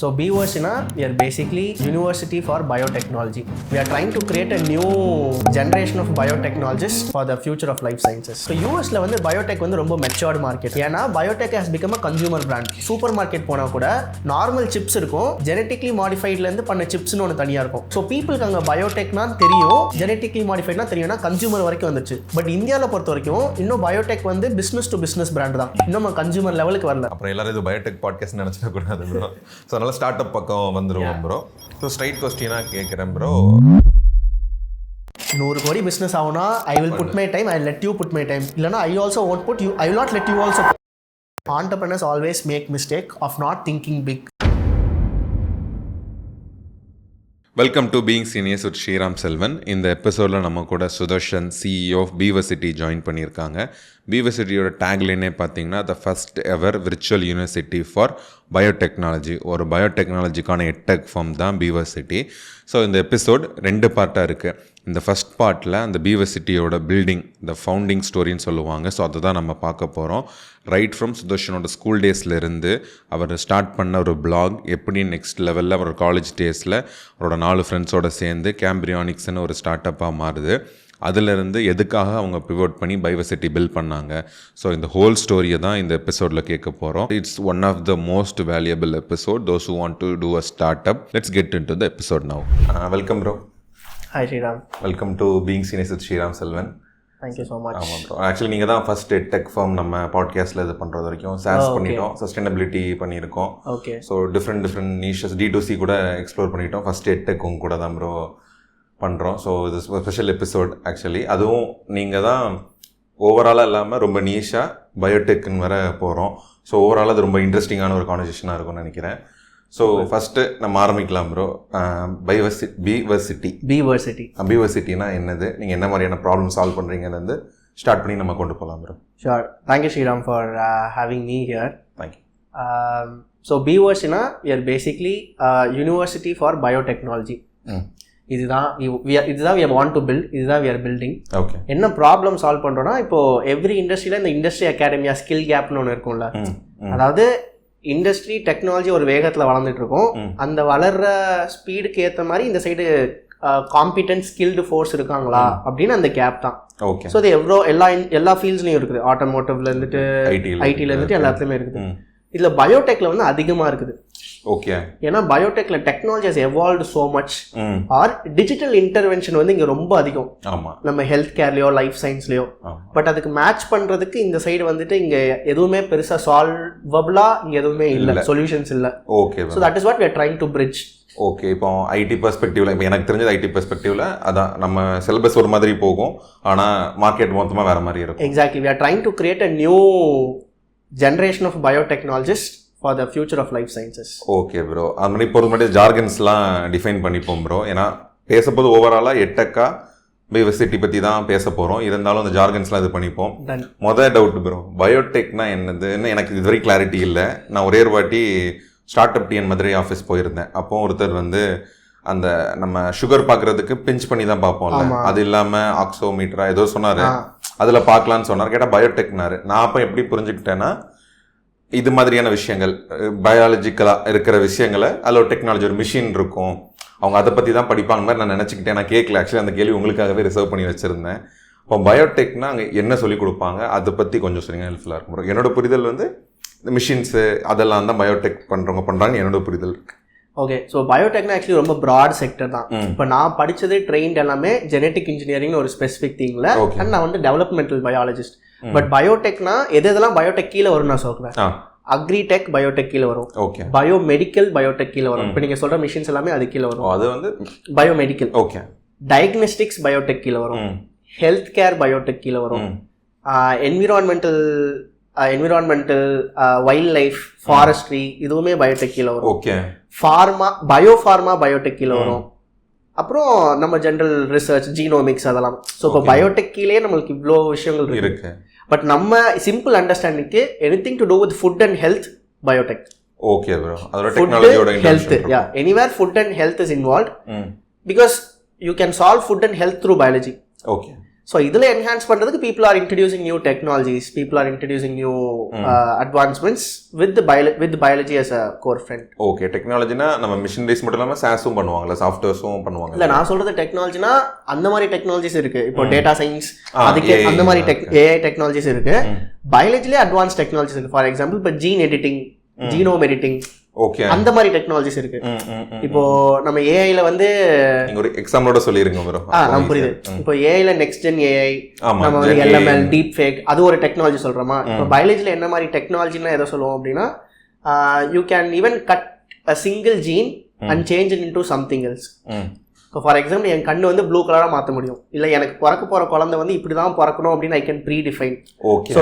So BVerSina, we are basically University for Biotechnology. We are trying to create a new generation of biotechnologists for the future of life sciences. So US la வந்து biotech வந்து ரொம்ப matured market. ஏன்னா biotech has become a consumer brand. Super market போனா கூட normal chips இருக்கும், genetically மாடிஃபைட்ல இருந்து பண்ண சிப்ஸ்னு ஒன்று தனியா இருக்கும். ஸோ பீப்புளுக்கு அங்கே பயோடெக்னா தெரியும், ஜெனட்டிக்லி மாடிஃபைட்னா தெரியும்னா கன்சூமர் வரைக்கும் வந்துச்சு. பட் இந்தியாவில் பொறுத்த வரைக்கும் இன்னும் பயோடெக் வந்து பிஸ்னஸ் டு பிஸ்னஸ் பிராண்ட் தான், இன்னும் கன்சூமர் லெவலுக்கு வரல. அப்புறம் எல்லாரும் இது பயோடெக் பாட்காஸ்ட் நினைச்சிட கூடாது ப்ரோ. ஸோ அதனால ஸ்டார்ட் அப் பக்கம் வந்துருவோம் ப்ரோ. ஸோ ஸ்ட்ரைட் கொஸ்டினாக கேட்குறேன் ப்ரோ. 100 கோடி பிஸ்னஸ் ஆகுனா I will put my time, I let you put my time. இல்லைனா I also won't put you, I will not let you also. Entrepreneurs always make mistake of not thinking big. Welcome to being seniors with Sriram Selvan. இந்த எபிசோடில் நம்ம கூட Sudarshan, CEO of BVerSity join பண்ணியிருக்காங்க. BVerSityயோட டேக்லைனே பார்த்தீங்கன்னா the first ever virtual university for biotechnology. ஒரு பயோடெக்னாலஜிக்கான எட்டெக் ஃபார்ம் தான் BVerSity. ஸோ இந்த எபிசோட் 2 பார்ட்டாக இருக்குது. இந்த ஃபஸ்ட் பார்ட்டில் அந்த BVerSityயோட பில்டிங், இந்த ஃபவுண்டிங் ஸ்டோரின்னு சொல்லுவாங்க. ஸோ அதை தான் நம்ம பார்க்க போகிறோம். ரைட் ஃப்ரம் சுதர்ஷனோட ஸ்கூல் டேஸ்லேருந்து அவர் ஸ்டார்ட் பண்ண ஒரு பிளாக், எப்படி நெக்ஸ்ட் லெவலில் அவர் காலேஜ் டேஸில் அவரோட 4 ஃப்ரெண்ட்ஸோடு சேர்ந்து கேம்பிரியானிக்ஸ்னு ஒரு ஸ்டார்ட் அப்பாக மாறுது. அதிலிருந்து எதுக்காக அவங்க பிவோட் பண்ணி BVerSity பில்ட் பண்ணாங்க. ஸோ இந்த ஹோல் ஸ்டோரியை தான் இந்த எபிசோடில் கேட்க போகிறோம். It's one of the most valuable episode. Those who want to do a startup. Let's get into the episode now. Welcome bro. Hi Sriram. Welcome to being seniors with Sriram Selvan. Thank you so much. ஆமாம் bro. Actually நீங்கள் தான் first tech form நம்ம பாட்காஸ்ட்டில் இது பண்ணுறது வரைக்கும் SaaS பண்ணிட்டோம், sustainability பண்ணியிருக்கோம். ஓகே. ஸோ டிஃப்ரெண்ட் நீஷஸ் D2C கூட எக்ஸ்ப்ளோர் பண்ணிட்டோம். ஃபஸ்ட் டெக் உங்க கூட தான் ப்ரோ பண்ணுறோம். ஸோ இது ஸ்பெஷல் எபிசோட் ஆக்சுவலி. அதுவும் நீங்கள் தான் ஓவராலாக இல்லாமல் ரொம்ப நீஷாக பயோடெக்குன்னு வர போகிறோம். ஸோ ஓவராலாக அது ரொம்ப இன்ட்ரெஸ்டிங்கான ஒரு கான்வர்சேஷனாக இருக்கும்னு நினைக்கிறேன். ஸோ ஃபஸ்ட்டு நம்ம ஆரம்பிக்கலாம் ப்ரோ. BVerSityனா என்னது, நீங்கள் என்ன மாதிரியான ப்ராப்ளம் சால்வ் பண்ணுறீங்கன்னு ஸ்டார்ட் பண்ணி நம்ம கொண்டு போகலாம் bro. Sure. Thank you Sriram for having me here. Thank you. So BVerSina, we are basically University for Biotechnology. இதுதான் we want to build, இதுதான் we are building. ஓகே. என்ன ப்ராப்ளம் சால்வ் பண்ணுறோன்னா, இப்போது எவ்ரி இண்டஸ்ட்ரியில் இந்த இண்டஸ்ட்ரி அகாடமியா ஸ்கில் கேப்னு ஒன்று இருக்கும்ல. அதாவது இண்டஸ்ட்ரி டெக்னாலஜி ஒரு வேகத்தில் வளர்ந்துட்டு இருக்கும். அந்த வளர்ற ஸ்பீடுக்கு ஏற்ற மாதிரி இந்த சைடு காம்பிடன்ட் ஸ்கில்டு ஃபோர்ஸ் இருக்காங்களா அப்படின்னு அந்த கேப் தான். ஓகே. ஸோ அது எல்லா ஃபீல்ட்ஸ்லையும் இருக்குது. ஆட்டோமோட்டிவ்ல இருந்துட்டு ஐடியில் இருந்துட்டு எல்லாத்துலேயுமே இருக்குது. இதில் பயோடெக்கில் வந்து அதிகமாக இருக்குது. ஓகே. ஏன்னா பயோடெக்ல technology has evolved so much. Or digital intervention வந்து இங்கே ரொம்ப அதிகம். ஆமாம். நம்ம ஹெல்த் கேர்லையோ லைஃப் சயின்ஸ்லையோ. பட் அதுக்கு மேட்ச் பண்ணுறதுக்கு இந்த சைடு வந்துட்டு இங்கே எதுவுமே பெருசாக சால்வபிளாக இங்கே எதுவுமே இல்லை, சொல்யூஷன்ஸ் இல்லை. Okay. So that is what we are trying to bridge. Okay. இப்போ ஐடி பெர்ஸ்பெக்டிவ்ல, இப்போ எனக்கு தெரிஞ்சது ஐடி பெர்ஸ்பெக்டிவ்ல அதான் நம்ம சிலபஸ் ஒரு மாதிரி போகும், ஆனால் மார்க்கெட் மொத்தமாக வேற மாதிரி இருக்கும். Exactly. We are trying to create a new generation of biotechnologist for the future of life sciences. Okay bro. அது மாதிரி இப்போ ஒரு ஜார்கன்ஸ்லாம் டிஃபைன் பண்ணிப்போம் ப்ரோ. ஏன்னா பேசப்போது ஓவராலாக எட்டக்கா BVerSity பற்றி தான் பேச போகிறோம். இருந்தாலும் அந்த ஜார்கன்ஸ்லாம் இது பண்ணிப்போம். மொதல் டவுட் ப்ரோ, பயோடெக்னா என்னதுன்னு எனக்கு இது வரைக்கும் கிளாரிட்டி இல்லை. நான் ஒரே ஒரு வாட்டி start up TN Madurai office போயிருந்தேன். அப்போ ஒருத்தர் வந்து அந்த நம்ம சுகர் பார்க்குறதுக்கு பிஞ்ச் பண்ணி தான் பார்ப்போம்ல, அது இல்லாமல் ஆக்சோமீட்டரா ஏதோ சொன்னார், அதில் பார்க்கலான்னு சொன்னார். கேட்டால் பயோடெக்னாரு. நான் அப்போ எப்படி புரிஞ்சுக்கிட்டேன்னா, இது மாதிரியான விஷயங்கள் பயாலஜிக்கலாக இருக்கிற விஷயங்களை அதில் ஒரு டெக்னாலஜி, ஒரு மிஷின் இருக்கும், அவங்க அதை பற்றி தான் படிப்பாங்க மாதிரி நான் நினச்சிக்கிட்டேன். நான் கேட்கல. ஆக்சுவலி அந்த கேள்வி உங்களுக்காகவே ரிசர்வ் பண்ணி வச்சுருந்தேன். இப்போ பயோடெக்னா அங்கே என்ன சொல்லிக் கொடுப்பாங்க, அதை பற்றி கொஞ்சம் சொல்லுங்க, ஹெல்ப்ஃபுல்லாக இருக்கும். என்னோட புரிதல் வந்து இந்த மிஷின்ஸு அதெல்லாம் தான் பயோடெக் பண்ணுறாங்க என்னோட புரிதல் இருக்கு. ஓகே. ஸோ பயோடெக்னா ஆக்சுவலி ரொம்ப ப்ராட் செக்டர் தான். இப்போ நான் படித்தது ட்ரெயின்ட் எல்லாமே ஜெனட்டிக் இன்ஜினியரிங்னு ஒரு ஸ்பெசிஃபிக் திங்கில். அண்ட் நான் வந்து டெவலப்மெண்டல் பயாலஜிஸ்ட். பட் பயோடெக்னா எதெல்லாம் பயோடெக் கீழே வரும்னு நான் சொல்கிறேன். அக்ரிடெக் பயோடெக் கீழே வரும். ஓகே. பயோமெடிக்கல் பயோடெக் கீழே வரும். இப்போ நீங்கள் சொல்கிற மிஷின்ஸ் எல்லாமே அது கீழே வரும். அது வந்து பயோமெடிக்கல். ஓகே. டயக்னோஸ்டிக்ஸ் பயோடெக் கீழே வரும். ஹெல்த் கேர் பயோடெக் கீழே வரும். என்விரான்மெண்டல் வைல்ட் லைஃப், ஃபாரஸ்ட்ரி, இதுவுமே பயோடெக் கீழே வரும். ஓகே. பயோஃபார்மா பயோடெக் கீழே வரும். அப்புறம் நம்ம ஜென்ரல் ரிசர்ச், ஜீனோமிக்ஸ் அதெல்லாம். ஸோ இப்போ பயோடெக் கீழே நம்மளுக்கு இவ்வளோ விஷயங்கள் இருக்கு. பட் நம்ம சிம்பிள் அண்டர்ஸ்டாண்டிங்க்கு anything to do with food and health, biotech. Okay bro. அதோட டெக்னாலஜியோட health, yeah, anywhere food and health is involved because you can solve food and health through biology. Okay. So இதில் enhance பண்ணுறதுக்கு people are introducing new technologies, people are introducing new advancements with biology as a core friend. Okay, டெக்னாலஜினா நம்ம machineries மட்டும் இல்லாமல் சாஸும் பண்ணுவாங்கல்ல, சாஃப்ட்வேர்ஸும் பண்ணுவாங்க. இல்லை, நான் சொல்கிறது டெக்னாலஜினா அந்த மாதிரி டெக்னாலஜிஸ் இருக்குது. இப்போ டேட்டா சயின்ஸ் அதுக்கு அந்த மாதிரி ஏஐ டெக்னாலஜிஸ் இருக்குது. பயாலஜிலே அட்வான்ஸ் டெக்னாலஜிஸ் இருக்குது. ஃபார் எக்ஸாம்பிள் இப்போ gene editing, genome editing, okay, அந்த மாதிரி டெக்னாலஜிஸ் இருக்கு. இப்போ நம்ம ஏஐல வந்து நீங்க ஒரு எக்ஸாம்பிளோட சொல்லிருங்க ப்ரோ. நம்ம புரியுது. இப்போ ஏஐல நெக்ஸ்ட் ஜென் ஏஐ, நம்ம வந்து எல்எம்எல், டீப் ஃபேக், அது ஒரு டெக்னாலஜி சொல்றோமா. இப்போ பயாலஜில என்ன மாதிரி டெக்னாலஜினா எதை சொல்லுவோம் அப்படின்னா, you can even cut a single gene and change it into something else. இப்போ ஃபார் எக்ஸாம்பிள் என் கண்ணு வந்து ப்ளூ கலராக மாற்ற முடியும். இல்லை எனக்கு பிறக்க போகிற குழந்தை வந்து இப்படி தான் பிறக்கணும் அப்படின்னு I can predefine. Okay,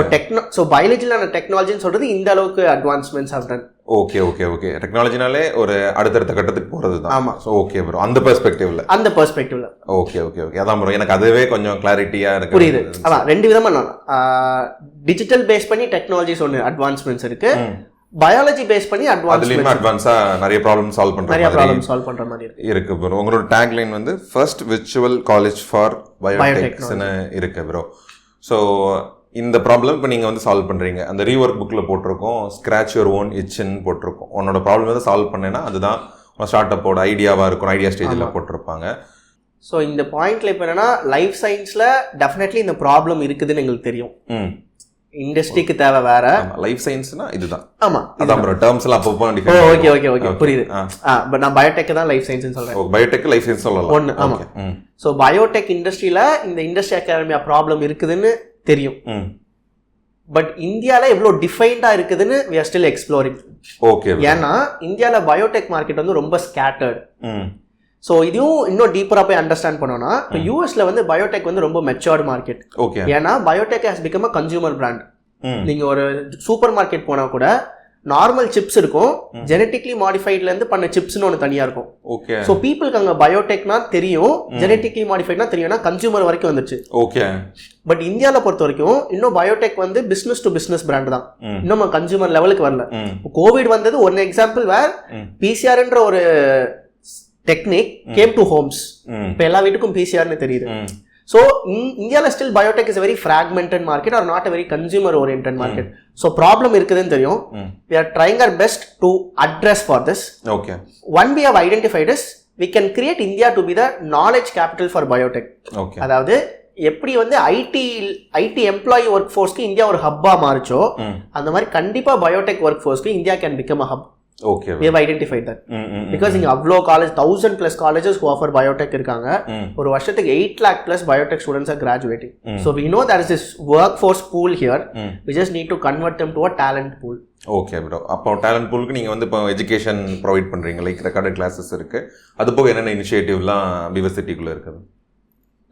so பயாலஜியில் டெக்னாலஜின்னு சொல்றது இந்த அளவுக்கு advancements of done. Okay okay okay, டெக்னாலஜினாலே ஒரு அடுத்தடுத்த கட்டத்துக்கு போகிறது தான். ஆமாம். ஸோ ஓகே ப்ரோ, அந்த பெர்ஸ்பெக்டிவ்ல ஓகே ஓகே ஓகே, அதான் ப்ரோ, எனக்கு அதுவே கொஞ்சம் கிளாரிட்டியாக இருக்கு. புரியுது. அதான் ரெண்டு விதமாக டிஜிட்டல் பேஸ் பண்ணி டெக்னாலஜிஸ் ஒன்று அட்வான்ஸ்மெண்ட்ஸ் இருக்கு, பயாலஜி பேஸ் பண்ணி அட்வான்ஸா நிறைய ப்ராப்ளம் சால்வ் பண்ற மாதிரி இருக்கு ப்ரோ. உங்களோட டேக்லைன் வந்து ஃபர்ஸ்ட் விர்ச்சுவல் காலேஜ் ஃபார் பயோடெக்ஸ்னு இருக்கு ப்ரோ. ஸோ இந்த ப்ராப்ளம் இப்போ நீங்கள் வந்து சால்வ் பண்ணுறீங்க. அந்த ரீவொர்க் புக்கில் போட்டிருக்கோம், ஸ்க்ராட்ச் யுவர் ஓன் இட்ச்ன்னு போட்டிருக்கோம். உன்னோட ப்ராப்ளம் வந்து சால்வ் பண்ணேன்னா அதுதான் ஸ்டார்ட் அப்போட ஐடியாவாக இருக்கும், ஐடியா ஸ்டேஜில் போட்டிருப்பாங்க. ஸோ இந்த பாயிண்ட்ல இப்போ என்னன்னா, லைஃப் சயின்ஸில் டெஃபினெட்லி இந்த ப்ராப்ளம் இருக்குதுன்னு எங்களுக்கு தெரியும். இண்டஸ்ட்ரிக்கு தேவை வேற. லைஃப் சயின்ஸ்னா இதுதான். ஆமா, அதான் ப்ரோ, டர்ம்ஸ்லாம் அப்பப்போ டிஃபரெண்ட். ஓகே ஓகே ஓகே, புரியுது. பட் நான் பயோடெக் தான் லைஃப் சயின்ஸ்னு சொல்றேன். பயோடெக் லைஃப் சயின்ஸ் சொல்லலாம் ஒன்று. ஆமா. ஸோ பயோடெக் இண்டஸ்ட்ரியில இந்த இண்டஸ்ட்ரி அகாடமியா ப்ராப்ளம் இருக்குதுன்னு தெரியும். பட் இந்தியாவில் எவ்வளோ டிஃபைன்டாக இருக்குதுன்னு we are still exploring. Okay. ஏன்னா இந்தியாவில் பயோடெக் மார்க்கெட் வந்து ரொம்ப ஸ்கேட்டர்ட். ஸோ இதையும் இன்னும் டீப்பராக போய் அண்டர்ஸ்டாண்ட் பண்ணோம்னா, இப்போ யூஎஸ்ல வந்து பயோடெக் வந்து ரொம்ப மெச்சூர்ட் மார்க்கெட். ஓகே. ஏன்னா Biotech has become a consumer brand. நீங்கள் ஒரு சூப்பர் மார்க்கெட் போனால் கூட நார்மல் சிப்ஸ் இருக்கும், ஜெனட்டிக்லி மாடிஃபைட்ல இருந்து பண்ண சிப்ஸ்னு ஒன்று தனியா இருக்கும். ஓகே. ஸோ பீப்புளுக்கு அங்கே பயோடெக்னா தெரியும், ஜெனட்டிக்லி மாடிஃபைட்னா தெரியும்னா கன்சூமர் வரைக்கும் வந்துச்சு. ஓகே. பட் இந்தியாவில் பொறுத்த வரைக்கும் இன்னும் பயோடெக் வந்து பிசினஸ் டு பிசினஸ் பிராண்ட் தான், இன்னும் கன்சூமர் லெவலுக்கு வரல. கோவிட் வந்தது ஒன் எக்ஸாம்பிள் வேர் பிசிஆர்ன்ற ஒரு டெக்னிக் கேம் டு ஹோம்ஸ். இப்போ எல்லா வீட்டுக்கும் பிசிஆர்னு தெரியுது. ஸோ இந்தியாவில் still Biotech is a very fragmented market or not a very consumer oriented market. So problem இருக்குதுன்னு தெரியும். We are trying our best to address for this. Okay. One we have identified is we can create India to be the knowledge capital for biotech. Okay. அதாவது எப்படி வந்து IT employee ஒர்க் ஃபோர்ஸ்க்கு இந்தியா ஒரு ஹப்பா மாறிச்சோ, அந்த மாதிரி கண்டிப்பா பயோடெக் ஒர்க் ஃபோர்ஸ்க்கு India can become a hub. Okay. We have identified that. Because இங்க அவ்வளோ college 1000+ colleges who offer biotech இருக்காங்க. ஒரு வருஷத்துக்கு 8 lakh plus biotech students are graduating. So we know there is this workforce pool here. We just need to convert them to a talent pool. Okay bro. அப்போ talent பூலுக்கு நீங்கள் வந்து இப்போ education provide பண்ணுறீங்க, like recorded classes இருக்குது. அது போக என்னென்ன இனிஷியேட்டிவ்லாம் யூனிவர்சிட்டிக்குள்ளே இருக்குது?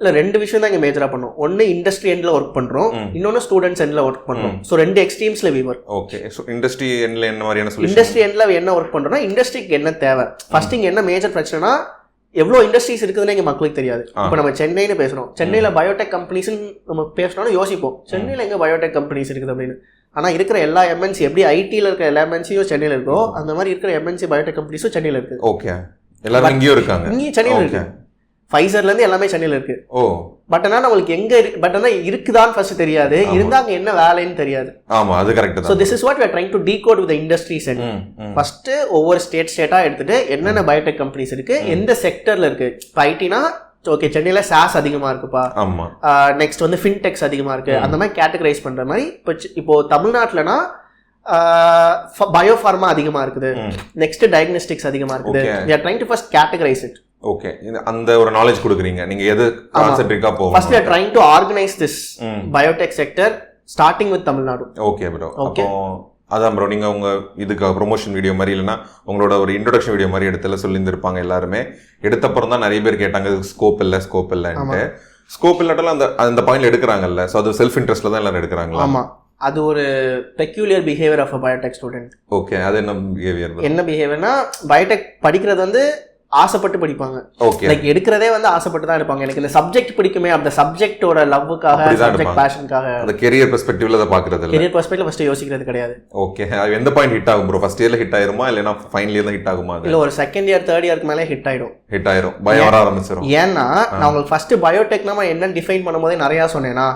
இல்லை, ரெண்டு விஷயம் தான் இங்கே மேஜராக பண்ணோம். ஒன்று இண்டஸ்ட்ரி எண்டில் ஒர்க் பண்ணுறோம், இன்னொன்று ஸ்டூடெண்ட்ஸ் எண்டில் ஒர்க் பண்ணுறோம். ஸோ ரெண்டு எக்ஸ்ட்ரீம்ஸில் we work. Okay. So industry எண்டில் என்ன மாதிரியான சொல்யூஷன்? இண்டஸ்ட்ரி எண்டில் என்ன ஒர்க் பண்ணுறோம்னா, இண்டஸ்ட்ரிக்கு என்ன தேவை, ஃபர்ஸ்ட் இங்கே என்ன மேஜர் பிரச்சனைனா, எவ்வளோ இண்டஸ்ட்ரீஸ் இருக்குதுன்னு எங்கள் மக்களுக்கு தெரியாது. இப்போ நம்ம சென்னைன்னு பேசுகிறோம், சென்னையில் பயோடெக் கம்பெனிஸ்ன்னு நம்ம பேசணும்னு யோசிப்போம், சென்னையில் எங்கே பயோடெக் கம்பெனிஸ் இருக்குது அப்படின்னு. ஆனால் இருக்கிற எல்லா எம்என்சி, எப்படி ஐடியில் இருக்கிற எல்லா எம்என்சியும் சென்னையில் இருக்கோ, அந்த மாதிரி இருக்கிற எம்என்சி பயோடெக் கம்பெனிஸும் சென்னையில் இருக்குது. ஓகே. எல்லாரும் இங்கேயும் இருக்காங்க. இங்கேயும் சென்னையில் இருக்கு. ஃபைசர்லேருந்து எல்லாமே சென்னையில் இருக்கு. ஓ. பட் ஆனால் நம்மளுக்கு எங்கே இருக்கு, பட் ஆனால் இருக்குதான்னு ஃபர்ஸ்ட் தெரியாது, இருந்தாங்க என்ன வேலைன்னு தெரியாது. ஆமாம், அது கரெக்ட் தான். So this is what we are trying to decode with industries. First ஒவ்வொரு ஸ்டேட்டாக எடுத்துட்டு என்னென்ன பயோடெக் கம்பெனிஸ் இருக்கு, எந்த செக்டர்ல இருக்கு. இப்போ ஐடினா ஓகே, சென்னையில் சாஸ் அதிகமாக இருக்குப்பா, நெக்ஸ்ட் வந்து ஃபின்டெக்ஸ் அதிகமாக இருக்கு, அந்த மாதிரி கேட்டகரைஸ் பண்ற மாதிரி. இப்போ தமிழ்நாட்டிலனா பயோஃபார்மா அதிகமாக இருக்குது, நெக்ஸ்ட் டயக்னோஸ்டிக்ஸ் அதிகமாக இருக்குது. We are trying to first categorise it. Okay. அந்த ஒரு நாலேஜ் கொடுக்குறீங்க, நீங்க எது கான்சென்ட்ரேட்டா போவோம். First we are trying to organize this biotech sector starting with Tamil Nadu. Okay bro. அப்போ அதான் ப்ரோ, நீங்க உங்க இதுக்கு ப்ரொமோஷன் வீடியோ மாதிரி இல்லைன்னா உங்களோட ஒரு இன்ட்ரோடக்ஷன் வீடியோ மாதிரி எடுத்துல சொல்லியிருந்திருப்பாங்க. எல்லாருமே எடுத்தப்புறம் தான் நிறைய பேர் கேட்டாங்க ஸ்கோப் இல்லைன்ட்டு. ஸ்கோப் இல்லாட்டாலும் அந்த பாயிண்ட்ல எடுக்கிறாங்கல்ல, ஸோ அது செல்ஃப் இன்ட்ரெஸ்ட்ல தான் எல்லாரும் எடுக்கிறாங்களா? ஆமா, அது ஒரு peculiar behaviour of a biotech student. Okay. அது என்ன பிஹேவியர்? என்ன பிஹேவியர்னா, பயோடெக் படிக்கிறது வந்து ஆசைப்பட்டு படிப்பாங்க. ஓகே. லைக் எடுக்கிறதே வந்து ஆசைப்பட்டு தான் எடுப்பாங்க. எனக்கு இந்த சப்ஜெக்ட் பிடிக்குமே, அந்த சப்ஜெக்டோட லவ்வுக்காக, சப்ஜெக்ட் பேஷனுக்காக. அந்த கெரியர் பெர்ஸ்பெக்டிவ்ல அதை பார்க்கறது இல்லை. கெரியர் பெர்ஸ்பெக்டிவ்ல ஃபர்ஸ்ட் யோசிக்கிறது கிடையாது. ஓகே. அது எந்த பாயிண்ட் ஹிட் ஆகும் ப்ரோ? ஃபர்ஸ்ட் இயர்ல ஹிட் ஆயிருமா இல்லைன்னா ஃபைனல் இயர்ல ஹிட் ஆகுமா? இல்ல ஒரு செகண்ட் இயர் தேர்ட் இயருக்கு மேலே ஹிட் ஆயிடும். பயம் வர ஆரம்பிச்சிடும். ஏன்னா நான் உங்களுக்கு ஃபர்ஸ்ட் பயோடெக் நம்ம என்னன்னு டிஃபைன் பண்ணும்போதே நிறைய சொன்னேன்னா,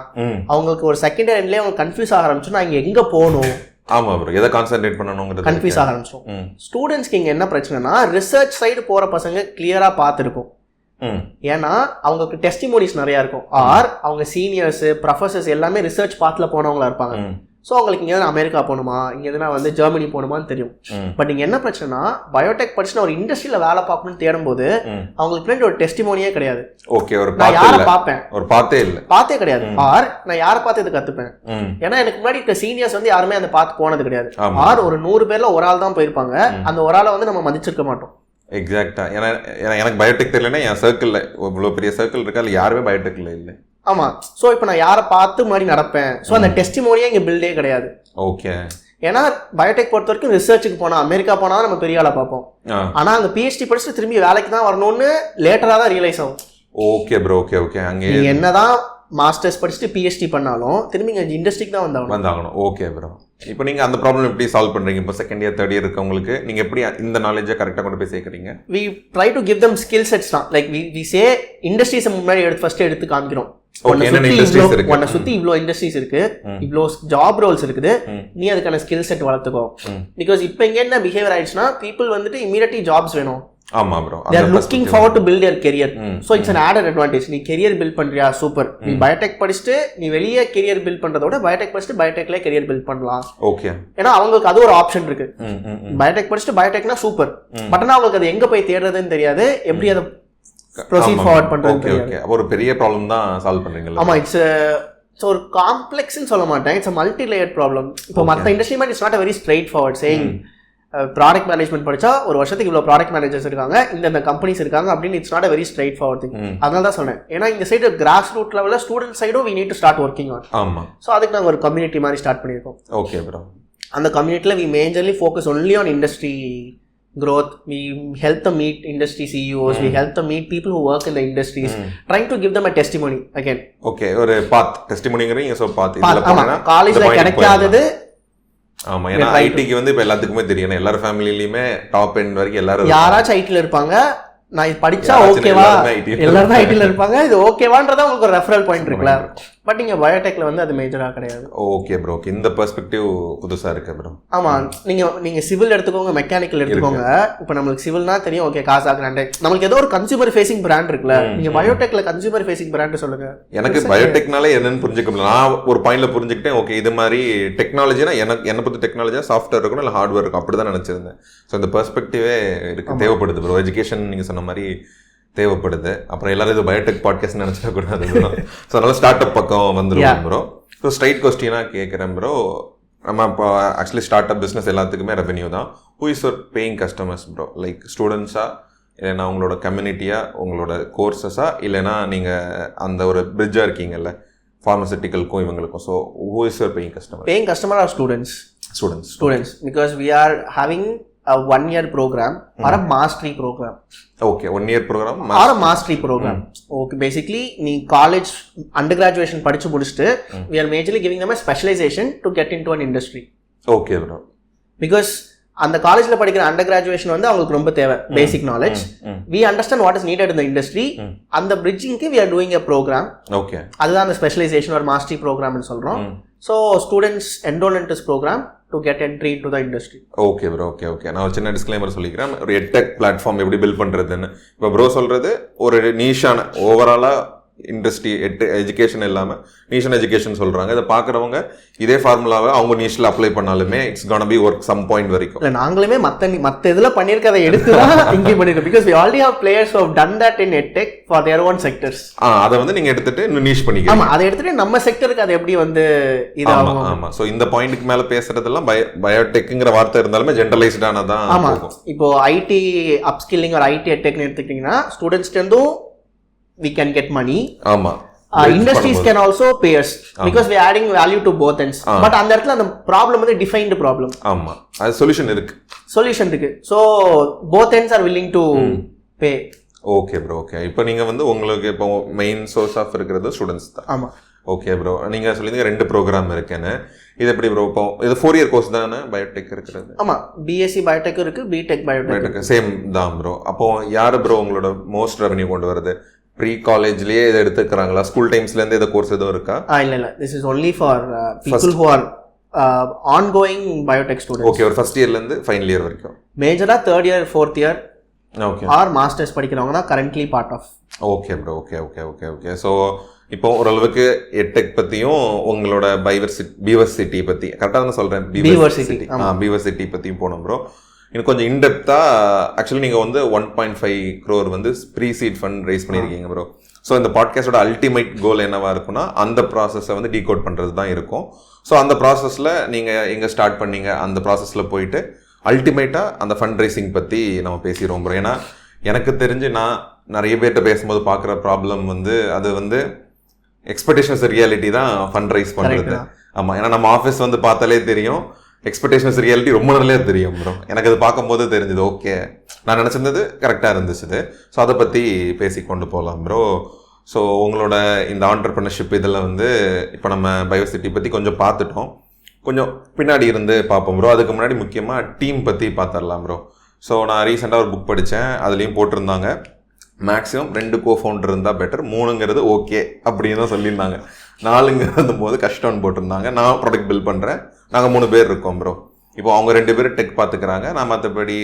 அவங்களுக்கு ஒரு செகண்ட் இயர் எண்ட்லயே அவங்க கன்ஃபியூஸ் ஆக ஆரம்பிச்சு நான் இங்க எங்க போகணும். ஆமா ப்ரோ, எதை கான்சென்ட்ரேட் பண்ணணும்ங்கிறது கன்ஃபியூஸ் ஆக ஆரம்பிச்சோம். ஸ்டூடெண்ட்ஸ்க்கு இங்க என்ன பிரச்சனைனா, ரிசர்ச் சைடு போற பசங்க கிளியரா பார்த்துருக்கும். ஏன்னா அவங்களுக்கு டெஸ்டிமோனிஸ் நிறைய இருக்கும். ஆர் அவங்க சீனியர்ஸ் ப்ரொஃபசர்ஸ் எல்லாமே ரிசர்ச் பாத்துல போனவங்களா இருப்பாங்க. ஸோ அவங்களுக்கு இங்கே அமெரிக்கா போகணுமா, இங்கே எதுனா வந்து ஜெர்மனி போகணுமான்னு தெரியும். பட் இங்கே என்ன பிரச்சனைனா, பயோடெக் படிச்சுன்னா ஒரு இண்டஸ்ட்ரியில் வேலை பார்க்கணும்னு தேடும்போது அவங்களுக்கு பின்னாடி ஒரு டெஸ்டிமோனியே கிடையாது. ஓகே. ஒரு நான் யாரை பார்ப்பேன்? ஒரு பார்த்தே கிடையாது. ஆர் நான் யாரை பார்த்து இது கற்றுப்பேன்? ஏன்னா எனக்கு முன்னாடி இருக்க சீனியர்ஸ் வந்து யாருமே அந்த பார்த்து போனது கிடையாது. ஆர் ஒரு 100 பேர்ல ஒரு ஆள் தான் போயிருப்பாங்க. அந்த ஒரு ஆளை வந்து நம்ம மதிச்சிருக்க மாட்டோம். எக்ஸாக்டா. ஏன்னா எனக்கு பயோடெக் தெரியலன்னா என் சர்க்கிளில் இவ்வளோ பெரிய சர்க்கிள் இருக்கா, இல்லை யாருமே பயோடெக்ல இல்லை. ஆமா. ஸோ இப்போ நான் யாரை பார்த்து மாதிரி நடப்பேன். ஸோ அந்த டெஸ்டிமோனியே இங்கே பில்டே கிடையாது. ஓகே. ஏன்னா பயோடெக் பொறுத்த வரைக்கும் ரிசர்ச்சுக்கு போனா அமெரிக்கா போனா தான் நம்ம பெரிய ஆளை பார்ப்போம். ஆனா அங்க பிஹெச்டி படிச்சுட்டு திரும்பி வேலைக்கு தான் வரணும்னு லேட்டரா தான் ரியலைஸ் ஆகும். Okay bro. Okay okay. அங்கே நீங்க என்னதான் மாஸ்டர்ஸ் படிச்சுட்டு பிஹெச்டி பண்ணாலும் திரும்பி இங்க இண்டஸ்ட்ரிக்கு தான் வந்தாகணும். Okay bro. இப்போ நீங்கள் அந்த ப்ராப்ளம் எப்படி சால்வ் பண்ணுறீங்க? இப்போ செகண்ட் இயர் தேர்ட் இயர் இருக்கவங்களுக்கு நீங்கள் எப்படி இந்த நாலேஜை கரெக்டாக கொண்டு போய் சேர்க்குறீங்க? We try to give them skill sets தான். லைக் வி சே இண்டஸ்ட்ரீஸ் முன்னாடி ஃபர்ஸ்ட் எடுத்து காமிக்கிறோம். உன்னை சுத்தி இவ்வளோ இண்டஸ்ட்ரீஸ் இருக்கு, இவ்வளோ ஜாப் ரோல்ஸ் இருக்குது, நீ அதுக்கான ஸ்கில் செட் வளர்த்துக்கோ. பிகாஸ் இப்போ இங்க என்ன பிஹேவியர் ஆயிடுச்சுன்னா, பீப்புள் வந்துட்டு இமீடியட்லி ஜாப்ஸ் வேணும். ஆமா bro. they are looking forward to build their career. So it's an added advantage. நீ career build பண்றியா, சூப்பர். நீ பயோடெக் படிச்சுட்டு நீ வெளியே career build பண்றதோட பயோடெக் படிச்சுட்டு பயோடெக்ல career build பண்ணலாம். ஓகே. ஏன்னா அவங்களுக்கு அது ஒரு ஆப்ஷன் இருக்கு. பயோடெக் படிச்சுட்டு பயோடெக்னா சூப்பர். பட் ஆனா அவங்களுக்கு அது எங்க போய் தேடுறதுன்னு தெரியாது, எப்படி அதை ப்ரொசீட் ஃபார்வர்ட் பண்றது தெரியாது. அப்ப ஒரு பெரிய ப்ராப்ளம் தான் சால்வ் பண்றீங்க. ஆமா. இட்ஸ் ஒரு காம்ப்ளெக்ஸ்னு சொல்ல மாட்டேன், it's a multi layered problem. இப்போ மற்ற இண்டஸ்ட்ரி மாதிரி it's not a very straightforward saying product management படிச்சா ஒரு வருஷத்துக்கு இவ்வளோ ப்ராடக்ட் மேனேஜர்ஸ் இருக்காங்க, இந்த கம்பெனிஸ் இருக்காங்க அப்படின்னு it's not a very straightforward thing. அதனால தான் சொன்னேன். ஏன்னா இந்த சைடு கிராஸ் ரூட் லெவலில் ஸ்டூடெண்ட் சைடும் we need to start working on. ஆமாம். ஸோ அதுக்கு நாங்கள் ஒரு கம்யூனிட்டி மாதிரி ஸ்டார்ட் பண்ணியிருக்கோம். Okay bro. அந்த கம்யூனிட்டியில் we majorly focus only on industry growth. We help them meet industry CEOs. We help them meet people who work in the industries, trying to give them a testimony again. Okay, ஒரு பாத் டெஸ்டிமோனிங்கறீங்க. So பாத் இதுல போனா காலேஜ்ல கிடைக்காதது. ஆமா. ஏன்னா ஐடிக்கு வந்து இப்ப எல்லாத்துக்குமே தெரியும். எல்லார ஃபேமிலிலயுமே டாப் எண்ட் வரைக்கும் எல்லாரும் யாராச்சும் ஐடில இருப்பாங்க. நான் இது படிச்சா ஓகேவா, எல்லாரும் ஐடில இருப்பாங்க, இது ஓகேவான்றதா உங்களுக்கு ஒரு ரெஃபரல் பாயிண்ட் இருக்குல்ல. பட் இங்க பயோடெக்ல வந்து அது மேஜரா கிடையாது. Okay bro. இந்த பெர்ஸ்பெக்டிவ் புதுசா இருக்கு ப்ரோ. ஆமா. நீங்க சிவில் எடுத்துக்கோங்க, மெக்கானிக்கல் எடுத்துக்கோங்க. இப்போ நம்மளுக்கு சிவில்னா தெரியும், ஓகே காசா கிராண்ட். நம்மளுக்கு ஏதோ ஒரு கன்சியூமர் ஃபேசிங் பிராண்ட் இருக்குல்ல. நீங்க பயோடெக்ல கன்சியூமர் ஃபேசிங் பிராண்ட் சொல்லுங்க. எனக்கு பயோடெக்னால என்னன்னு புரிஞ்சுக்க முடியல. நான் ஒரு பாயிண்ட்ல புரிஞ்சுக்கிட்டேன், ஓகே இது மாதிரி டெக்னாலஜினா என்ன பத்தி டெக்னாலஜியா சாஃப்ட்வேர் இருக்கணும் இல்லை ஹார்ட்வேர் இருக்கும் அப்படிதான் நினைச்சிருந்தேன். ஸோ இந்த பெர்ஸ்பெக்டிவே இருக்கு, தேவைப்படுது ப்ரோ. எஜுகேஷன் நீங்க சொன்ன மாதிரி தேவைப்படுது. அப்புறம் எல்லாரும் இது பயோடெக் பாட்காஸ்ட் நினைச்சிடக்கூடாது. ஸோ அதனால ஸ்டார்ட் அப் பக்கம் வந்துருவோம் ப்ரோ. ஸோ ஸ்ட்ரைட் கொஸ்டினாக கேட்குறேன் ப்ரோ. நம்ம இப்போ ஆக்சுவலி ஸ்டார்ட் அப் பிஸ்னஸ் எல்லாத்துக்குமே ரெவென்யூ தான். Who is your paying customers bro? Like ஸ்டூடெண்ட்ஸா, இல்லைன்னா உங்களோட கம்யூனிட்டியா, உங்களோட கோர்சஸா, இல்லைன்னா நீங்கள் அந்த ஒரு பிரிட்ஜாக இருக்கீங்கல்ல ஃபார்மசூட்டிக்கலுக்கும் இவங்களுக்கும். So who is your paying customer? Paying customer are students because we are having a 1-year program or a mastery program. Okay, 1-year program or a mastery program. Okay, basically நீ காலேஜ் அண்டர்கிராஜுவேஷன் படிச்சு முடிச்சுட்டு we are majorly giving them a specialization to get into an industry. Okay bro. Because அந்த காலேஜ்ல படிக்கிற under graduation வந்து அவங்களுக்கு ரொம்ப தேவை, basic knowledge. we understand what is needed in the industry. அந்த bridging-க்கு we are doing a program. Okay. அதுதான் அந்த ஸ்பெஷலைசேஷன் or mastery program னு சொல்றோம். So students enroll in this program to get entry into the industry. Okay bro. Okay. நான் ஒரு சின்ன disclaimer சொல்லிக்கிறேன். ஒரு எட்டெக் பிளாட்ஃபார்ம் எப்படி பில்ட் பண்ணுறதுன்னு. இப்போ ப்ரோ சொல்கிறது ஒரு நீஷான ஓவராலாக இண்டஸ்ட்ரி எஜுகேஷன் இல்லாமல் நீஷன் எஜுகேஷன் சொல்கிறாங்க. இதை பார்க்குறவங்க இதே ஃபார்முலாவை அவங்க நீஷில் அப்ளை பண்ணாலுமே it's gonna be work some point வரைக்கும். இல்லை நாங்களுமே மற்ற இதில் பண்ணியிருக்கதை எடுத்து தான் இங்கே பண்ணியிருக்கோம். Because we already have players who have done that in edtech for their own sectors. அதை வந்து நீங்கள் எடுத்துகிட்டு இன்னும் நீஷ் பண்ணிக்கலாம். ஆமாம், அதை எடுத்துகிட்டு நம்ம செக்டருக்கு அதை எப்படி வந்து இதாகும். ஆமாம். ஸோ இந்த பாயிண்ட்டுக்கு மேலே பேசுறதெல்லாம் பயோடெக்குங்கிற வார்த்தை இருந்தாலுமே ஜென்ரலைஸ்டானதான். ஆமாம். இப்போ ஐடி அப்ஸ்கில்லிங் ஒரு ஐடி எட்டெக்னு எடுத்துக்கிட்டிங்கன்னா ஸ்டூடெண்ட்ஸ்டேருந்தும் we can get money. ஆமா. Industries can also pay us because we are adding value to both ends. But அந்த இடத்துல அந்த ப்ராப்ளம் வந்து டிஃபைன்டு ப்ராப்ளம். ஆமா, அது சொல்யூஷன் இருக்கு. So both ends are willing to pay. Okay bro, okay. இப்போ நீங்கள் வந்து உங்களுக்கு இப்போ மெயின் சோர்ஸ் ஆஃப் இருக்கிறது ஸ்டூடெண்ட்ஸ் தான். ஆமாம். ஓகே ப்ரோ, நீங்கள் சொல்லியிருந்தீங்க 2 ப்ரோக்ராம் இருக்குன்னு. இது எப்படி ப்ரோ? இப்போ இது 4 இயர் கோர்ஸ் தானே பயோடெக் இருக்கிறது? ஆமாம், பிஎஸ்சி பயோடெக் இருக்குது, பிடெக் பயோடெக் சேம் தான் ப்ரோ. அப்போ யார் ப்ரோ உங்களோட மோஸ்ட் ரெவன்யூ கொண்டு வருது? ப்ரீ காலேஜ்லேயே இதை எடுத்துக்கிறாங்களா? ஸ்கூல் டைம்ஸ்லேருந்து இந்த கோர்ஸ் எதுவும் இருக்கா? இல்லை, this is only for people who are ongoing biotech students. Okay, ஒரு ஃபர்ஸ்ட் இயர்லேருந்து ஃபைனல் இயர் வரைக்கும். மேஜராக 3rd year 4th year okay or masters படிக்கிறவங்க தான் currently part of. Okay bro, okay okay okay okay. So இப்போ ஓரளவுக்கு edtech பற்றியும் உங்களோட பீவர்சிட்டி பற்றி கரெக்டாக தான் சொல்கிறேன். பீவர்சிட்டி பற்றியும் போனோம் ப்ரோ. இன்னும் கொஞ்சம் இன்டெப்த்தாக ஆக்சுவலி நீங்கள் வந்து 1.5 crore வந்து ப்ரீ-சீட் ஃபண்ட் ரைஸ் பண்ணியிருக்கீங்க ப்ரோ. ஸோ இந்த பாட்காஸ்டோட அல்டிமேட் கோல் என்னவாக இருக்குன்னா அந்த ப்ராசஸை வந்து டீகோட் பண்ணுறது தான் இருக்கும். ஸோ அந்த ப்ராசஸில் நீங்கள் எங்கே ஸ்டார்ட் பண்ணீங்க, அந்த ப்ராசஸில் போயிட்டு அல்டிமேட்டாக அந்த ஃபண்ட் ரைசிங் பற்றி நம்ம பேசிடுவோம் ப்ரோ. ஏன்னா எனக்கு தெரிஞ்சு நான் நிறைய பேர்கிட்ட பேசும்போது பார்க்குற ப்ராப்ளம் வந்து அது வந்து எக்ஸ்பெக்டேஷன்ஸ் ரியாலிட்டி தான் ஃபண்ட் ரைஸ் பண்ணுறது. ஆமாம், ஏன்னா நம்ம ஆஃபீஸ் வந்து பார்த்தாலே தெரியும், எக்ஸ்பெக்டேஷன்ஸ் ரியாலிட்டி ரொம்ப நாளே தெரியும் ப்ரோ. எனக்கு அது பார்க்கும்போது தெரிஞ்சது ஓகே நான் நினச்சிருந்தது கரெக்டாக இருந்துச்சு. ஸோ அதை பற்றி பேசி கொண்டு போகலாம் ப்ரோ. ஸோ உங்களோட இந்த ஆண்டர்பிரினர்ஷிப் இதில் வந்து இப்போ நம்ம பயோசிட்டி பற்றி கொஞ்சம் பார்த்துட்டோம், கொஞ்சம் பின்னாடி இருந்து பார்ப்போம் ப்ரோ. அதுக்கு முன்னாடி முக்கியமாக டீம் பற்றி பார்த்துடலாம் ப்ரோ. ஸோ நான் ரீசெண்டாக ஒரு புக் படித்தேன், அதுலேயும் போட்டிருந்தாங்க மேக்ஸிமம் 2 கோஃபவுண்டர் இருந்தால் பெட்டர், 3ங்கிறது ஓகே அப்படின்னு தான் சொல்லியிருந்தாங்க. 4ங்கிறது போது கஷ்டம்னு போட்டிருந்தாங்க. நான் ப்ராடக்ட் பில்ட் பண்ணுறேன், நாங்கள் 3 பேர் இருக்கோம் ப்ரோ. இப்போ அவங்க 2 பேர் டெக் பார்த்துக்கிறாங்க, நான் மற்றபடி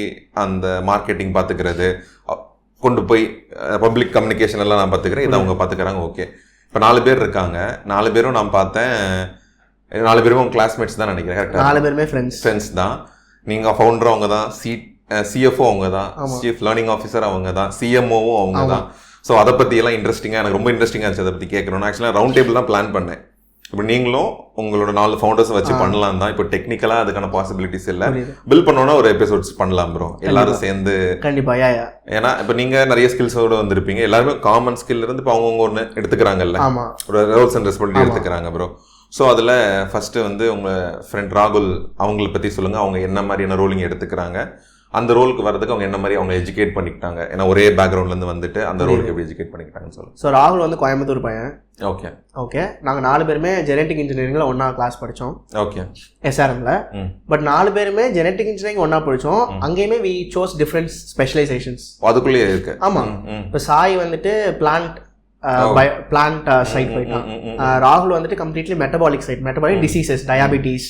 அந்த மார்க்கெட்டிங் பார்த்துக்கிறது, கொண்டு போய் பப்ளிக் கம்யூனிகேஷன் எல்லாம் நான் பார்த்துக்கிறேன், இதை அவங்க பார்த்துக்கிறாங்க. ஓகே, இப்போ 4 பேர் இருக்காங்க. 4 பேரும் நான் பார்த்தேன், 4 பேரும் உங்கள் கிளாஸ்மேட்ஸ் தான் நினைக்கிறேன். கரெக்டாக 4 பேருமே ஃப்ரெண்ட்ஸ் தான். நீங்கள் ஃபவுண்டர் அவங்க தான், சிஎஃப்ஓ அவங்க தான், சீஃப் லேர்னிங் ஆஃபீஸர் அவங்க தான், சிஎம்ஓவும் அவங்க தான். ஸோ அதை பற்றியெல்லாம் இன்ட்ரெஸ்டிங்காக எனக்கு ரொம்ப இன்ட்ரெஸ்டிங்காக இருந்துச்சு அதை பற்றி கேட்கணும்னு. ஆக்சுவலாக ரவுண்ட் டேபிள் தான் பிளான் பண்ணேன். இப்போ நீங்களும் உங்களோட 4 ஃபவுண்டர்ஸ் வச்சு பண்ணலாம் தான். இப்போ டெக்னிக்கலாக அதுக்கான பாசிபிலிட்டிஸ் இல்லை, பில்ட் பண்ணோன்னா ஒரு எபிசோட்ஸ் பண்ணலாம் ப்ரோ, எல்லாரும் சேர்ந்து. கண்டிப்பாக. ஏன்னா இப்போ நீங்கள் நிறைய ஸ்கில்ஸோடு வந்திருப்பீங்க, எல்லாருமே காமன் ஸ்கில் இருந்து இப்போ அவங்கவுங்க ஒன்று எடுத்துக்கிறாங்கல்ல, ஒரு ரோல்ஸ் அண்ட் ரெஸ்பான்சிபிலிட்டி எடுத்துக்கிறாங்க ப்ரோ. ஸோ அதில் ஃபஸ்ட்டு வந்து உங்கள் ஃப்ரெண்ட் ராகுல் அவங்கள பற்றி சொல்லுங்கள். அவங்க என்ன மாதிரியான ரோலிங் எடுத்துக்கிறாங்க, அந்த ரோலுக்கு வரதுக்கு அவங்க என்ன மாதிரி அவங்க எஜுகேட் பண்ணிக்கிட்டாங்க, ஏன்னா ஒரே பேக்ரவுண்ட்லேருந்து வந்துட்டு அந்த ரோலுக்கு எப்படி எஜுகேட் பண்ணிக்கிட்டாங்கன்னு சொல்லுங்கள். ஸோ ராகுல் வந்து கோயம்புத்தூர் பையன். ஓகே ஓகே, நாங்கள் 4 பேருமே ஜெனட்டிக் இன்ஜினியரிங்கில் ஒன்றா கிளாஸ் படித்தோம். ஓகே, எஸ்ஆர்எம்ல. பட் 4 பேருமே ஜெனட்டிக் இன்ஜினியரிங் ஒன்றா படித்தோம். அங்கேயுமே வி சோஸ் டிஃப்ரெண்ட் ஸ்பெஷலைசேஷன்ஸ். அதுக்குள்ளேயே இருக்கு. ஆமாம், இப்போ சாய் வந்துட்டு பிளான்ட் சைட் போயிட்டான். ராகுல் வந்துட்டு completely metabolic side, metabolic diseases, diabetes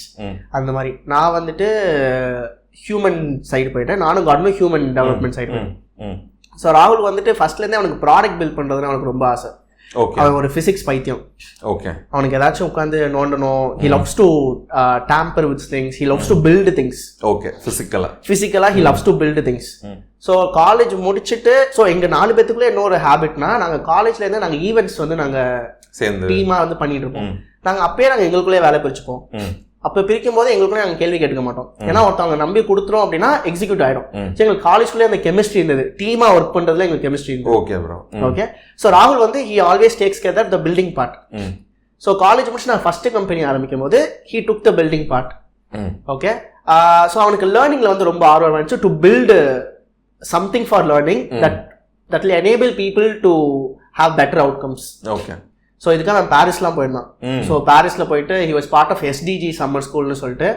அந்த மாதிரி. நான் வந்துட்டு ஹியூமன் சைடு போயிட்டேன். நானும் காட்டும் ஹியூமன் டெவலப்மெண்ட் சைடு போயிட்டேன். ஸோ ராகுல் வந்துட்டு ஃபர்ஸ்ட்லேருந்தே அவனுக்கு ப்ராடக்ட் பில்ட் பண்ணுறதுன்னு அவனுக்கு ரொம்ப ஆசை. அவன் ஒரு ஃபிசிக்ஸ் பைத்தியம். ஓகே, அவனுக்கு ஏதாச்சும் உட்காந்து நோண்டணும். He loves to tamper with things, he loves to build things. Okay, ஃபிசிக்கலா he loves to build things. So college முடிச்சுட்டு, ஸோ எங்கள் 4 பேத்துக்குள்ளே இன்னொரு ஹேபிட்னா, நாங்கள் காலேஜ்லேருந்து நாங்கள் ஈவெண்ட்ஸ் வந்து நாங்கள் சேர்ந்து டீமாக வந்து பண்ணிட்டு இருப்போம். நாங்கள் அப்பயே நாங்கள் எங்களுக்குள்ளே வேலை பிரிச்சுப்போம். அப்போ பிரிக்கும் போது எங்களுக்குள்ளே நாங்கள் கேள்வி கேட்க மாட்டோம். ஏன்னா ஒருத்தவங்க நம்பி கொடுத்துரும் அப்படின்னா எக்ஸிக்யூட் ஆகிடும். ஸோ எங்களுக்கு காலேஜ்குள்ளே அந்த கெமிஸ்ட்ரி இருந்தது, டீமாக ஒர்க் பண்ணுறதுல எங்களுக்கு கெமிஸ்ட்ரி இருந்தது. Okay bro. ஓகே, ஸோ ராகுல் வந்து he always takes care the building part. So college முடிச்சு நான் ஃபர்ஸ்ட் கம்பெனி ஆரம்பிக்கும் போது he took the building part. Okay, so அவனுக்கு லேர்னிங்கில் வந்து ரொம்ப ஆர்வம் இருந்துச்சு. To build something for learning that will enable people to have better outcomes. Okay, so இதுக்காக நான் பாரிஸ்லாம் போயிருந்தான். ஸோ பாரிஸில் போயிட்டு he was part of SDG summer ஸ்கூல்னு சொல்லிட்டு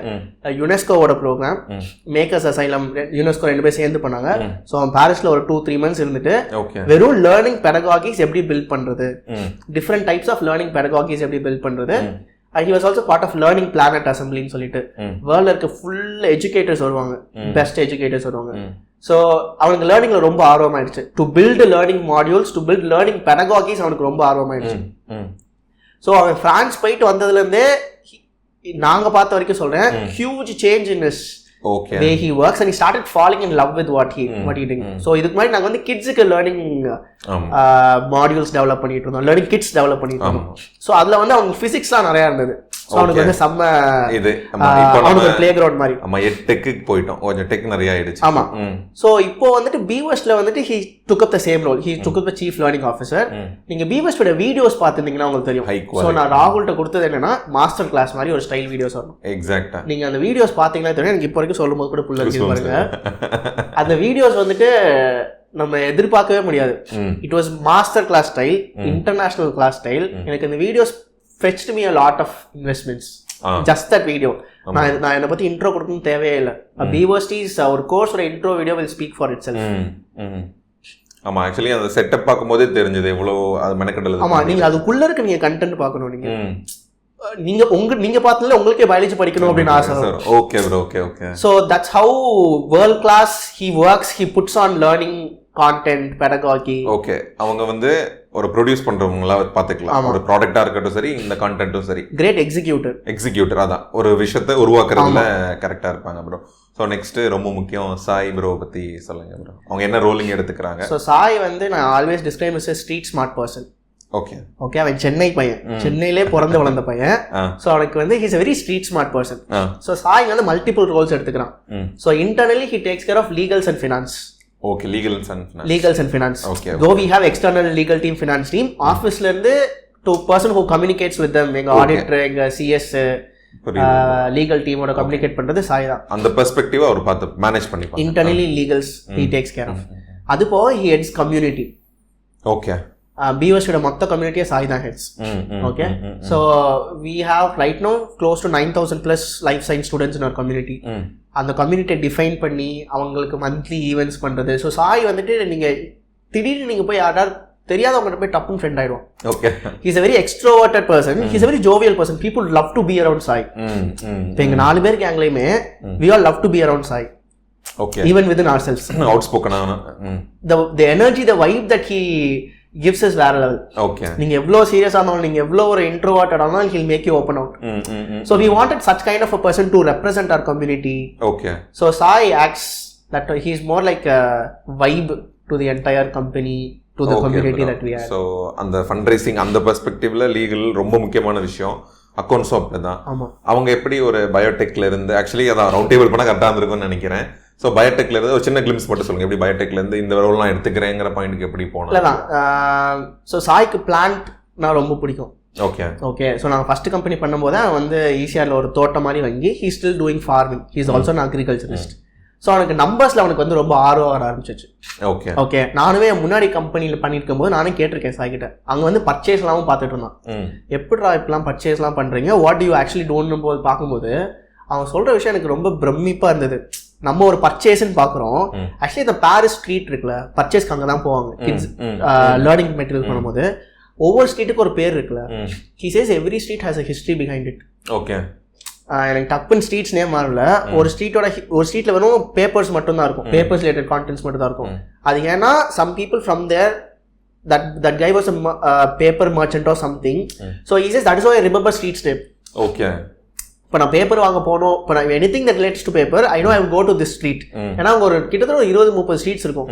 யுனெஸ்கோவோட ப்ரோக்ராம், மேக்கர்ஸ் அசைலம், யுனெஸ்கோ 2 பேர் சேர்ந்து பண்ணாங்க. ஸோ அவன் பாரிஸில் ஒரு 2-3 months இருந்துட்டு வெறும் லேர்னிங் பெடகாகிஸ் எப்படி பில்ட் பண்ணுறது, different types of learning pedagogies எப்படி பில்ட் பண்ணுறது. He was also part of learning planet அசம்பிளின்னு சொல்லிட்டு வேர்ல்டில் இருக்க ஃபுல் எஜுகேட்டர்ஸ் வருவாங்க, பெஸ்ட் எஜுகேட்டர்ஸ் வருவாங்க. ஸோ அவனுக்கு லேர்னிங்கில் ரொம்ப ஆர்வமாயிடுச்சு. To build learning modules, to build learning pedagogies அவனுக்கு ரொம்ப ஆர்வமாயிடுச்சு. ஸோ அவன் ஃப்ரான்ஸ் போயிட்டு வந்ததுலேருந்தே நாங்கள் பார்த்த வரைக்கும் சொல்கிறேன், huge change in his way he works and he started falling in love with what he did. So இதுக்கு மாதிரி நாங்கள் வந்து கிட்ஸுக்கு லேர்னிங் மாடியூல்ஸ் டெவலப் பண்ணிட்டு இருந்தோம், லேர்னிங் கிட்ஸ் டெவலப் பண்ணிட்டு இருந்தோம். ஸோ அதில் வந்து அவங்க ஃபிசிக்ஸ்லாம் நிறையா இருந்தது. ஸோ அவனுக்கு வந்து செம்ம இது அவனுக்கு பிளே கிரவுண்ட் மாதிரி. ஆமாம், டெக்கு போயிட்டோம், கொஞ்சம் டெக் நிறைய ஆயிடுச்சு. ஆமாம். ஸோ இப்போ வந்துட்டு பீவர்ஸ்ல வந்துட்டு he took up the same role, he took up the chief learning officer. நீங்கள் பீவர்ஸோட வீடியோஸ் பார்த்துருந்தீங்கன்னா உங்களுக்கு தெரியும். ஸோ நான் ராகுல்கிட்ட கொடுத்தது என்னன்னா மாஸ்டர் கிளாஸ் மாதிரி ஒரு ஸ்டைல் வீடியோஸ் வரும். எக்ஸாக்டா நீங்கள் அந்த வீடியோஸ் பார்த்தீங்கன்னா தெரியும். எனக்கு இப்போ வரைக்கும் சொல்லும் போது கூட புள்ள இருக்கு பாருங்க. அந்த வீடியோஸ் வந்துட்டு நம்ம எதிர்பார்க்கவே முடியாது. It was master class style, international class style. எனக்கு இந்த videos fetched me a lot of investments. Just that video. நான் என்னை பத்தி இன்ட்ரோ கொடுக்கணும் தேவையே இல்லை. Beaversity's ஒரு கோர்ஸோட intro video will speak for itself. ஆமா, ஆக்சுவலி அந்த செட்டப் பார்க்கும்போதே தெரிஞ்சது எவ்வளவு அது மெனக்கெடல். ஆமா, நீங்க அதுக்குள்ள இருக்க நீங்க கண்டென்ட் பார்க்கணும். நீங்க பார்த்ததுல உங்களுக்கே பயாலஜி படிக்கணும் அப்படின்னு ஆசை. Okay bro, okay okay. So that's how world class he works. He puts on learning content, pedagogy. Okay, அவங்க வந்து ஒரு ப்ரொடியூஸ் பண்றவங்களா பாத்துக்கலாம். ஒரு ப்ராடக்ட்டா இருக்கட்டும் சரி, இந்த கண்டென்ட்டும் சரி. கிரேட் எக்ஸிக்யூட்டர் அதான் ஒரு விஷயத்தை உருவாக்குறதுல கரெக்டா இருப்பாங்க ப்ரோ. ஸோ நெக்ஸ்ட் ரொம்ப முக்கியம் சாய் ப்ரோ பத்தி சொல்லுங்க ப்ரோ. அவங்க என்ன ரோலிங் எடுத்துக்கிறாங்க? ஸோ சாய் வந்து நான் always describe as a street smart person. Okay, அவன் சென்னை பையன், சென்னையிலே பிறந்து வளர்ந்த பையன். ஸோ அவனுக்கு வந்து he's a very street smart person. So Sai வந்து மல்டிபிள் ரோல்ஸ் எடுத்துக்கிறான். So internally he takes care of legals and finance. Okay, legals and finance. Okay. Though we have external legal team, finance team, office la irundhu to person who communicates with them, enga auditor, enga CS, legal team oda communicate பண்றது சாய் தான். அந்த perspective அவர் பார்த்து manage பண்ணிப்பாங்க. Internally legals he takes care of. அது போக he heads community. Okay. Beaversity மொத்த கம்யூனிட்டியை சாய் தான் heads. Okay, so we have right now close to 9,000 plus life science students in our community. அந்த கம்யூனிட்டியை டிஃபைன் பண்ணி அவங்களுக்கு மந்த்லி ஈவெண்ட்ஸ் பண்ணுறது. ஸோ சாய் வந்துட்டு நீங்கள் திடீர்னு நீங்கள் போய் யாராவது தெரியாதவங்ககிட்ட போய் டப்புன்னு ஃப்ரெண்ட் ஆயிடுவோம். Okay, he's a very extroverted person. He's a very jovial person. People love to be around Sai. இப்போ எங்கள் 4 பேர் கேங்லையுமே we all love to be around Sai. Okay. Even within ourselves. Outspoken. The energy, the vibe that he gives us வேற level. Okay. நீங்க எவ்வளவு serious ஆனாலும், நீங்க எவ்வளவு ஒரு இன்ட்ரோவர்ட்டட் ஆனாலும் he'll make you open out. So we wanted such kind of a person to represent our community. Okay. So Sai acts that he is more like a vibe to the entire company, to the community that we are. So அந்த fundraising அந்த பெர்ஸ்பெக்டிவ்ல legal ரொம்ப முக்கியமான விஷயம். அக்கௌண்ட்ஸும் அப்படிதான். அவங்க எப்படி ஒரு பயோடெக்ல இருந்து ஆக்சுவலி அதான் ரவுண்ட் டேபிள் பண்ணா கரெக்டாக இருந்திருக்கும்னு நினைக்கிறேன். ஸோ பயோடெக்ல இருந்து ஒரு சின்ன கிளிம்ஸ் மட்டும் சொல்லுங்க, எப்படி பயோடெக்ல இருந்து இந்த ரோல்லாம் எடுத்துக்கிறேங்கிற பாயிண்ட்க்கு எப்படி போனோம்? இல்லைதான். ஸோ சாய்க்கு பிளான்ட் நான் ரொம்ப பிடிக்கும். Okay okay. ஸோ நாங்கள் ஃபர்ஸ்ட் கம்பெனி பண்ணும்போது அவன் வந்து ஈஸியாரில் ஒரு தோட்டம் மாதிரி வாங்கி he still doing farming. He is also an agriculturist. So அவனுக்கு நம்பர்ஸில் அவனுக்கு வந்து ரொம்ப ஆர்வம் வர ஆரம்பிச்சிச்சு. Okay okay. நானுமே முன்னாடி கம்பெனியில் பண்ணியிருக்கும் போது நானே கேட்டிருக்கேன் சாய்கிட்ட. அங்கே வந்து பர்ச்சேஸ்லாமும் பார்த்துட்டு இருந்தான். எப்படிடா இப்பெல்லாம் பர்ச்சேஸ்லாம் பண்ணுறீங்க, வாட் யூ ஆக்சுவலி டோன்னும் போது பார்க்கும்போது அவன் சொல்கிற விஷயம் எனக்கு ரொம்ப பிரமிப்பாக இருந்தது. நம்ம ஒரு பர்ச்சேஸ்ன்னு பார்க்குறோம், ஆக்சுவலி இந்த பாரிஸ் ஸ்ட்ரீட் இருக்குல்ல, பர்ச்சேஸ்க்கு அங்கே தான் போவாங்க கிட்ஸ் லேர்னிங் மெட்டீரியல் பண்ணும்போது. ஒவ்வொரு ஸ்ட்ரீட்டுக்கு ஒரு பேர் இருக்குல்ல. He says every street has a history behind it. Okay. எனக்கு டக்குன்னு ஸ்ட்ரீட்ஸ் நேம் மாறல. ஒரு ஸ்ட்ரீட்ல வெறும் பேப்பர்ஸ் மட்டும் தான் இருக்கும், பேப்பர்ஸ் ரிலேட்டட் கான்டென்ட்ஸ் மட்டும் தான் இருக்கும். அது ஏன்னா some people from there that guy was a paper merchant or something. So he says that is why I remember streets name. Okay. இப்போ நான் பேப்பர் வாங்க போனோம், இப்போ நான் anything that relates to paper I know I will go to this street. ஏன்னா அங்கே ஒரு கிட்டத்தட்ட ஒரு 20-30 ஸ்ட்ரீட்ஸ் இருக்கும்.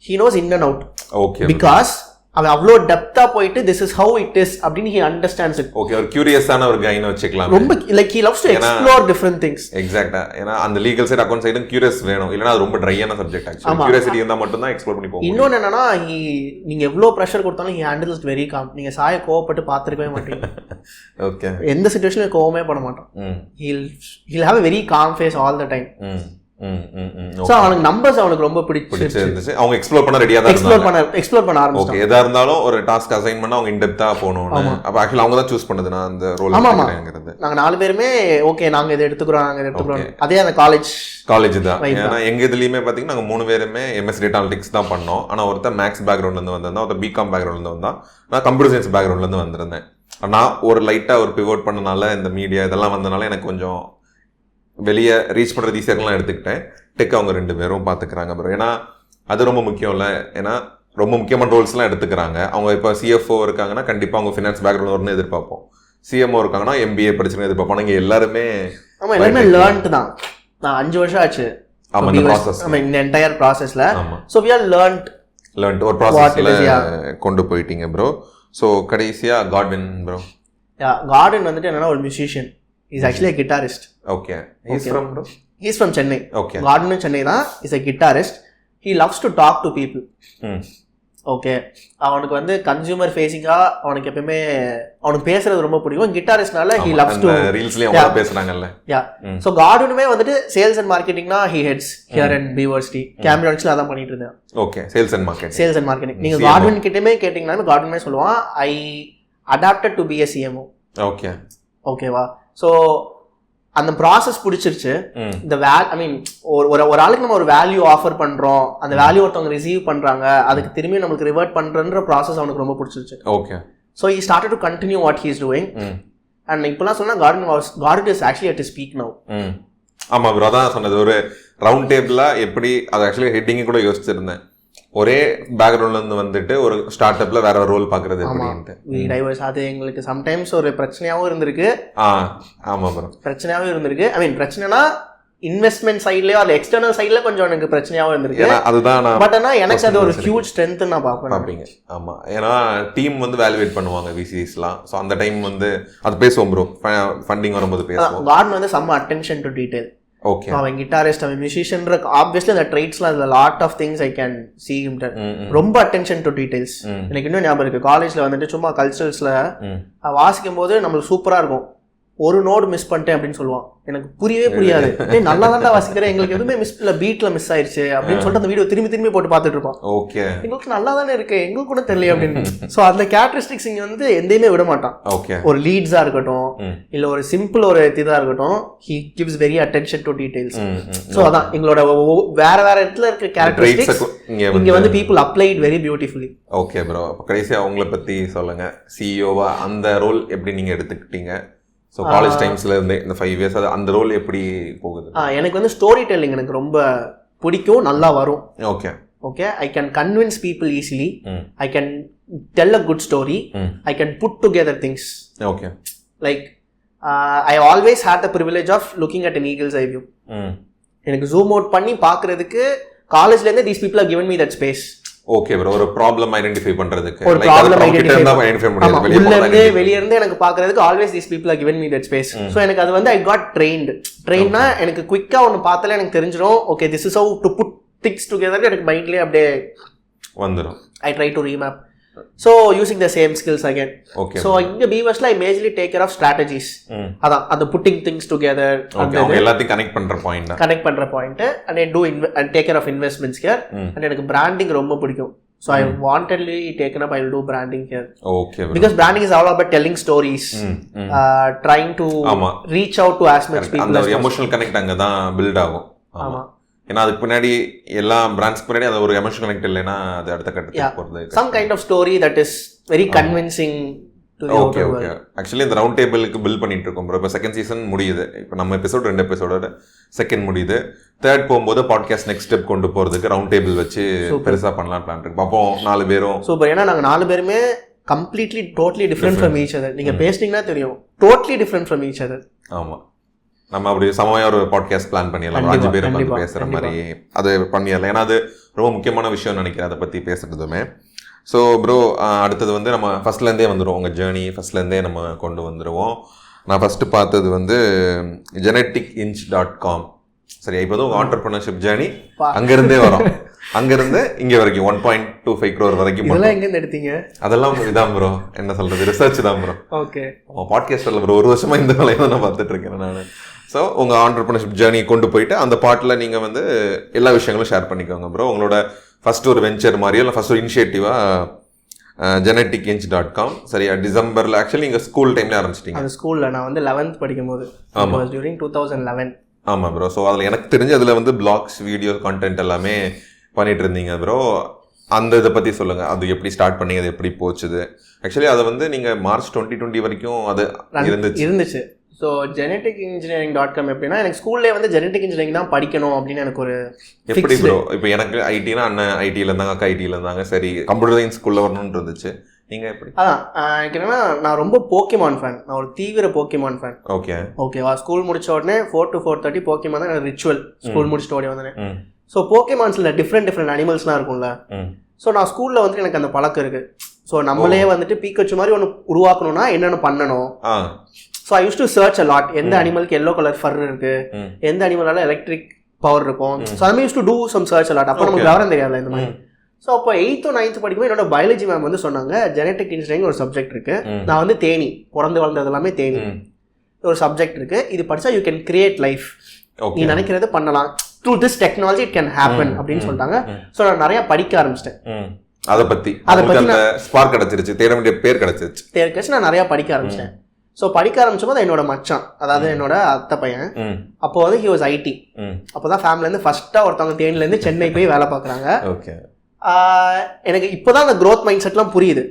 He knows in and out. Okay. Because அவன் அவ்வளோ டெப்தா போயிட்டு this is how it is அப்படின்னு ஹி அண்டர்ஸ்டாண்ட்ஸ் இட். ஓகே, ஒரு கியூரியஸான ஒரு கைன்னு வச்சுக்கலாம். ரொம்ப like he loves to explore different things. Exactly. ஏன்னா அந்த லீகல் சைடு அக்கவுண்ட் சைடும் கியூரியஸ் வேணும், இல்லனா அது ரொம்ப ட்ரையான சப்ஜெக்ட். ஆக்சுவலி கியூரியாசிட்டி இருந்தா மட்டும் தான் எக்ஸ்ப்ளோர் பண்ணி போகும். இன்னொன்னு என்னன்னா நீங்க எவ்வளவு பிரஷர் கொடுத்தாலும் he handles it very com. நீங்க சாய கோவப்பட்டு பார்த்திருக்கவே மாட்டீங்க. ஓகே. எந்த சிச்சுவேஷன்ல கோவமே பட மாட்டான். he'll have a very calm face all the time. So அவனுக்கு நம்பர்ஸ் அவனுக்கு ரொம்ப பிடிச்சிருந்துச்சு. அவங்க எக்ஸ்ப்ளோர் பண்ண ரெடியா தான் எக்ஸ்ப்ளோர் பண்ண ஆரம்பிச்சாங்க. ஓகே, எதா இருந்தாலும் ஒரு டாஸ்க் அசைன் பண்ணா அவங்க இன் டெப்தா போணும்னு. அப்ப एक्चुअली அவங்க தான் சூஸ் பண்ணது நான் அந்த ரோல் எடுக்கறேங்கிறது. நாங்க 4 பேருமே ஓகே நாங்க இத எடுத்துக்கறோம். அதே அந்த காலேஜ் தான். ஏன்னா எங்க இதுலயுமே பாத்தீங்கன்னா நாங்க 3 பேருமே MS டேட்டா அனலிட்டிக்ஸ் தான் பண்ணோம். ஆனா ஒருத்தர் மேக்ஸ் பேக்ரவுண்ட்ல இருந்து வந்திருந்தா, ஒருத்தர் பிகாம் பேக்ரவுண்ட்ல இருந்து வந்தா, நான் கம்ப்யூட்டர் சயின்ஸ் பேக்ரவுண்ட்ல இருந்து வந்திருந்தேன். நான் ஒரு லைட்டா ஒரு பிவோட் பண்ணனால இந்த மீடியா இதெல்லாம் வந்தனால எனக்கு கொஞ்சம் வெளியே ரீச் பண்ணுறது ஈஸியாகலாம் எடுத்துக்கிட்டேன். டெக் அவங்க 2 பேரும் பார்த்துக்கிறாங்க ப்ரோ. ஏன்னா அது ரொம்ப முக்கியம் இல்லை. ஏன்னா ரொம்ப முக்கியமான ரோல்ஸ்லாம் எடுத்துக்கிறாங்க. அவங்க இப்போ CFO இருக்காங்கன்னா கண்டிப்பாக அவங்க ஃபினான்ஸ் பேக்ரவுண்ட் வரும்னு எதிர்பார்ப்போம். CMO இருக்காங்கன்னா MBA படிச்சுன்னு எதிர்பார்ப்போம். இங்கே எல்லாருமே லேர்ன்ட் தான். நான் 5 வருஷம் ஆச்சு இந்த என்டையர் ப்ராசஸ்ல. ஸோ வி ஆர் லேர்ன்ட் ஒரு ப்ராசஸ்ல கொண்டு போயிட்டீங்க ப்ரோ. ஸோ கடைசியா கார்டன் ப்ரோ. கார்டன் வந்துட்டு என்னன்னா ஒரு musician. Is actually a guitarist. Okay. He's from bro? He's from Chennai. Okay. Gordon Chennai தான். Is a guitarist. He loves to talk to people. Okay, அவனுக்கு வந்து கன்சியூமர் ஃபேஸிங்கா அவனுக்கு எப்பவுமே அவனுக்கு பேசுறது ரொம்ப பிடிக்கும். கிட்டாரிஸ்ட்னால ஹி லவ்ஸ் டு ரீல்ஸ்லயே அவங்க பேசுறாங்கல்ல. யா சோ கார்டனுமே வந்துட்டு சேல்ஸ் அண்ட் மார்க்கெட்டிங்னா he heads here and Biversity கேம்பிரான்ஸ்ல அதான் பண்ணிட்டு இருந்தேன். Okay, sales and marketing. நீங்க கார்டன் கிட்டமே கேட்டீங்கன்னா கார்டனுமே சொல்லுவான் I adapted to be a CMO. Okay, ஓகேவா. ஸோ அந்த ப்ராசஸ் பிடிச்சிருச்சு. இந்த ஐ மீன் ஒரு ஆளுக்கு நம்ம ஒரு வேல்யூ ஆஃபர் பண்றோம், அந்த வேல்யூ ஒருத்தவங்க ரிசீவ் பண்றாங்க, அதுக்கு திரும்பி நம்மளுக்கு ரிவர்ட் பண்றன்ற ப்ராசஸ் அவனுக்கு ரொம்ப பிடிச்சிருச்சு. Okay, so he started to continue what he is doing. And இப்பெல்லாம் சொன்னா garden is actually at speak now. ஆமா ப்ரோ, அதான் சொன்னது. ஒரு ரவுண்ட் டேபிளா எப்படி அது ஆக்சுவலி ஹெட்டிங் கூட யோசிச்சிருந்தேன். ஒரே பேக்ரவுண்ட்ல இருந்து வந்துட்டு ஒரு ஸ்டார்ட் அப்ல வேற ஒரு ரோல் பாக்குறது டைவர்ஸ். அது எங்களுக்கு சம்டைம்ஸ் ஒரு பிரச்சனையாவும் இருந்திருக்கு. ஆமா ப்ரோ, பிரச்சனையாவும் இருந்திருக்கு. ஐ மீன் பிரச்சனைனா இன்வெஸ்ட்மெண்ட் சைட்லயோ அல்ல எக்ஸ்டர்னல் சைட்ல கொஞ்சம் எனக்கு பிரச்சனையாவும் இருந்திருக்கு. அதுதான் பட் ஆனா எனக்கு அது ஒரு ஹியூஜ் ஸ்ட்ரென்த் நான் பாப்பேன். ஆமா, ஏன்னா டீம் வந்து வேல்யூவேட் பண்ணுவாங்க விசிஸ்லாம். ஸோ அந்த டைம் வந்து அது பேசுவோம் ப்ரோ, ஃபண்டிங் வரும்போது பேசுவோம். கார்டன் வந்து some attention to detail. Okay, அவன் கிட்டாரிஸ்ட், அவன் மியூசிஷியன், ஆப்வியஸ்லி அந்த ட்ரைட்ஸ்லாம் அதுல lot of things I can see him. ரொம்ப அட்டென்ஷன் டு டீடைல்ஸ். எனக்கு இன்னும் ஞாபகம் இருக்கு, காலேஜ்ல வந்துட்டு சும்மா கல்ச்சரல்ஸ்ல வாசிக்கும் போது நம்மளுக்கு சூப்பரா இருக்கும். ஒரு நோடு மிஸ் பண்ணிட்டேன் அப்படின்னு சொல்லுவான். எனக்கு புரியவே புரியாது. நல்லா தான் வாசிக்கிறேன், எங்களுக்கு எதுவுமே மிஸ் இல்ல, பீட்ல மிஸ் ஆயிடுச்சு அப்படின்னு சொல்லிட்டு அந்த வீடியோ திரும்பி போட்டு பார்த்துட்டு இருப்பான். ஓகே, எங்களுக்கு நல்லா தானே இருக்கு, எங்களுக்கு கூட தெரியல அப்படின்னு. சோ அந்த கேரக்டரிஸ்டிக்ஸ் இங்க வந்து எந்தையுமே விட மாட்டான். ஓகே, ஒரு லீட்ஸா இருக்கட்டும் இல்ல ஒரு சிம்பிள் ஒரு இதா இருக்கட்டும், he gives very attention to details. So அதான் எங்களோட வேற இடத்துல இருக்க கேரக்டரிஸ்டிக்ஸ் இங்க வந்து people applied very beautifully. Okay bro, கடைசியா அவங்கள பத்தி சொல்லுங்க. சிஇஓவா அந்த ரோல் எப்படி நீங்க எடுத்துக்கிட்டீங்க? ஸோ காலேஜ் டைம்ஸ்ல இருந்து இந்த 5 இயர்ஸ் அது அந்த ரோல் எப்படி போகுது? எனக்கு வந்து ஸ்டோரி டெல்லிங் எனக்கு ரொம்ப பிடிக்கும், நல்லா வரும். Okay okay, I can convince people easily, I can tell a good story, I can put together things. Okay, like I always had the privilege of looking at an eagle's eye view. எனக்கு zoom out பண்ணி பார்க்கறதுக்கு காலேஜ்ல இருந்து these people have given me that space. Okay bro, ஒரு problem identify பண்றதுக்கு, ஒரு problem identify பண்ணி உள்ள இருந்து வெளிய இருந்து எனக்கு பார்க்கிறதுக்கு always these people have given me that space. So எனக்கு அது வந்து I got trainedனா எனக்கு குயிக்கா ஒன்னு பார்த்தாலே எனக்கு தெரிஞ்சிரும். Okay, this is how to put things together. எனக்கு மைண்ட்லயே அப்படியே வந்துரும். I try to remap. So using the same skills again. Okay. So இங்க பீவர்ஸ்ல I majorly take care of strategies. அதான் அந்த putting things together. Okay, அவங்க எல்லாத்தையும் கனெக்ட் பண்ற point and I do and take care of investments here. And எனக்கு branding ரொம்ப பிடிக்கும். So I wantedly taken up, I will do branding here. Okay. Because branding is all about telling stories. Trying to reach out to as much people as possible. Emotional connect அங்க தான் build ஆகும். ஆமா. ஏன்னா அதுக்கு பின்னாடி எல்லா பிராண்ட்ஸ்க்கு பின்னாடி அது ஒரு எமோஷனல் கனெக்ட் இல்லைன்னா அது அடுத்த கட்டத்துக்கு போகிறது. Some kind of story that is very convincing to the okay okay. Actually இந்த ரவுண்ட் டேபிளுக்கு பில்ட் பண்ணிட்டு இருக்கோம் ப்ரோ. இப்போ செகண்ட் சீசன் முடியுது. இப்போ நம்ம எபிசோட் 2 எபிசோடோட செகண்ட் முடியுது. தேர்ட் போகும்போது பாட்காஸ்ட் நெக்ஸ்ட் ஸ்டெப் கொண்டு போகிறதுக்கு ரவுண்ட் டேபிள் வச்சு பெருசாக பண்ணலாம் பிளான் இருக்கு. அப்போ 4 பேரும் சூப்பர். ஏன்னா நாங்கள் 4 பேருமே completely totally different from each other. நீங்கள் பேசினீங்கன்னா தெரியும், totally different from each other. ஆமாம், நம்ம அப்படி சமமாக ஒரு பாட்காஸ்ட் பிளான் பண்ணிடலாம். 5 பேர் வந்து பேசுகிற மாதிரி அது பண்ணிடலாம். ஏன்னா அது ரொம்ப முக்கியமான விஷயம் நினைக்கிறேன் அதை பற்றி பேசுகிறதுமே. ஸோ ப்ரோ, அடுத்தது வந்து நம்ம ஃபஸ்ட்லேருந்தே வந்துடுவோம். உங்கள் ஜேர்னி ஃபஸ்ட்லேருந்தே நம்ம கொண்டு வந்துடுவோம். நான் ஃபஸ்ட்டு பார்த்தது வந்து geneticinch.com. சரி, இப்போ தான் உங்கள் ஆண்டர்பிரினர்ஷிப் ஜேர்னி அங்கேருந்தே வரும். அங்கேருந்து இங்கே வரைக்கும் 1.25 crore வரைக்கும். எங்கேருந்து எடுத்தீங்க? அதெல்லாம் இதான் ப்ரோ, என்ன சொல்கிறது, ரிசர்ச் தான் ப்ரோ. ஓகே, பாட்காஸ்டில் ப்ரோ 1 வருஷமாக இந்த வேலையை தான் நான் பார்த்துட்டு இருக்கேன் நான். ஸோ உங்கள் ஆண்டர்பிரினர்ஷிப் ஜேர்னி கொண்டு போயிட்டு அந்த பாட்டில் நீங்கள் வந்து எல்லா விஷயங்களும் ஷேர் பண்ணிக்கோங்க ப்ரோ. உங்களோட ஃபர்ஸ்ட் ஒரு வெஞ்சர் மாதிரியோ இல்லை ஃபர்ஸ்ட் ஒரு இனிஷியேட்டிவாக geneticinch.com. சரியா, டிசம்பரில் ஆக்சுவலி நீங்கள் ஸ்கூல் டைம்ல ஆரம்பிச்சிட்டிங்க? அந்த ஸ்கூலில் நான் வந்து 11th படிக்கும்போது, டியூரிங் 2011. ஆமாம் ப்ரோ. ஸோ அதில் எனக்கு தெரிஞ்சு அதில் வந்து பிளாக்ஸ், வீடியோ கண்டென்ட் எல்லாமே பண்ணிட்டு இருந்தீங்க ப்ரோ. அந்த இதை பற்றி சொல்லுங்கள். அது எப்படி ஸ்டார்ட் பண்ணீங்க, அது எப்படி போச்சுது? ஆக்சுவலி அதை வந்து நீங்கள் மார்ச் 2020 வரைக்கும் அது இருந்துச்சு. ஸோ geneticengineering.com எப்படின்னா, எனக்கு ஸ்கூல்லே வந்து ஜெனட்டிக் இன்ஜினியரிங் தான் படிக்கணும் அப்படின்னு எனக்கு ஒரு எப்படி ப்ரோ. இப்போ எனக்கு ஐடினா அண்ணன் ஐடியில் இருந்தாங்க, அக்கா ஐடியில் இருந்தாங்க. சரி, கம்ப்யூட்டர் சயின்ஸ் ஸ்கூலில் வரணும்னு இருந்துச்சு. நீங்கள் எப்படி? எனக்கு என்னன்னா, நான் ரொம்ப போக்கிமான் ஃபேன். நான் ஒரு தீவிர போக்கிமான் ஃபேன். ஓகே ஓகேவா. ஸ்கூல் முடிச்ச உடனே 4 to 4:30 போக்கிமான் தான் எனக்கு ரிச்சுவல். ஸ்கூல் முடிச்சுட்டு ஓடி வந்தேன். ஸோ போக்கிமான்ஸில் டிஃப்ரெண்ட் அனிமல்ஸ்லாம் இருக்கும்ல. ஸோ நான் ஸ்கூலில் வந்துட்டு எனக்கு அந்த பழக்கம் இருக்கு. ஸோ நம்மளே வந்துட்டு பீக்கச்சு மாதிரி ஒன்று உருவாக்கணும்னா என்னென்ன பண்ணணும். So I use to search a lot. எந்த அனிமலுக்கு எல்லோ கலர் ஃபர் இருக்கு, எந்த அனிமலால எலக்ட்ரிக் பவர் இருக்கும். ஸோ அதுமாதிரி use to do some search a lot. அப்போ நமக்கு விவரம் தெரியாது இந்த மாதிரி. ஸோ அப்போ 8th 9th படிக்கும்போது என்னோட பயாலஜி மேம் வந்து சொன்னாங்க, ஜெனட்டிக் இன்ஜினியரிங் ஒரு சப்ஜெக்ட் இருக்கு. நான் வந்து தேனி, பிறந்து வளர்ந்தது எல்லாமே தேனி, ஒரு சப்ஜெக்ட் இருக்கு. இது படிச்சா யூ கேன் கிரியேட் லைஃப், நீ நினைக்கிறது பண்ணலாம், through this technology it can happen அப்படின்னு சொல்லிட்டாங்க. ஸோ நான் நிறைய படிக்க ஆரம்பிச்சிட்டேன். அதை பத்தி ஸ்பார்க் கிடைச்சிருச்சு, தேட வேண்டிய பேர் கிடைச்சிருச்சு, நான் நிறைய படிக்க ஆரம்பிச்சிட்டேன். ஸோ படிக்க ஆரம்பிச்சபோது என்னோட மச்சான், அதாவது என்னோட அத்தை பையன், அப்போ வந்து ஹி வாஸ் ஐடி. அப்போதான் ஃபேமிலியிலேருந்து ஃபர்ஸ்ட்டாக ஒருத்தவங்க தேனிலேருந்து சென்னை போய் வேலை பார்க்குறாங்க. எனக்கு இப்போதான் அந்த க்ரோத் மைண்ட் செட்லாம் புரியுது.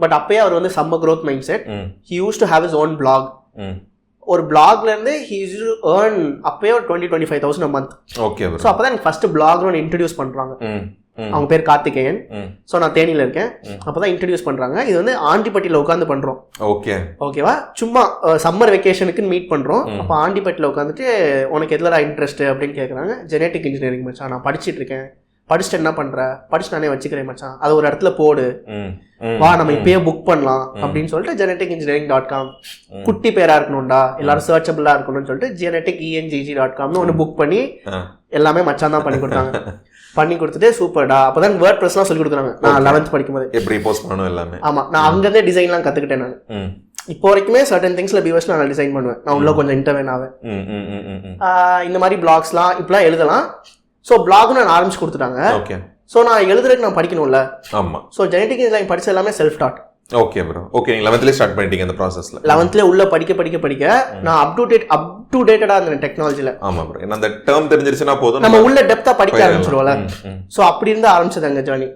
பட் அப்பயே அவர் வந்து செம்ம growth mind set. He use to have his own black. ஒரு பிளாக்லேருந்து ஹி யூஸ் டு ஏர்ன் அப்பயே ஒரு 20-25,000 a month. ஓகே. ஸோ அப்போ தான் எனக்கு ஃபர்ஸ்ட் பிளாக்னு ஒன்று இன்ட்ரடியூஸ் பண்ணுறாங்க. அவங்க பேர் கார்த்திகேயன். ஸோ நான் தேனியில் இருக்கேன். அப்போதான் இன்ட்ரடியூஸ் பண்றாங்க. இது வந்து ஆண்டிப்பட்டியில் உட்காந்து பண்றோம். ஓகேவா, சும்மா சம்மர் வெக்கேஷனுக்கு மீட் பண்றோம். அப்போ ஆண்டிப்பட்டியில் உட்காந்துட்டு உனக்கு எதுல இன்ட்ரெஸ்ட் அப்படின்னு கேட்குறாங்க. ஜெனட்டிக் இன்ஜினியரிங் மச்சான், நான் படிச்சுட்டு இருக்கேன். படிச்சுட்டு என்ன பண்ற? படிச்சு நானே வச்சுக்கிறேன் மச்சான், அது ஒரு இடத்துல போடு, வா நம்ம இப்பயே புக் பண்ணலாம் அப்படின்னு சொல்லிட்டு genetic-engineering.com குட்டி பேரா இருக்கணும்டா, எல்லாரும் சர்ச்சபிளா இருக்கணும்னு சொல்லிட்டு genetic-engg.com ஒன்று புக் பண்ணி எல்லாமே மச்சான் தான் பண்ணி கொடுத்தாங்க. பண்ணி கொடுத்துட்டு சூப்பர்டா. அப்பதான் வேர்ட் ப்ரெஸ்லாம் சொல்லி கொடுக்குறாங்க. நான் 11th படிக்கும்போது எப்படி போஸ்ட் பண்ணணும் எல்லாமே. ஆமா, நான் அங்கேருந்தே டிசைன்லாம் கத்துக்கிட்டேன். நான் இப்போ வரைக்குமே சர்டன் திங்ஸ்ல பீவர்ஸ் நான் டிசைன் பண்ணுவேன். நான் உள்ள கொஞ்சம் இன்டர்வென் ஆவேன். இந்த மாதிரி பிளாக்ஸ்லாம் இப்பெல்லாம் எழுதலாம். ஸோ பிளாக்னு நான் ஆரம்பிச்சு கொடுத்துட்டாங்க. ஸோ நான் எழுதுறதுக்கு நான் படிக்கணும்ல. ஆமா. ஸோ ஜெனட்டிக் இன்ஜினியரிங் படிச்ச எல்லாமே self dot. Okay bro. Okay, நீங்க 11th ஸ்டார்ட் பண்ணிட்டீங்க அந்த ப்ராசஸ்ல. 11th உள்ள படிக்க நான் அப் டு டேட்டடா இருந்தேன் டெக்னாலஜில. ஆமா ப்ரோ. ஏன்னா அந்த டேர்ம் தெரிஞ்சிருச்சுனா போதும், நம்ம உள்ள டெப்தா படிக்க ஆரம்பிச்சிடுவோம்ல. சோ அப்படி இருந்து ஆரம்பிச்சது அங்க ஜர்னி.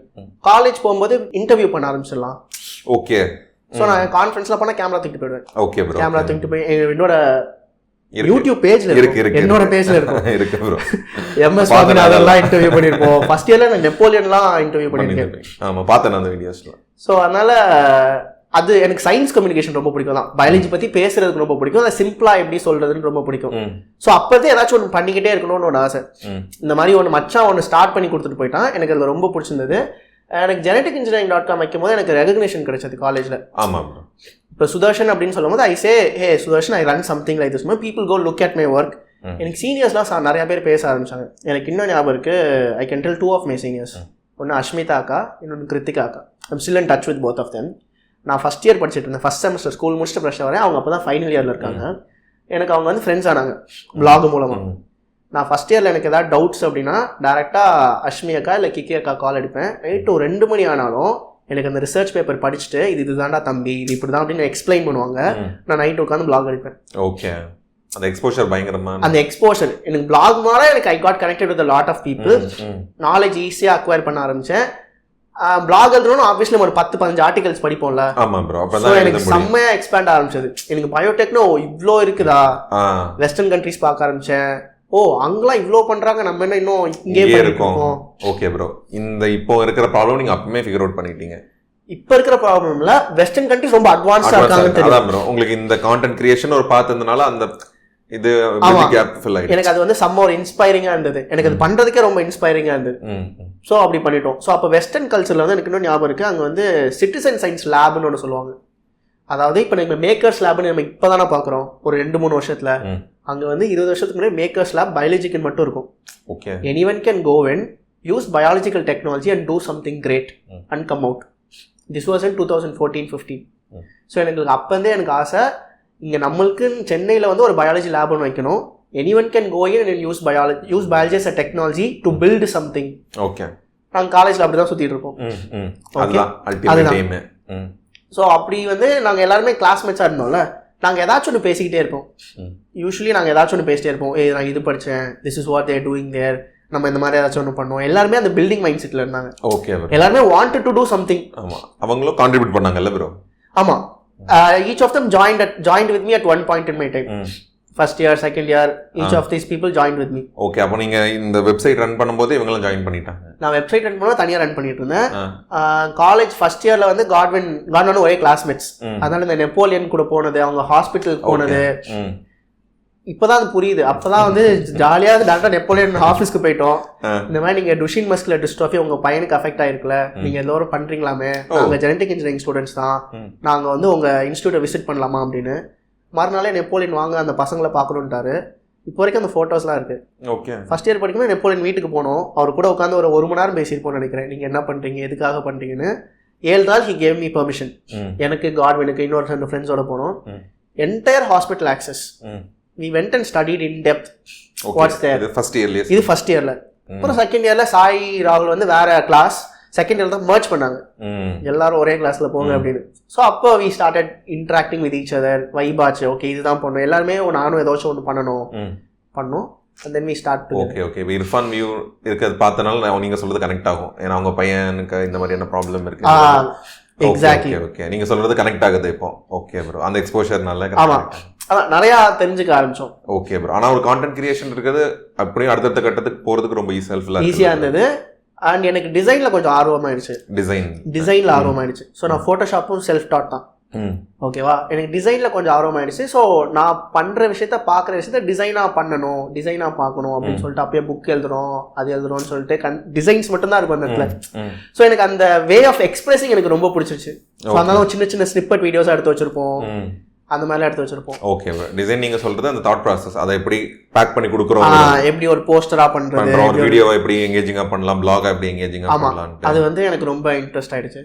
காலேஜ் போகும்போது இன்டர்வியூ பண்ண ஆரம்பிச்சிடலாம். ஓகே. சோ நான் கான்ஃபரன்ஸ்ல போனா கேமரா தூக்கிட்டு போயிடுவேன். Okay bro. கேமரா தூக்கிட்டு போய் என்னோட யூடியூப் பேஜ்ல இருக்கு, என்னோட பேஜ்ல இருக்கும். இருக்கு ப்ரோ. எம்எஸ் வாகினாதெல்லாம் இன்டர்வியூ பண்ணிருப்போம். ஃபர்ஸ்ட் இயர்ல நான் நெப்போலியன்லாம் இன்டர்வியூ பண்ணிருக்கேன். ஆமா, பார்த்தேன் அந்த வீடியோஸ்ல. சோ அதனால அது எனக்கு சயின்ஸ் கம்யூனிகேஷன் ரொம்ப பிடிக்கும் தான். பயாலஜி பத்தி பேசுறதுக்கு ரொம்ப பிடிக்கும். அதை சிம்பிளா எப்படி சொல்றதுன்னு ரொம்ப பிடிக்கும். ஸோ அப்போதே ஏதாச்சும் ஒன்று பண்ணிக்கிட்டே இருக்கணும்னு ஒரு ஆசை. இந்த மாதிரி ஒன்று மச்சான் ஒன்று ஸ்டார்ட் பண்ணி கொடுத்துட்டு போயிட்டான். எனக்கு அது ரொம்ப பிடிச்சிருந்தது. எனக்கு genetic-engineering.com வைக்கும் போது எனக்கு ரெகக்னிஷன் கிடைச்சது காலேஜ்ல. ஆமா. இப்போ சுதர்ஷன் அப்படின்னு சொல்லும் போது I say, hey Sudarshan, I run something like this. People go look at my work. எனக்கு சீனியர்ஸ்லாம் நிறைய பேர் பேச ஆரம்பிச்சாங்க. எனக்கு இன்னும் ஞாபகம் இருக்கு. ஐ can del 2 of my seniors. ஒன்று அஷ்மிதா அக்கா, இன்னொன்று கிருத்திகா அக்கா. I'm still in touch with both of them. நான் ஃபர்ஸ்ட் இயர் படிச்சுட்டு இருந்தேன். ஃபர்ஸ்ட் செமஸ்டர் ஸ்கூல் முடிச்சுட்டு ஃப்ரெஷ்ஷாக வரேன். அவங்க அப்போ தான் ஃபைனல் இயரில் இருக்காங்க. எனக்கு அவங்க வந்து ஃப்ரெண்ட்ஸ் ஆனாங்க பிளாக் மூலமாக. நான் ஃபர்ஸ்ட் இயரில் எனக்கு ஏதாவது டவுட்ஸ் அப்படின்னா டேரெக்டாக அஷ்மி அக்கா இல்லை கிக்கி அக்கா கால் அடிப்பேன். நைட்டு 2 மணி ஆனாலும் எனக்கு அந்த ரிசர்ச் பேப்பர் படிச்சுட்டு இதுதான்டா தம்பி, இது இப்படி தான் அப்படின்னு எக்ஸ்பிளைன் பண்ணுவாங்க. நான் நைட்டு உட்காந்து பிளாக் அடிப்பேன். ஓகே. அந்த எக்ஸ்போஷர் பயங்கரமா, அந்த எக்ஸ்போஷர் எனக்கு பிளாக் மாற எனக்கு I got connected with lot of people. Knowledge ஈஸியாக அக்வயர் பண்ண ஆரம்பித்தேன். பிளாக் எழுதுறோம் ஆப்வியஸ்லி ஒரு 10-15 ஆர்டிகல்ஸ் படிப்போம்ல. ஆமா ப்ரோ. எனக்கு செம்மையா எக்ஸ்பேண்ட் ஆரம்பிச்சது. எனக்கு பயோடெக்னோ இவ்வளோ இருக்குதா, வெஸ்டர்ன் கண்ட்ரிஸ் பார்க்க ஆரம்பிச்சேன். ஓ அங்கெல்லாம் இவ்வளோ பண்றாங்க, நம்ம என்ன இன்னும் இங்கே இருக்கோம். Okay bro. இந்த இப்போ இருக்கிற ப்ராப்ளம் நீங்க அப்பவே ஃபிகர் அவுட் பண்ணிட்டீங்க. இப்போ இருக்கிற ப்ராப்ளம்ல வெஸ்டர்ன் கண்ட்ரிஸ் ரொம்ப அட்வான்ஸ்டா இருக்காங்க தெரியும் ப்ரோ. உங்களுக்கு இந்த கான்டென்ட் கிரியேஷன் ஒரு பார்த்ததுனால அந்த இது எனக்கு அது வந்து செம்ம ஒரு இன்ஸ்பைரிங்கா இருந்தது. எனக்கு அது பண்றதுக்கே ரொம்ப இன்ஸ்பைரிங்கா இருந்தது. ஸோ அப்படி பண்ணிட்டோம். ஸோ அப்போ வெஸ்டர்ன் கல்ச்சர்ல வந்து எனக்கு இன்னும் ஞாபகம் இருக்கு. அங்கே வந்து சிட்டிசன் சயின்ஸ் லேப்னு ஒன்று சொல்லுவாங்க. அதாவது இப்போ நம்ம மேக்கர்ஸ் லேப்னு நம்ம இப்போ தானே பார்க்குறோம் ஒரு 2-3 வருஷத்துல. அங்கே வந்து 20 வருஷத்துக்கு முன்னாடி மேக்கர்ஸ் லேப் பயாலஜிக்கு மட்டும் இருக்கும். Okay. Anyone can go and use biological technology and do something great and come out. This was in 2014-15. So எனக்கு அப்போந்தே எனக்கு ஆசை, இங்கே நம்மளுக்கு சென்னையில் வந்து ஒரு பயாலஜி லேப் ஒன்று வைக்கணும். Anyone can go in and use biology as a technology to build something. Okay. நாங்கள் காலேஜில் அப்படி தான் சுற்றிட்டு இருக்கோம். அதுதான். ஸோ அப்படி வந்து நாங்கள் எல்லாருமே கிளாஸ்மேட்ஸாக இருந்தோம்ல, நாங்கள் ஏதாச்சும் ஒன்று பேசிக்கிட்டே இருப்போம். யூஸ்வலி நாங்கள் ஏதாச்சும் ஒன்று பேசிட்டே இருப்போம். நான் இது படித்தேன், this is what they're doing there, நம்ம இந்த மாதிரி ஏதாச்சும் ஒன்று பண்ணுவோம். எல்லாருமே அந்த பில்டிங் மைண்ட் செட்டில் இருந்தாங்க. ஓகே. எல்லாருமே வாண்டட் டு டூ சம்திங். ஆமாம், அவங்களும் கான்ட்ரிபியூட் பண்ணாங்கல்ல ப்ரோ. ஆமாம். each of them joined with me at one point in my time. First year, second year, each of these people joined with me. Okay. அப்போ நீங்க இந்த website run பண்ணும்போது இவங்களும் join பண்ணிட்டாங்க. நான் வெப்சைட் ரன் பண்ணா தனியா ரன் பண்ணிட்டு இருந்தேன். காலேஜ் ஃபர்ஸ்ட் இயர்ல வந்து காட்வின் ஒரே கிளாஸ்மேட்ஸ். அதனால இந்த நெப்போலியன் கூட போனது, அவங்க ஹாஸ்பிட்டல் போனது, இப்பதான் அது புரியுது. அப்பதான் வந்து ஜாலியா டேரக்டா நெப்போலியன் ஆஃபீஸ்க்கு போயிட்டோம். இந்த மாதிரி நீங்க டுஷின் மஸ்குலர் டிஸ்ட்ரோஃபி உங்க பையனுக்கு அஃபெக்ட் ஆயிருக்குல்ல, நீங்க எல்லாரும் பண்றீங்களாமே, நாங்க ஜெனட்டிக் இன்ஜினியரிங் ஸ்டூடெண்ட்ஸ் தான், நாங்க வந்து உங்க இன்ஸ்டியூட்டை விசிட் பண்ணலாமா அப்படின்னு. மறுநாளே நெப்போலியன் வாங்க அந்த பசங்களை பார்க்கணுன்ட்டாரு. இப்போ வரைக்கும் அந்த ஃபோட்டோஸ்லாம் இருக்குது. ஓகே. ஃபர்ஸ்ட் இயர் படிக்கும்போது நெப்போலியன் வீட்டுக்கு போனோம். அவர் கூட உட்காந்து ஒரு மணி நேரம் பேசியிருப்போம்னு நினைக்கிறேன். நீங்கள் என்ன பண்ணுறீங்க, எதுக்காக பண்ணுறீங்கன்னு. 7 நாள் ஹி கேவ் மீ பெர்மிஷன். எனக்கு காட்வினுக்கு இன்னொரு 2 ஃப்ரெண்ட்ஸோட போனோம். Entire hospital access. we went and studied in depth what's there. இது ஃபர்ஸ்ட் இயர்ல. இது ஃபர்ஸ்ட் இயர்ல. அப்புறம் செகண்ட் இயர்ல சாய் ராகுல் வந்து வேற கிளாஸ், செகண்ட் இயர்ல தான் மர்ஜ் பண்ணாங்க. எல்லாரும் ஒரே கிளாஸ்ல போங்க அப்படின்னு. ஸோ அப்போ we started interacting with each other. வைபாச்சு, ஓகே இதுதான் பண்ணணும், எல்லாருமே நானும் ஏதாச்சும் ஒன்று பண்ணோம். and then we start to okay Irfan view இருக்கிறது பார்த்தனால நீங்க சொல்றது கனெக்ட் ஆகும். ஏன்னா அவங்க பையனுக்கு இந்த மாதிரியான ப்ராப்ளம் இருக்கு. எக்ஸாக்ட்லி. ஓகே நீங்க சொல்றது கனெக்ட் ஆகுது இப்போ. ஓகே ப்ரோ, அந்த எக்ஸ்போஷர்னால. ஆமா, அதான் நிறைய தெரிஞ்சுக்க ஆரம்பிச்சோம். Okay bro. ஆனா ஒரு கான்டென்ட் கிரியேஷன் இருக்குது, அப்படியே அடுத்தடுத்த கட்டத்துக்கு போறதுக்கு ரொம்ப ஈஸியா இருந்தது. அண்ட் எனக்கு டிசைன்ல கொஞ்சம் ஆர்வமாயிடுச்சு. டிசைன்ல ஆர்வமாயிடுச்சு. ஸோ நான் ஃபோட்டோஷாப்பும் செல்ஃப் டாட் தான். ஓகேவா, எனக்கு டிசைன்ல கொஞ்சம் ஆர்வமாயிடுச்சு. ஸோ நான் பண்ற விஷயத்த பாக்குற விஷயத்த டிசைனா பண்ணணும், டிசைனா பார்க்கணும் அப்படின்னு சொல்லிட்டு அப்பயே புக் எழுதுறோம், அது எழுதுறோம்னு சொல்லிட்டு டிசைன்ஸ் மட்டும் தான் இருக்கும் அந்த இடத்துல. ஸோ எனக்கு அந்த வே ஆஃப் எக்ஸ்பிரஸிங் எனக்கு ரொம்ப பிடிச்சிருச்சு. ஸோ அதனால சின்ன சின்ன ஸ்னிப்பட் வீடியோஸா எடுத்து வச்சிருப்போம், அந்த மாதிரிலாம் எடுத்து வச்சிருப்போம். ஓகே, டிசைன் நீங்க சொல்றது அந்த தாட் ப்ராசஸ், அதை எப்படி பேக் பண்ணி கொடுக்குறோம், எப்படி ஒரு போஸ்டரா பண்றது, ஒரு வீடியோவை எப்படி எங்கேஜிங்கா பண்ணலாம், பிளாகா எப்படி எங்கேஜிங்கா பண்ணலாம், அது வந்து எனக்கு ரொம்ப இன்ட்ரெஸ்ட் ஆயிடுச்சு.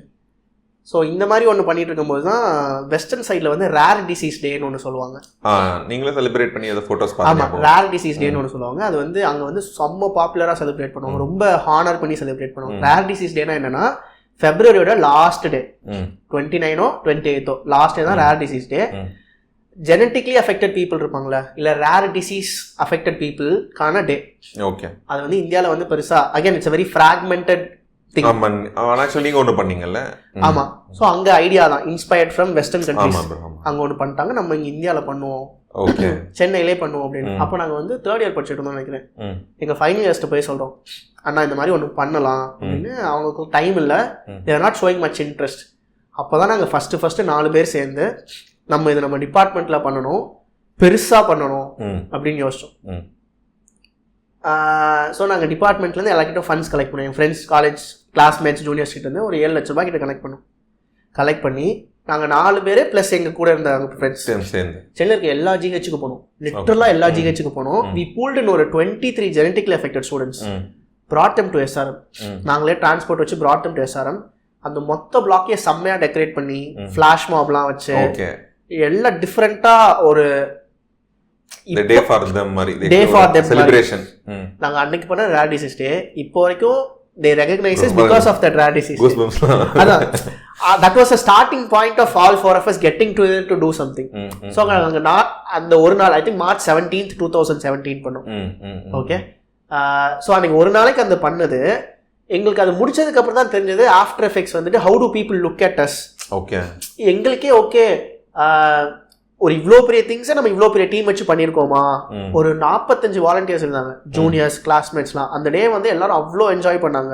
ஸோ இந்த மாதிரி ஒன்று பண்ணிட்டு இருக்கும்போது தான் வெஸ்டர்ன் சைடில் வந்து ரேர் டிசீஸ் டேன்னு ஒன்று சொல்லுவாங்க. நீங்களே செலிப்ரேட் பண்ணி அதை ஃபோட்டோஸ் பார்த்து. ஆமாம், ரேர் டிசீஸ் டேன்னு ஒன்று சொல்லுவாங்க. அது வந்து அங்கே வந்து செம்ம பாப்புலராக செலிப்ரேட் பண்ணுவாங்க, ரொம்ப ஹானர் பண்ணி செலிப்ரேட் பண்ணுவாங்க. ரேர் டிசீஸ் டேனா என்னன்னா ஃபெப்ரவரியோட லாஸ்ட் டே, 29 28 லாஸ்ட் டே தான் ரேர் டிசீஸ் டே. ஜெனட்டிக்லி அஃபெக்டட் பீப்புள் இருப்பாங்களா, இல்லை ரேர் டிசீஸ் அஃபெக்டட் பீப்புளுக்கான டே. ஓகே, அது வந்து இந்தியாவில் வந்து பெருசாக again it's very fragmented thing. நீங்க ஒன்று பண்ணீங்கல்ல. ஆமா, ஸோ அங்கே ஐடியா தான் இன்ஸ்பயர்ட் ஃப்ரம் வெஸ்டர்ன் கண்ட்ரீஸ். அங்கே ஒன்று பண்ணிட்டாங்க, நம்ம இங்கே இந்தியாவில் பண்ணுவோம், சென்னையிலே பண்ணுவோம் அப்படின்னு. அப்போ நாங்கள் வந்து 3rd இயர் படிச்சுட்டு இருந்தோம் நினைக்கிறேன். எங்கள் ஃபைனல் இயர்ஸ்ட்டு போய் சொல்கிறோம், அண்ணா இந்த மாதிரி ஒன்று பண்ணலாம் அப்படின்னு. அவங்களுக்கு டைம் இல்லை, தேர் நாட் ஷோயிங் மச் இன்ட்ரெஸ்ட். அப்போ தான் நாங்கள் ஃபஸ்ட்டு 4 பேர் சேர்ந்து நம்ம இதை நம்ம டிபார்ட்மெண்ட்டில் பண்ணணும், பெருசாக பண்ணணும் அப்படின்னு யோசிச்சோம். ஸோ நாங்கள் டிபார்ட்மெண்ட்லேருந்து எல்லாக்கிட்டும் ஃபண்ட்ஸ் கலெக்ட் பண்ணோம். என் ஃப்ரெண்ட்ஸ், காலேஜ் கிளாஸ்மேட்ஸ், ஜூனியர்ஸ் கிட்ட இருந்து ஒரு 7 லட்ச ரூபாய் கிட்ட கலெக்ட் பண்ணி நாங்கள் 4 பேர் ப்ளஸ் எங்கள் கூட இருந்த ஃப்ரெண்ட்ஸ் சென்னையில் இருக்க எல்லா ஜிஹெச்சுக்கு போனோம். லிட்டரலாக எல்லா ஜிஹெச்சுக்கு போனோம். வி பூல்ட் இன் ஒரு 23 genetically affected students, brought them to SRM. நாங்களே டிரான்ஸ்போர்ட் வச்சு brought them to SRM. அந்த மொத்த பிளாக்கையே செம்மையாக டெக்கரேட் பண்ணி ஃப்ளாஷ் மாப்லாம் வச்சு எல்லாம் டிஃப்ரெண்ட்டாக ஒரு டே ஃபார் தெம் மாதிரி செலிப்ரேஷன். நாங்க அன்னைக்கு பண்ண ரேர் டிசீஸ் டே இப்போ வரைக்கும் they recognize us because of that rare disease. அதான் that was a starting point of all 4 of us getting to do something. So அந்த ஒரு நாள் I think March 17th 2017 பண்ணோம். ஓகே, ஸோ அன்னைக்கு ஒரு நாளைக்கு அந்த பண்ணது எங்களுக்கு அது முடிச்சதுக்கு அப்புறம் தான் தெரிஞ்சது ஆஃப்டர் எஃபெக்ட்ஸ் வந்துட்டு how do people look at us. Okay, எங்களுக்கே ஓகே ஒரு இவ்வளோ பெரிய திங்ஸை நம்ம இவ்வளோ பெரிய டீம் வச்சு பண்ணியிருக்கோமா. ஒரு 45 வாலண்டியர்ஸ் இருந்தாங்க, ஜூனியர்ஸ், கிளாஸ்மேட்ஸ்லாம். அந்த டே வந்து எல்லாரும் அவ்வளோ என்ஜாய் பண்ணாங்க.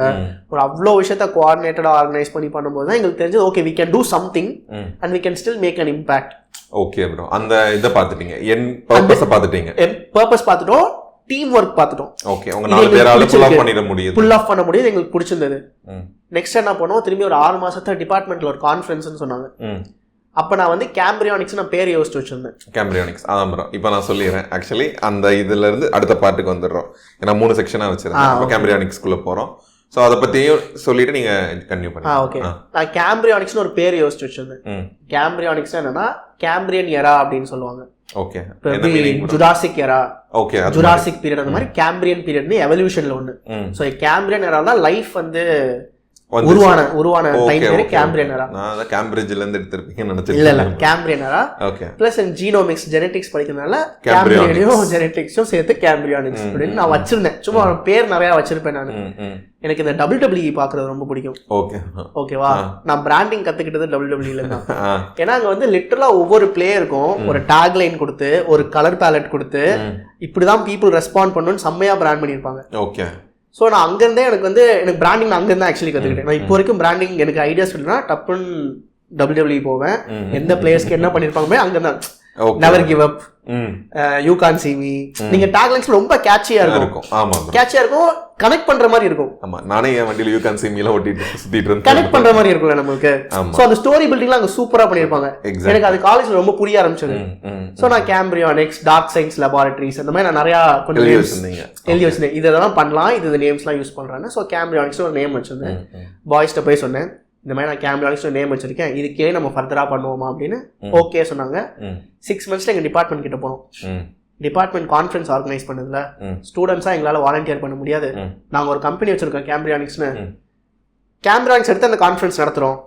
ஒரு அவ்வளோ விஷயத்த கோஆர்டினேட்டடாக ஆர்கனைஸ் பண்ணும்போது தான் எங்களுக்கு தெரிஞ்சது okay we can do something and we can still make an impact. Okay bro, அந்த இதை பார்த்துட்டீங்க, என் பர்பஸை பார்த்துட்டீங்க. என் பர்பஸ் பார்த்துட்டோம், டீம் ஒர்க் பார்த்துட்டோம். ஓகே, உங்க 4 பேரால புல் ஆஃப் பண்ணிட முடியுது, புல் ஆஃப் பண்ண முடியுது, எங்களுக்கு பிடிச்சிருந்தது. நெக்ஸ்ட் என்ன பண்ணுவோம், திரும்பி ஒரு 6 மாசத்துல டிபார்ட்மெண்ட்ல ஒரு கான்ஃபரன்ஸ்னு சொன்னாங்க. அப்போ நான் வந்து கேம்பிரியானிக்ஸ் நான் பேர் யோசிச்சு வச்சிருந்தேன். கேம்பிரியானிக்ஸ் அதான் ப்ரோ. இப்போ நான் சொல்லிடுறேன். ஆக்சுவலி அந்த இதுல இருந்து அடுத்த பார்ட்டுக்கு வந்துடுறோம். ஏன்னா 3 செக்ஷனாக வச்சிருந்தேன். இப்போ கேம்பிரியானிக்ஸ்குள்ளே போகிறோம். ஸோ அதை பற்றியும் சொல்லிட்டு நீங்கள் கன்டினியூ பண்ணுங்க. ஓகே, நான் கேம்பிரியானிக்ஸ்னு ஒரு பேர் யோசிச்சு வச்சிருந்தேன். கேம்பிரியானிக்ஸ் என்னன்னா கேம்பிரியன் எரா அப்படின்னு சொல்லுவாங்க. Okay, Jurassic era, okay, Jurassic period, அந்த மாதிரி கேம்பிரியன் பீரியட்னு எவல்யூஷன்ல ஒன்று. ஸோ கேம்பிரியன் எரா தான் லைஃப் வந்து உருவான டைம் பேரு கேம்பிரியன் எரா. நான் கேம்பிரிட்ஜ்ல இருந்து எடுத்துருப்பீங்கன்னு நினைச்சேன். இல்ல Cambrian era. Okay, plus genomics genetics படிக்கிறதுனால கேம்பிரியனையும் ஜெனடிக்ஸும் சேர்த்து கேம்பிரியானிக்ஸ் அப்படின்னு நான் வச்சிருந்தேன். சும்மா பேர் நிறைய வச்சிருப்பேன் நான். எனக்கு இந்த WWE பாக்குறது ரொம்ப பிடிக்கும். ஓகேவா, நான் பிராண்டிங் கத்துக்கிட்டது WWE தான். ஏன்னா அங்க வந்து லிட்டரலா ஒவ்வொரு பிளேயருக்கும் ஒரு டேக் லைன் கொடுத்து ஒரு கலர் பேலட் கொடுத்து இப்படிதான் பீப்புள் ரெஸ்பாண்ட் பண்ணணும்னு செம்மையா பிராண்ட் பண்ணிருப்பாங்க. ஓகே, ஸோ நான் அங்கேருந்தே எனக்கு பிராண்டிங் நான் அங்கேருந்து ஆக்சுவலி கற்றுக்கிட்டேன். நான் இப்போ வரைக்கும் பிராண்டிங் எனக்கு ஐடியாஸ் இல்லைனா டப்புன்னு WWE போவேன், எந்த பிளேயர்ஸ்க்கு என்ன பண்ணியிருப்பாங்க அங்கே தான். Never give up, you can't see me. நீங்க டேக்லைன்ஸ் ரொம்ப கேட்சியா இருக்கும். ஆமா, கேட்சியா இருக்கும், கனெக்ட் பண்ற மாதிரி இருக்கும். ஆமா, நானே என் வண்டியில யூ கான் see me ல ஓட்டிட்டு சுத்திட்டு இருந்தேன். கனெக்ட் பண்ற மாதிரி இருக்கும்ல நமக்கு. சோ அந்த ஸ்டோரி பில்டிங்லாம் அங்க சூப்பரா பண்ணிருப்பாங்க. எனக்கு அது காலேஜ்ல ரொம்ப புரிய ஆரம்பிச்சது. சோ நான் கேம்பிரியானிக்ஸ், டார்க் சயின்ஸ் லேபரேட்டரிஸ் அந்த மாதிரி நான் நிறைய கொஞ்சம் எழுதி வச்சிருந்தேன். இதெல்லாம் பண்ணலாம், இது நேம்ஸ்லாம் யூஸ் பண்றாங்க. சோ கேம்பிரியானிக்ஸ் ஒரு நேம் வச்சிருந்தேன். பாய்ஸ்ட்ட போய் சொன்னேன், இந்த மாதிரி நான் கேம்பிரியானிக்ஸ் நேம் வச்சிருக்கேன், இதுக்கே நம்ம ஃபர்தரா பண்ணுவோமா அப்படின்னு. ஓகே சொன்னாங்க. 6 monthsல எங்க டிபார்ட்மெண்ட் கிட்ட போனோம். டிபார்ட்மெண்ட் கான்ஃபரன்ஸ் ஆர்கனைஸ் பண்ணதுல ஸ்டூடெண்ட்ஸா எங்களால வாலண்டியர் பண்ண முடியாது, நாங்க ஒரு கம்பெனி வச்சிருக்கோம் கேம்பிரியானிக்ஸ்னு, கேம்பிரியானிக்ஸ் எடுத்து அந்த கான்ஃபரன்ஸ் நடத்துறோம்.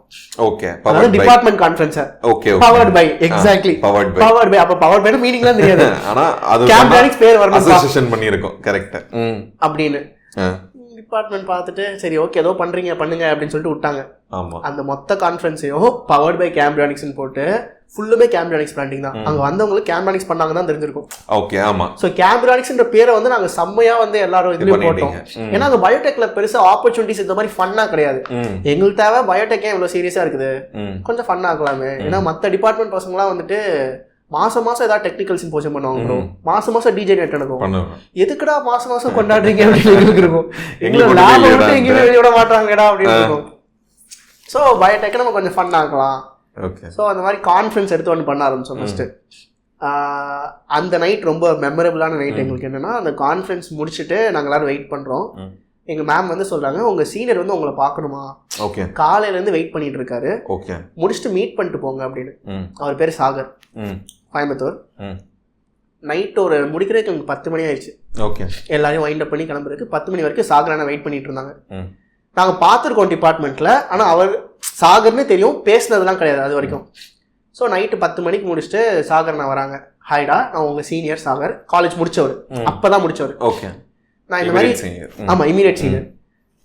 ஓகே, அதாவது department conference. Okay, powered by. Exactly, powered by. அப்ப பவர்ட் பை மீனிங்லாம் தெரியாது, ஆனா அது கேம்பிரியானிக்ஸ் பேர் வரணும், அசோசியேஷன் பண்ணிருக்கோம். கரெக்ட் அப்படின்னு டிபார்ட்மெண்ட் பார்த்துட்டு சரி ஓகே ஏதோ பண்றீங்க பண்ணுங்க அப்படின்னு சொல்லிட்டு விட்டாங்க. ஆமா, அந்த மொத்த கான்ஃபரன்ஸையும் பவர்ட் பை கேம்பிரியானிக்ஸ் போட்டு ஃபுல்லுமே கேம்பிரியானிக்ஸ் பிராண்டிங் தான். அங்க வந்தவங்களுக்கு கேம்பிரியானிக்ஸ் பண்ணாங்க தான் தெரிஞ்சிருக்கும். ஓகே, ஆமா. சோ கேம்பிரியானிக்ஸ்ன்ற பேரை வந்து நாங்க செம்மையா வந்து எல்லாரும் இதுலயும் போட்டோம். ஏன்னா அந்த பயோடெக்ல பெருசா ஆப்பர்ச்சுனிட்டிஸ் இந்த மாதிரி ஃபன்னா கிடையாது. எங்களுக்கு தேவை பயோடெக்கே இவ்வளவு சீரியஸா இருக்குது, கொஞ்சம் ஃபன் ஆக்கலாமே. ஏன்னா மத்த டிபார்ட்மெண்ட் பசங்களாம் வந்துட்டு மாசம் ஏதாவது டெக்னிக்கல் சிம்போசியம் பண்ணுவாங்க ப்ரோ, மாசம் டிஜே நெட் நடக்கும். எதுக்குடா மாசம் கொண்டாடுறீங்க அப்படின்னு இருக்கும். எங்களுக்கு லாபம் மட்டும் எங்கேயுமே வெளியிட மாட்டாங்கடா அப்படின்னு இருக்கும். ஸோ பயோடெக் நம்ம கொஞ்சம் ஃபன் ஆக்கலாம். ஸோ அந்த மாதிரி கான்ஃபரன்ஸ் எடுத்து ஒன்று பண்ண ஆரம்பிச்சோம் ஃபர்ஸ்ட். அந்த நைட் ரொம்ப மெமரபிளான நைட் எங்களுக்கு. என்னன்னா அந்த கான்ஃபரன்ஸ் முடிச்சுட்டு நாங்கள் எல்லாரும் வெயிட் பண்றோம். எங்க மேம் வந்து சொல்றாங்க, உங்க சீனியர் வந்து உங்களை பார்க்கணுமா, காலையில இருந்து வெயிட் பண்ணிட்டு இருக்காரு, முடிச்சுட்டு மீட் பண்ணிட்டு போங்க அப்படின்னு. அவர் பேரு சாகர், கோயம்புத்தூர். நைட் ஒரு முடிக்கிறதுக்கு எனக்கு 10 மணி ஆயிடுச்சு. எல்லாரையும் வைண்ட் அப் பண்ணி கிளம்புறதுக்கு 10 மணி வரைக்கும் சாகரான வெயிட் பண்ணிட்டு இருந்தாங்க. நாங்கள் பார்த்துருக்கோம் டிபார்ட்மெண்ட்ல, ஆனால் அவர் சாகர்னு தெரியும், பேசினதுலாம் கிடையாது அது வரைக்கும். ஸோ நைட்டு 10 மணிக்கு முடிச்சுட்டு சாகர்னா வராங்க. ஹாய்டா, நான் உங்க சீனியர் சாகர், காலேஜ் முடிச்சவர், அப்பதான் முடிச்சவர். நான் இந்த மாதிரி ஆமா இமீடியட் சீனியர்.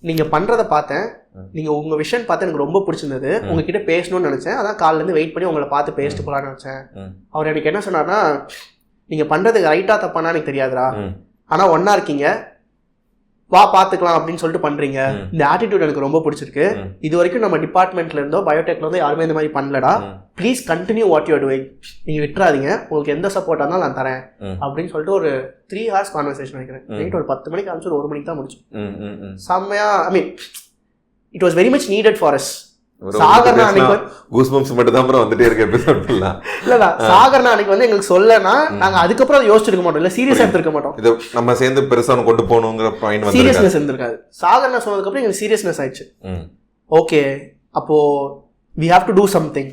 நீங்க பண்றதை பார்த்தேன், நீங்க உங்க விஷன் பார்த்து எனக்கு ரொம்ப பிடிச்சிருந்தது, உங்ககிட்ட பேசணும்னு நினைச்சேன், அதான் காலைல இருந்து வெயிட் பண்ணி உங்களை பார்த்து பேசிட்டு போலான்னு நினைச்சேன். அவர் எனக்கு என்ன சொன்னார்னா, நீங்க பண்றதுக்கு ரைட்டா தப்பானா எனக்கு தெரியாதுடா, ஆனா ஒன்னா இருக்கீங்க, வா பாத்துக்கலாம் அப்படின்னு சொல்லிட்டு பண்றீங்க. இந்த ஆட்டிடியூட் எனக்கு ரொம்ப பிடிச்சிருக்கு. இது வரைக்கும் நம்ம டிபார்ட்மெண்ட்ல இருந்தோ பயோடெக்ல இருந்தோ யாருமே இந்த மாதிரி பண்ணலடா, please continue what you are doing, நீங்க விட்டுறாதீங்க, உங்களுக்கு எந்த சப்போர்ட்டா இருந்தாலும் நான் தரேன் அப்படின்னு சொல்லிட்டு ஒரு 3 hours கான்வர்சேஷன் நினைக்கிறேன். நைட் ஒரு 10 மணிக்கு ஆரம்பிச்சு 1 மணிக்கு தான் முடிச்சோம். செம்மையா, I mean it was very much needed for us. சாகர்னா அன்னைக்கு சாகர்னா அன்னைக்கு வந்து எங்களுக்கு சொல்லனா நாங்க அதுக்கப்புறம் அதை யோசிச்சிருக்க மாட்டோம், இல்ல சீரியஸா எடுத்துக்க மாட்டோம். இது நம்ம சேர்ந்து பெருசா கொண்டு போகணுங்கிற பாயிண்ட் வந்து சீரியஸ்னஸ் இருந்திருக்காது. சாகர்னா சொன்னதுக்கு அப்புறம் எங்களுக்கு சீரியஸ்னஸ் ஆயிடுச்சு. ஓகே, அப்போ we have to do something.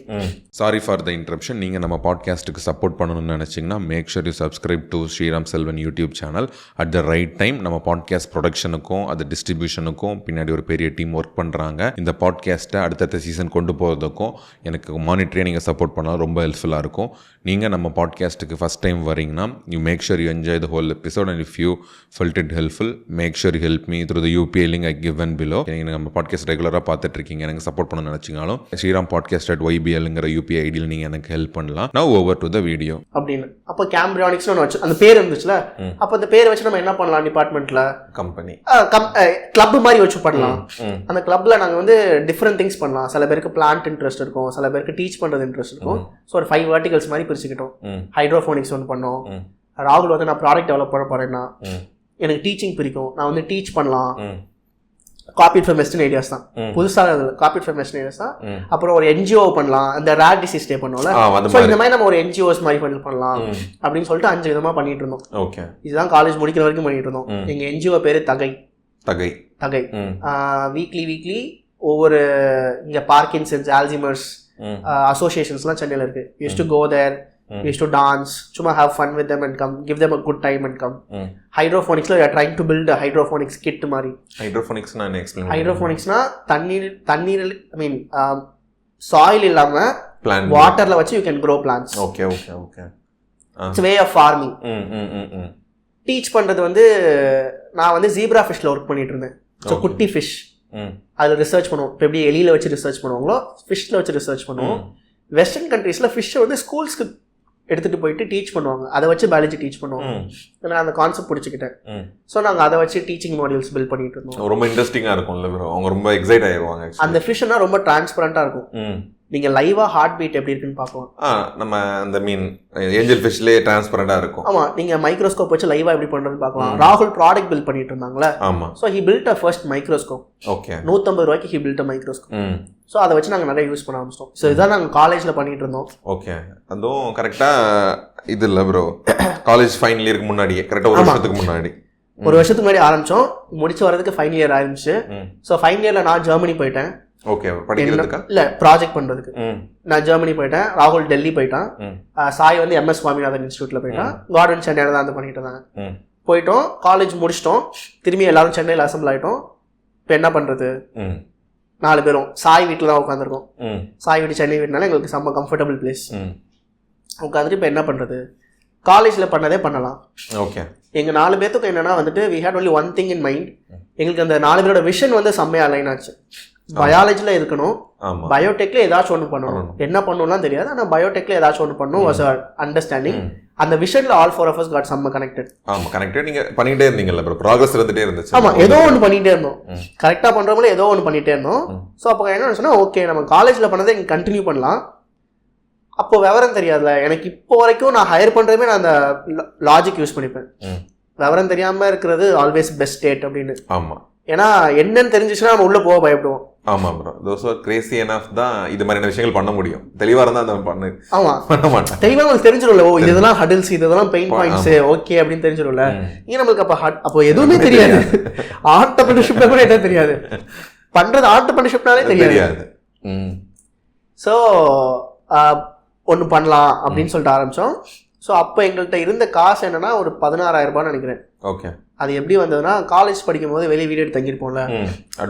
Sorry for the interruption. நீங்கள் நம்ம பாட்காஸ்ட்டுக்கு சப்போர்ட் பண்ணணும்னு நினச்சிங்கன்னா make sure you subscribe to Sriram Selvan YouTube channel. At the right time நம்ம பாட்காஸ்ட் ப்ரொடக்ஷனுக்கும் அது டிஸ்ட்ரிபியூஷனுக்கும் பின்னாடி ஒரு பெரிய டீம் ஒர்க் பண்ணுறாங்க. இந்த பாட்காஸ்ட்டை அடுத்தடுத்த சீசன் கொண்டு போகிறதுக்கும் எனக்கு மானிட்டரியாக நீங்கள் சப்போர்ட் பண்ணால் ரொம்ப ஹெல்ப்ஃபுல்லாக இருக்கும். நீங்கள் நம்ம பாட்காஸ்ட்டுக்கு ஃபஸ்ட் டைம் வரீங்கன்னா you make sure you enjoy the whole episode and if you felt it helpful make sure you help me through the UPI link I given below. நீங்கள் நம்ம பாட்காஸ்ட் ரெகுலராக பார்த்துட்டு இருக்கீங்க, எனக்கு சப்போர்ட் பண்ண நினச்சிங்கனாலும் ஸ்ரீராம் பாட்காஸ்ட் அட் YBLங்கிற யூபிஐ ஐடியில் நீங்கள் எனக்கு ஹெல்ப் பண்ணலாம். Now over to the video. அப்படின்னு அப்போ கேம்பிரியானிக்ஸ்னு ஒன்று வச்சு அந்த பேர் இருந்துச்சுல, அப்போ அந்த பேரை வச்சு நம்ம என்ன பண்ணலாம், டிபார்ட்மெண்ட்ல கம்பெனி கிளப் மாதிரி வச்சு பண்ணலாம். அந்த கிளப்ல நாங்கள் வந்து டிஃப்ரெண்ட் திங்ஸ் பண்ணலாம். சில பேருக்கு பிளான்ட் இன்ட்ரெஸ்ட் இருக்கும், சில பேருக்கு டீச் பண்றது இன்ட்ரெஸ்ட் இருக்கும். ஸோ ஒரு 5 verticals மாதிரி பிரிச்சுக்கிட்டோம். ஹைட்ரோஃபோனிக்ஸ் ஒன்று பண்ணோம். ராகுல் வந்து நான் ப்ராடக்ட் டெவலப் பண்ண போறேன்னா எனக்கு டீச்சிங் பிடிக்கும், நான் வந்து டீச் பண்ணலாம். காப்பீட் ஃபார் வெஸ்டர்ன் ஏரியாஸ் தான் புதுசாக காப்பீட் ஃபார் வெஸ்டர்ன் ஏரியாஸ் தான். அப்புறம் ஒரு NGO பண்ணலாம், அந்த ரேர் டிசீஸ் டே பண்ணுவோம்ல, ஸோ இந்த மாதிரி நம்ம ஒரு NGOs மாதிரி பண்ணலாம் அப்படின்னு சொல்லிட்டு 5 விதமா பண்ணிட்டு இருந்தோம். ஓகே, இதுதான் காலேஜ் முடிக்கிற வரைக்கும் பண்ணிட்டு இருந்தோம். எங்க NGO பேரு தகை. வீக்லி ஒவ்வொரு இங்க பார்க்கின்சன்ஸ், ஆல்சிமர்ஸ் அசோசியேஷன்ஸ்லாம் சென்னையில் இருக்கு. Use to go there, used to dance, chuma have fun with them and come, give them a good time and come. Hydroponics la we are trying to build a hydroponics kit mari. Hydroponics na explain. Hydroponics na tannir I mean soil illama plant water la vachi you can grow plants. Okay. It's a way of farming. Teach பண்றது வந்து நான் வந்து zebra ஃபிஷ்ல work பண்ணிட்டு இருந்தேன். So குட்டி fish அதில் research பண்ணுவோம். இப்போ எப்படி எலியில் வச்சு ரிசர்ச் பண்ணுவாங்களோ ஃபிஷ்ல வச்சு ரிசர்ச் பண்ணுவோம். வெஸ்டர்ன் கண்ட்ரீஸ்ல ஃபிஷ்ஷை வந்து ஸ்கூல்ஸ்க்கு எடுத்துட்டு போயிட்டு டீச் பண்ணுவாங்க, அதை வச்சு பயாலஜி டீச் பண்ணுவாங்க. நான் அந்த கான்செப்ட் பிடிச்சிக்கிட்டேன். ஸோ நாங்கள் அதை வச்சு டீச்சிங் மாடியூல்ஸ் பில்ட் பண்ணிட்டு இருந்தோம். ரொம்ப இன்ட்ரெஸ்டிங்காக இருக்கும்ல, அவங்க ரொம்ப எக்ஸைட் ஆயிடுவாங்க. அந்த ஃபிஷ்னா ரொம்ப டிரான்ஸ்பரண்டா இருக்கும். நீங்கள் லைவாக ஹார்ட் பீட் எப்படி இருக்குன்னு பார்க்கலாம். நம்ம அந்த மீன் ஏஞ்சல் ஃபிஷ்லேயே டிரான்ஸ்பரண்டாக இருக்கும். ஆமாம், நீங்கள் மைக்ரோஸ்கோப் வச்சு லைவாக எப்படி பண்ணுறதுன்னு பார்க்கலாம். ராகுல் ப்ராடக்ட் பில்ட் பண்ணிட்டு இருந்தாங்களே. ஆமாம். So he build a first microscope. Okay. 150 ரூபாய்க்கு he build a microscope. So அதை வச்சு நாங்கள் நிறைய யூஸ் பண்ண ஆரம்பிச்சிட்டோம். ஸோ இதான் நாங்கள் காலேஜில் பண்ணிட்டு இருந்தோம். ஓகே. அதுவும் கரெக்டாக இது இல்லை ப்ரோ, காலேஜ் ஃபைனல் இயருக்கு முன்னாடியே, கரெக்டாக 1 வருஷத்துக்கு முன்னாடி. 1 வருஷத்துக்கு முன்னாடி ஆரம்பித்தோம், முடிச்சு வரதுக்கு ஃபைனல் இயர் ஆரம்பிச்சு. ஸோ ஃபைனல் இயரில் நான் ஜெர்மனி போயிட்டேன். ஓகே. படிக்கிறதுக்கா? இல்லை, ப்ராஜெக்ட் பண்ணுறதுக்கு. நான் ஜெர்மனி போயிட்டேன், ராகுல் டெல்லி போயிட்டான், சாய் வந்து MS சுவாமிநாதன் இன்ஸ்டியூட்டில் போயிட்டான், கார்டன் சென்னையில் தான் வந்து பண்ணிட்டு இருந்தாங்க. போயிட்டோம், காலேஜ் முடிச்சிட்டோம், திரும்பி எல்லாரும் சென்னையில் அசம்பிள் ஆகிட்டோம். இப்போ என்ன பண்ணுறது, 4 பேரும் சாய் வீட்டில் தான் உட்காந்துருக்கோம். சாய் வீட்டு சென்னை வீட்டுனால எங்களுக்கு செம்ம கம்ஃபர்டபுள் பிளேஸ். உட்காந்துட்டு இப்போ என்ன பண்ணுறது, காலேஜில் பண்ணதே பண்ணலாம். ஓகே. எங்கள் 4 பேர்த்துக்கு என்னன்னா வந்துட்டு we had only one thing in mind. எங்களுக்கு அந்த 4 பேரோட விஷன் வந்து செம்மையாக அலைன் ஆச்சு. பயாலஜியில் இருக்கணும், பயோடெக்ல ஏதாச்சும் ஒன்று பண்ணணும். என்ன பண்ணணும்லாம் தெரியாது, ஆனால் பயோடெக்ல ஏதாச்சும் ஒன்று பண்ணணும் வாஸ் அண்டர்ஸ்டாண்டிங். அந்த விஷன்ல all 4 of us got some connected. ஆமா, கனெக்டட். நீங்க பண்ணிட்டே இருந்தீங்கல்ல ப்ரோ, ப்ராக்ரஸ் இருந்துட்டே இருந்துச்சு. ஆமா, ஏதோ ஒன்று பண்ணிட்டே இருந்தோம், கரெக்டாக பண்றவங்களே ஏதோ ஒன்று பண்ணிட்டே இருந்தோம். ஸோ அப்போ என்ன சொன்னா, ஓகே நம்ம காலேஜில் பண்ணதை இங்கே கண்டினியூ பண்ணலாம். அப்போ விவரம் தெரியாதுல எனக்கு, இப்போ வரைக்கும் நான் ஹையர் பண்றதுமே நான் அந்த லாஜிக் யூஸ் பண்ணிப்பேன். விவரம் தெரியாம இருக்கிறது ஆல்வேஸ் பெஸ்ட் ஸ்டேட் அப்படின்னு. ஆமா, ஏன்னா என்னன்னு தெரிஞ்சிச்சுன்னா நம்ம உள்ள போக பயப்படுவோம். ஆமா bro, those are crazy enough தான் இது மாதிரியான விஷயங்கள் பண்ண முடியும். தெளிவா இருந்தா அந்த பண்ண மாட்டேன். தெளிவா உங்களுக்கு தெரிஞ்சிடும்ல, ஓ இதெல்லாம் ஹடில்ஸ், இதெல்லாம் பெயின் பாயிண்ட்ஸ், ஓகே அப்படின்னு தெரிஞ்சிடும்ல. இங்க நம்மளுக்கு அப்போ எதுவுமே தெரியாது. ஆண்டர்பிரினர்ஷிப்ல கூட என்ன தெரியாது, பண்றது ஆண்டர்பிரினர்ஷிப்னாலே தெரியாது. ஸோ ஒன்று பண்ணலாம் அப்படின்னு சொல்லிட்டு ஆரம்பித்தோம். ஸோ அப்போ எங்கள்கிட்ட இருந்த காசு என்னன்னா ஒரு 16,000 ரூபான்னு நினைக்கிறேன். ஓகே. அது எப்படி வந்ததுன்னா, காலேஜ் படிக்கும் போது வெளியே வீடு எடுத்து தங்கியிருப்போம்ல,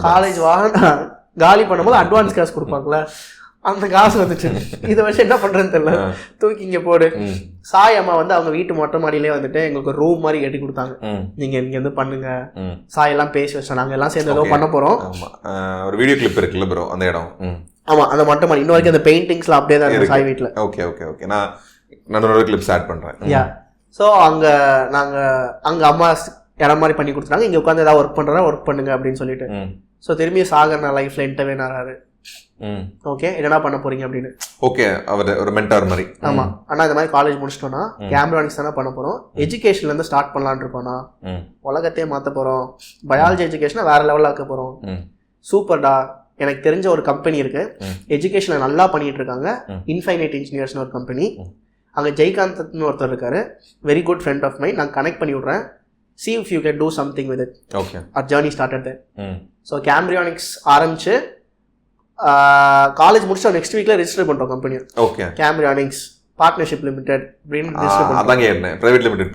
காலேஜ் காலி பண்ணும்போது அட்வான்ஸ் காசு கொடுப்பாங்களே, அந்த காசு வந்துச்சு. இதை வச்சு என்ன பண்றதுன்னு தெரியல, தூக்கி இங்கே போடு. சாய் அம்மா வந்து அவங்க வீட்டு மொட்டை மாடியிலே வந்துட்டு எங்களுக்கு ஒரு ரூம் மாதிரி கட்டி கொடுத்தாங்க. நீங்க இங்க வந்து பண்ணுங்க, சாய் எல்லாம் பேசி வச்சோம், நாங்க எல்லாம் சேர்ந்து ஏதோ பண்ண போறோம். ஒரு வீடியோ கிளிப் இருக்குல்ல ப்ரோ அந்த இடம். ஆமா, அந்த மொட்டை மாடி இன்ன வரைக்கும் அந்த பெயிண்டிங்ஸ்லாம் அப்படியே தான் இருக்கு சாய் வீட்டில். Okay okay okay. நான் ஒரு கிளிப்ஸ் ஆட் பண்றேன். யா. ஸோ அங்கே அம்மா இடம் மாதிரி பண்ணி கொடுத்துட்டாங்க, இங்கே உட்காந்து ஏதாவது ஒர்க் பண்ணுறதா ஒர்க் பண்ணுங்க அப்படின்னு சொல்லிட்டு. ஸோ திரும்பி சாகர் நான் லைஃப்ல இன்டர்வியூ ஆறாரு. ஓகே, என்னடா பண்ண போறீங்க அப்படின்னு. ஓகே, அவர் ஒரு மென்டார் மாதிரி. ஆமா, ஆனா இந்த மாதிரி காலேஜ் முடிச்சிட்டோம்னா கேமரானிக்ஸ் தானே பண்ண போறோம், எஜுகேஷன்ல இருந்து ஸ்டார்ட் பண்ணலான்னு இருப்போம்னா, உலகத்தையே மாற்ற போறோம், பயாலஜி எஜுகேஷனை வேற லெவலில் ஆக்க போறோம். சூப்பர்டா, எனக்கு தெரிஞ்ச ஒரு கம்பெனி இருக்கு, எஜுகேஷனை நல்லா பண்ணிட்டு இருக்காங்க, இன்ஃபைனைட் இன்ஜினியர்ஸ்னு ஒரு கம்பெனி. அங்கே ஜெய்காந்த்னு ஒருத்தர் இருக்காரு, very good friend of mind, நான் கனெக்ட் பண்ணி விட்றேன். See if you can do something with it. Okay. Our journey started there. So Cambrionics ஆரம்பிச்சு காலேஜ் முடிச்சா நெக்ஸ்ட் வீக்ல ரெஜிஸ்டர் பண்றோம் company. Okay. Cambrionics partnership limited அப்படின்னு ரெஜிஸ்டர் பண்றோம். அதாங்க என்ன பிரைவேட் லிமிடெட்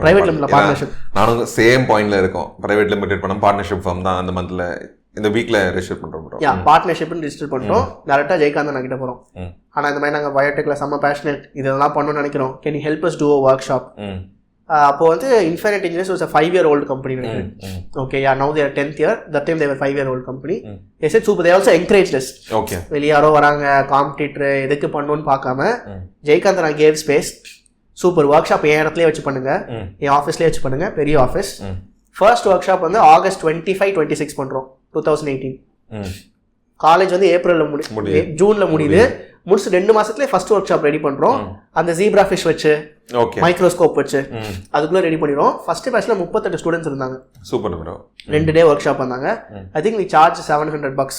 பார்ட்னர்ஷிப். நானும் சேம் பாயிண்ட்ல இருக்கோம். பிரைவேட் லிமிடெட் பண்ண பார்ட்னர்ஷிப் ஃபார்ம் தான் அந்த மந்த்ல இந்த வீக்ல ரெஜிஸ்டர் பண்றோம் ப்ரோ. யா, பார்ட்னர்ஷிப்னு ரெஜிஸ்டர் பண்றோம். டைரக்டா ஜெயகாந்த் நான் கிட்ட போறோம். ஆனா இந்த மாதிரி நாங்க பயோடெக்ல செம்ம பேஷனேட், இதெல்லாம் பண்ணணும்னு நினைக்கிறோம், can you help us to a workshop. அப்போ வந்து infinite engineers was a 5-year-old company நினைக்கிறேன். ஓகே, யா, நவ they are 10th year, that time they were 5-year-old company. they said super, they also encouraged us. Okay, வெளிய யாரோ வராங்க competitor எதுக்கு பண்ணணும்னு பார்க்காம ஜெயகாந்த் நான் gave space. Super workshop என் இடத்துலயே வச்சு பண்ணுங்க, என் ஆஃபீஸ்லேயே வச்சு பண்ணுங்க, பெரிய ஆஃபீஸ். ஃபர்ஸ்ட் ஒர்க் ஷாப் வந்து August 25-26 பண்றோம் 2018. காலேஜ் வந்து ஏப்ரல்ல ஜூன்ல முடியுது. முடிச்சு 2 மாசத்துலேயே ஃபர்ஸ்ட் ஒர்க் ஷாப் ரெடி பண்றோம். அந்த ஜீப்ரா ஃபிஷ் வச்சு, மைக்ரோஸ்கோப் வச்சு அதுக்குள்ள ரெடி பண்ணிடுவோம். ஃபர்ஸ்ட் பேட்ச்ல 38 ஸ்டூடெண்ட்ஸ் இருந்தாங்க. Super bro. 2 day workshop வந்தாங்க. ஐ திங்க் we charge $700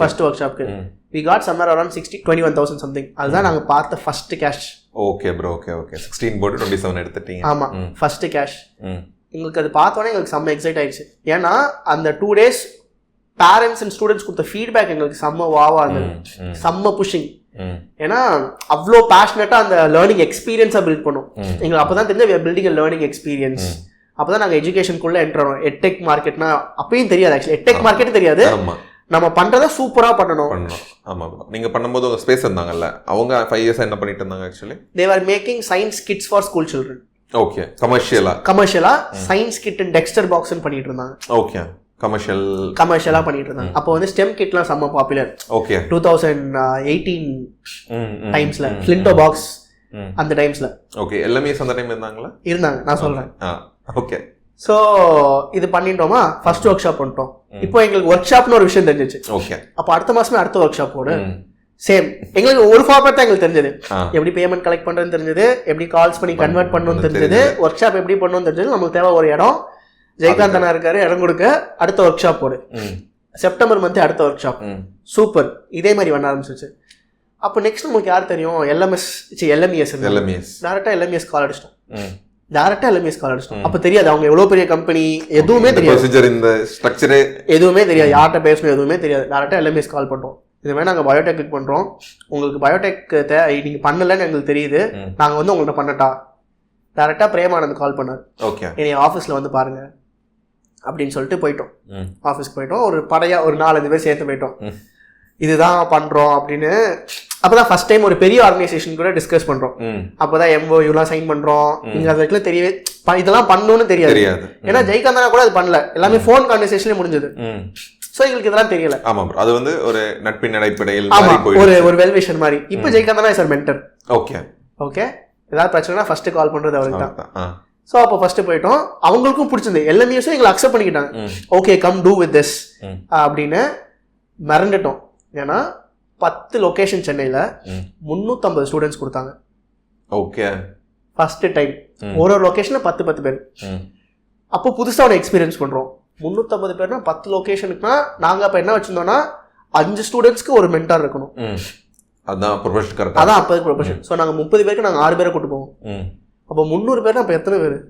ஃபர்ஸ்ட் ஒர்க் ஷாப்க்கு. we got somewhere around 21,000 something. அதுதான் நாங்க பார்த்த first cash. Okay bro, okay okay. 16 போட்டு 27 எடுத்துட்டீங்க. ஆமா, ஃபர்ஸ்ட் கேஷ். எங்களுக்கு அது பார்த்தோன்னே எங்களுக்கு செம்ம எக்ஸைட் ஆயிடுச்சு. ஏன்னா அந்த 2 days பேரண்ட்ஸ் அண்ட் ஸ்டூடெண்ட்ஸ் கொடுத்த ஃபீட்பேக் எங்களுக்கு செம்ம வாவா இருந்தது, செம்ம புஷிங். ஏன்னா அவ்வளோ பேஷனட்டா அந்த லேர்னிங் எக்ஸ்பீரியன்ஸா பில்ட் பண்ணும் எங்களுக்கு. அப்பதான் தெரிஞ்ச we are building a learning experience. அப்பதான் நாங்கள் எஜுகேஷனுக்குள்ள என்டர் ஆனோம். எட்டெக் மார்க்கெட்னா அப்பயும் தெரியாது, ஆக்சுவலி எட்டெக் மார்க்கெட் தெரியாது, நம்ம பண்றத சூப்பரா பண்ணணும். ஆமா, நீங்க பண்ணும்போது உங்க ஸ்பேஸ் இருந்தாங்கல்ல, அவங்க 5 years என்ன பண்ணிட்டு இருந்தாங்க actually? they were making science kits for school children. Okay, கமர்ஷியலா science kit and Dexter box பண்ணிட்டு இருந்தாங்க. ஓகே, கமர்ஷியலா பண்ணிட்டு இருந்தாங்க. அப்போ வந்து ஸ்டெம் கிட்லாம் செம்ம பாப்புலர். ஓகே, 2018 டைம்ஸ்ல ஃபிளின்டோ பாக்ஸ் அந்த டைம்ஸ்ல. ஓகே, எல்லாமே அந்த டைம் இருந்தாங்க நான் சொல்றேன். ஓகே, சோ இது பண்ணிட்டோமா, ஃபர்ஸ்ட் ஒர்க் ஷாப் பண்ணிட்டோம். இப்போ எங்களுக்கு ஒர்க் ஷாப்னு ஒரு விஷயம் தெரிஞ்சிச்சு. ஓகே, அப்போ அடுத்த மாசமே அடுத்த ஒர்க் ஷாப் போடு. சேம் எங்களுக்கு ஒரு ஃபார்மேட் தான் எங்களுக்கு தெரிஞ்சது. எப்படி பேமெண்ட் கலெக்ட் பண்ணுறதுன்னு தெரிஞ்சது, எப்படி கால்ஸ் பண்ணி கன்வெர்ட் பண்ணணும்னு தெரிஞ்சது, ஒர்க் ஷாப் எப்படி பண்ணணும்னு தெரிஞ்சது. நமக்கு தேவை ஒரு இடம், ஜெயகாந்த் அண்ணா இருக்காரு, இடம் கொடுக்க அடுத்த ஒர்க் ஷாப் போடு, செப்டம்பர் மந்த் அடுத்த ஒர்க் ஷாப், சூப்பர். இதே மாதிரி பண்ண ஆரம்பிச்சிச்சு. அப்போ நெக்ஸ்ட் நமக்கு யார் தெரியும், எல்எம்எஸ் டேரக்டா எல்எம்எஸ் கால் அடிச்சிட்டோம். டேரக்டா எல்எம்எஸ் கால் அடிச்சிட்டோம். அப்போ தெரியாது அவங்க எவ்வளோ பெரிய கம்பெனி, எதுவுமே தெரியாது, இந்த ஸ்ட்ரக்சரே எதுவுமே தெரியாது, யார்கிட்ட பேசணும் எதுவுமே தெரியாது. டேரக்டா எல்எம்எஸ் கால் பண்ணுறோம். இதுமாதிரி நாங்கள் பயோடெக் பண்ணுறோம், உங்களுக்கு பயோடெக் நீங்கள் பண்ணலன்னு எங்களுக்கு தெரியுது, நாங்கள் வந்து உங்கள்கிட்ட பண்ணட்டா. டேரக்டா பிரேமானந்த் கால் பண்ணார். ஓகே, என்னை ஆஃபீஸில் வந்து பாருங்க அப்படின்னு சொல்லிட்டு போயிட்டோம். ஆஃபீஸ்க்கு போயிட்டோம், ஒரு படையாக ஒரு 4-5 பேர் சேர்த்து போயிட்டோம். இதுதான் பண்ணுறோம் அப்படின்னு. அப்போதான் ஃபர்ஸ்ட் டைம் ஒரு பெரிய ஆர்கனைசேஷன் கூட டிஸ்கஸ் பண்ணுறோம். அப்போதான் MOUலாம் சைன் பண்ணுறோம். இங்கே அது வரைக்கும் தெரியவே இதெல்லாம் பண்ணணும்னு தெரியாது. ஏன்னா ஜெயகாந்தனா கூட அது பண்ணல, எல்லாமே ஃபோன் கான்வர்சேஷன்லேயே முடிஞ்சது. ஸோ எங்களுக்கு இதெல்லாம் தெரியல. ஆமாம், அது வந்து ஒரு நட்பின் அடிப்படையில் ஒரு வெல்விஷன் மாதிரி. இப்போ ஜெயகாந்தனா இஸ் மென்டர். ஓகே ஓகே, ஏதாவது பிரச்சனைனா ஃபர்ஸ்ட் கால் பண்ணுறது அவருக்கு தான். ஸோ அப்போ ஃபர்ஸ்ட் போயிட்டோம். அவங்களுக்கும் பிடிச்சிருந்து, எல்லாமேயும் எங்களை அக்செப்ட் பண்ணிக்கிட்டாங்க. Okay, come to with this அப்படின்னு மறந்துட்டோம். ஏன்னா 10 லொகேஷன் சென்னையில் 350 ஸ்டூடெண்ட்ஸ் கொடுத்தாங்க. ஓகே, ஃபர்ஸ்ட் டைம் ஒரு லொகேஷனில் 10 பேர். அப்போ புதுசாக ஒரு எக்ஸ்பீரியன்ஸ் பண்ணுறோம். 350 பேர்னா 10 லொகேஷனுக்குனா நாங்கள் அப்போ என்ன வச்சுருந்தோம்னா 5 ஸ்டூடெண்ட்ஸ்க்கு ஒரு மென்டார் இருக்கணும். அதான் ப்ரொஃபஷன் கரெக்ட். அதான் அப்போதைக்கு ப்ரொஃபஷன். ஸோ நாங்கள் 30 பேருக்கு நாங்கள் 6 பேரை கூட்டு போவோம். அப்போ 300 பேர்னா அப்போ எத்தனை பேர்?